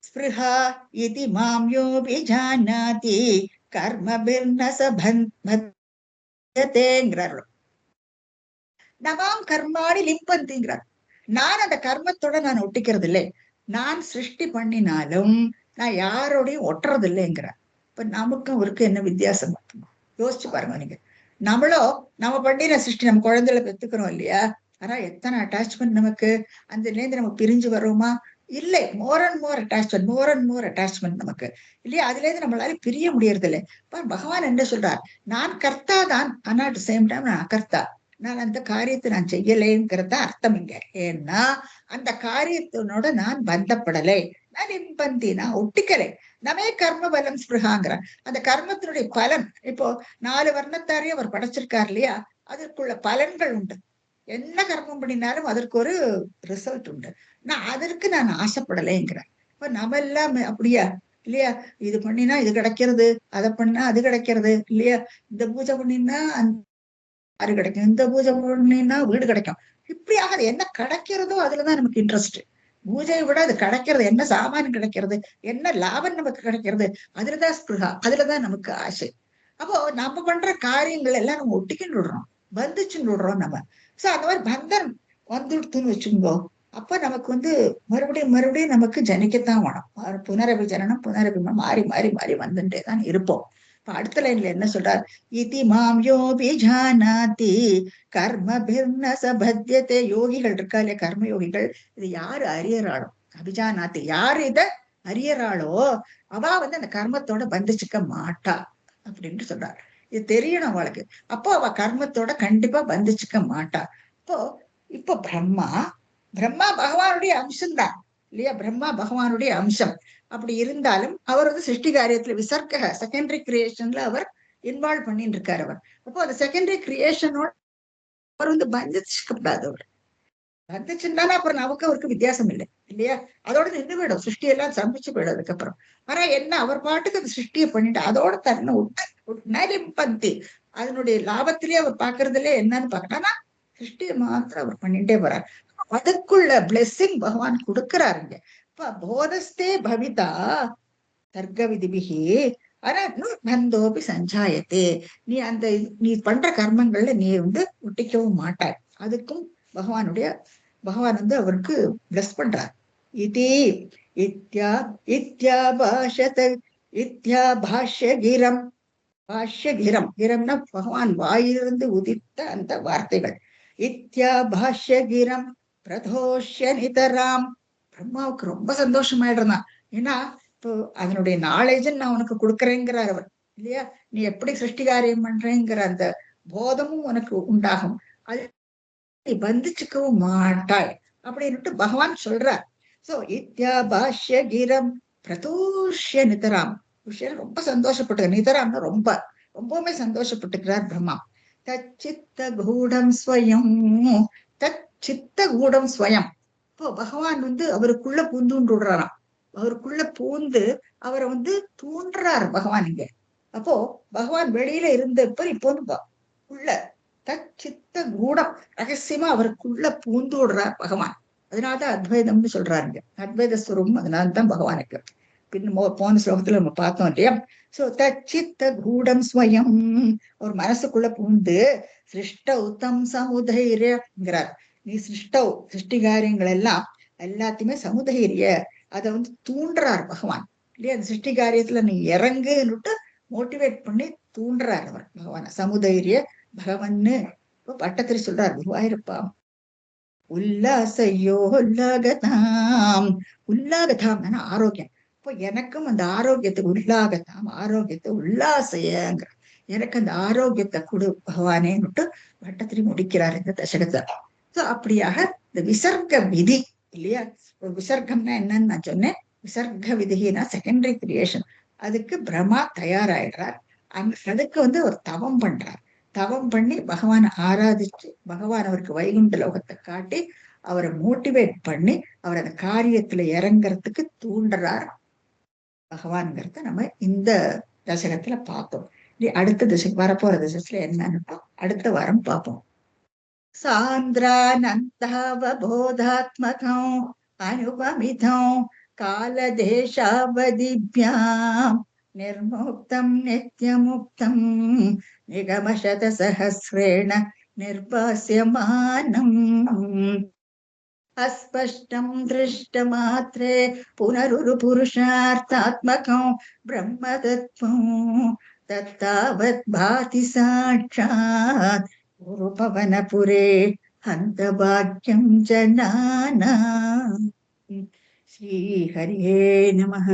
ஸ்பிருஹா இதி மாம் யோ விஜானாதி கர்மபிர்ன சபந்தேங்கிறார். நமாம் கர்மாணி லிம்பந்திங்கிறார். நான் அந்த கர்மத்தோட நான் ஒட்டிக்கிறது இல்லை. நான் சிருஷ்டி பண்ணினாலும் நான் யாரோடையும் ஒட்டுறது இல்லைங்கிறார். இப்ப நமக்கும் அவருக்கு என்ன வித்தியாசம் யோசிச்சு பாருங்க நீங்க. நம்ம பண்ணின சிருஷ்டி, நம்ம குழந்தைகளை பெத்துக்கிறோம் இல்லையா? ஆனா எத்தனை அட்டாச்மெண்ட் நமக்கு, அதுலேருந்து நம்ம பிரிஞ்சு வரோமா? இல்லை, மோர் அண்ட் மோர் அட்டாச்மெண்ட் நமக்கு இல்லையா? அதுல இருந்து நம்மளால பிரிய முடியறது இல்லை. பகவான் என்ன சொல்றார்? நான் கர்த்தா தான், ஆனா அட் சேம் டைம் நான் அகர்த்தா. நான் அந்த காரியத்தை நான் செய்யலைங்கிறத அர்த்தம் இங்க. ஏன்னா அந்த காரியத்தினோட நான் பந்தப்படலை, நான் இம்பந்தி, நான் ஒட்டிக்கலை. நமே கர்ம பலம் ஸ்பிருகாங்கிற அந்த கர்மத்தினுடைய பலன். இப்போ 4 வர்ணத்தாரையும் அவர் படைச்சிருக்காரு இல்லையா? அதற்குள்ள பலன்கள் உண்டு. என்ன கர்மம் பண்ணினாலும் அதற்கு ஒரு ரிசல்ட் உண்டு. அதற்கு நான் ஆசைப்படலைங்கிறேன். இப்ப நம்ம எல்லாம் அப்படியா இல்லையா? இது பண்ணினா இது கிடைக்கிறது, அதை பண்ணா அது கிடைக்கிறது இல்லையா? இந்த பூஜை பண்ணினா அது கிடைக்கும், இந்த பூஜை பண்ணினா வீடு கிடைக்கும். இப்படியாக அது என்ன கிடைக்கிறதோ அதுலதான் நமக்கு இன்ட்ரெஸ்ட். பூஜையை விட அது கிடைக்கிறது, என்ன சாமான் கிடைக்கிறது, என்ன லாபம் நமக்கு கிடைக்கிறது, அதுலதான் ஸ்பிருகா, அதுலதான் நமக்கு ஆசை. அப்போ நம்ம பண்ற காரியங்கள் எல்லாம் நம்ம ஒட்டிக்கிட்டு விடுறோம், பந்துச்சுன்னு விடுறோம் நம்ம. சோ அந்த மாதிரி பந்தம் வந்துடுத்துன்னு வச்சுங்கோ, அப்ப நமக்கு மறுபடியும் நமக்கு ஜனிக்கத்தான் வேணும். புனரபி ஜனனம் புனரபிமம் மாறி மாறி மாறி வந்துட்டே தான் இருப்போம். இப்ப அடுத்த லைன்ல என்ன சொல்றார்? இதி மாம் யோபி ஜானாதி கர்மபிர்ன சபத்யதே. யோகிகள் இருக்கா இல்லையா, கர்ம யோகிகள், இது யாரு அறியறாளோ, அபிஜானாத்தி, யாரு இத அறியறாளோ அவ அந்த கர்மத்தோட பந்திச்சுக்க மாட்டா அப்படின்னு சொல்றார். இது தெரியணும் அவளுக்கு. அப்போ அவ கர்மத்தோட கண்டிப்பா பந்திச்சுக்க மாட்டா. இப்போ பிரம்மா பகவானுடைய அம்சம்தான் இல்லையா? பிரம்மா பகவானுடைய அம்சம். அப்படி இருந்தாலும் அவர் சிருஷ்டி காரியத்துல விசர்க்க செகண்டரி கிரியேஷன்ல அவர் இன்வால்வ் பண்ணிட்டு இருக்காரு. அவர் அப்போ அந்த செகண்டரி கிரியேஷனோட அவர் பந்திச்சுக்கப்படாது. அவர் பந்திச்சுட்டாலும் அப்புறம் நமக்கு அவருக்கு வித்தியாசம் இல்லை இல்லையா? அதோட நின்று போயிடும், சிருஷ்டி எல்லாம் சம்பிச்சு போயிடும் அதுக்கப்புறம். ஆனா என்ன, அவர் பாட்டுக்கு அந்த சிருஷ்டியை பண்ணிட்டு அதோட தன்னை விட்டு அதனுடைய லாபத்திலேயே அவர் பாக்குறதுல என்னன்னு பாக்கட்டானா சிருஷ்டியை மாத்திரம் அவர் பண்ணிட்டே போறார். அதுக்குள்ள பிளெஸ்ஸிங் பகவான் கொடுக்கிறாருங்க. இப்ப போதஸ்தே பவிதா தர்க்க விதிபிகி ஆனா பந்தோபி சஞ்சாயத்தே. நீ அந்த நீ பண்ற கர்மங்கள்ல நீ ஒட்டிக்கவும் மாட்டாய். அதுக்கும் பகவானுடைய பகவான் அவருக்கு பிளஸ் பண்றார். இதி இத்யா இத்யாபாஷத இத்யாபாஷ்யகிரம். பாஷ்யகிரம், கிரம்னா பகவான் வாயிலிருந்து உதித்த அந்த வார்த்தைகள். இத்யாபாஷ்யகிரம் பிரதோஷ்ய நிதராம். பிரம்மாவுக்கு ரொம்ப சந்தோஷமாயிடுறான். ஏன்னா இப்போ அதனுடைய நாலேஜ் நான் உனக்கு கொடுக்குறேங்கிறார் அவர் இல்லையா. நீ எப்படி சிருஷ்டி காரியம் பண்றேங்கிற அந்த போதமும் உனக்கு உண்டாகும். அது நீ பந்திச்சுக்கவும் மாட்டாய் அப்படின்னுட்டு பகவான் சொல்றார். சோ இத்யா பாஷ்ய கீரம் பிரதோஷ்ய நிதராம். விஷயம் ரொம்ப சந்தோஷப்பட்டு நிதராம்னா ரொம்பவுமே சந்தோஷப்பட்டுக்கிறார் பிரம்மா. தச்சித்த கூடம் ஸ்வயம். தச்சித்த கூடம் ஸ்வயம். இப்போ பகவான் அவருக்குள்ள பூந்துண்டு விடுறாராம். அவருக்குள்ள பூந்து அவரை தூண்டுறார் பகவான் இங்க. அப்போ பகவான் வெளியில இருந்தப்ப இப்போ உள்ள தச்சித்த கூடம் ரகசியமா அவருக்குள்ள பூந்து விடுறார் பகவான். அதனாலதான் அத்வைதம்னு சொல்றாருங்க. அத்வைத ஸ்வரூபம் அதனால்தான் பகவானுக்கு. போன ஸ்லோகத்துல நம்ம பார்த்தோம் இல்லையா. சோ தச்சித்த கூடம் ஸ்வயம். ஒரு மனசுக்குள்ள பூந்து சிருஷ்டௌ தம் சமுதைரியங்கிறார். நீ சிருஷ்டி காரியங்கள் எல்லாம் எல்லாத்தையுமே சமுதைரிய அதை தூண்டுறார் பகவான் இல்லையா. அந்த சிருஷ்டி காரியத்துல நீ இறங்குன்னுட்டு மோட்டிவேட் பண்ணி தூண்டுறார் அவர் பகவான். சமுதைரிய பகவன்னு இப்போ பட்டத்திரி சொல்றார் குருவாயிருப்பா. உல்லாசையோ உல்லாகதாம். உல்லாகதாம் ஆரோக்கியம். இப்போ எனக்கும் அந்த ஆரோக்கியத்துக்கு உல்லாகதாம், ஆரோக்கியத்தை உல்லாசையங்கிற எனக்கு அந்த ஆரோக்கியத்தை கொடு பகவானேன்னுட்டு பட்டத்திரி முடிக்கிறார் இந்த தசகத்தை. சோ அப்படியாக இந்த விசர்க்க விதி இல்லையா. ஒரு விசர்க்கம்னா என்னன்னு நான் சொன்னேன். விசர்க்க விதினா செகண்டரி கிரியேஷன். அதுக்கு பிரம்மா தயாராயிடுறார். அதுக்கு ஒரு தவம் பண்றார். தவம் பண்ணி பகவானை ஆராதிச்சு பகவான் அவருக்கு வைகுண்ட லோகத்தை காட்டி அவரை மோட்டிவேட் பண்ணி அவர் அந்த காரியத்துல இறங்குறதுக்கு தூண்டுறார் பகவான்கிறத நம்ம இந்த தசகத்துல பார்த்தோம். அடுத்த தசகம் வரப்போற தசகத்துல என்னன்னு அடுத்த வாரம் பார்ப்போம். சாந்திரானந்தாவபோதாத்மகம் அனுபமிதம் காலதேசாவதிभ्याம் நிர்முக்தம் நித்யமுக்தம் நிகமசத சஹஸ்ரேண நிர்பாஸ்யமானம் அஸ்பஷ்டம் திருஷ்டமாத்ரே புனருரு புருஷார்த்தாத்மகம் பிரம்மதத்வம் தத்தாவத் பாதி சாட்சாத் குருபவனபுரே ஹந்தபாக்யம் ஜனானா. ஸ்ரீஹரியே நமः.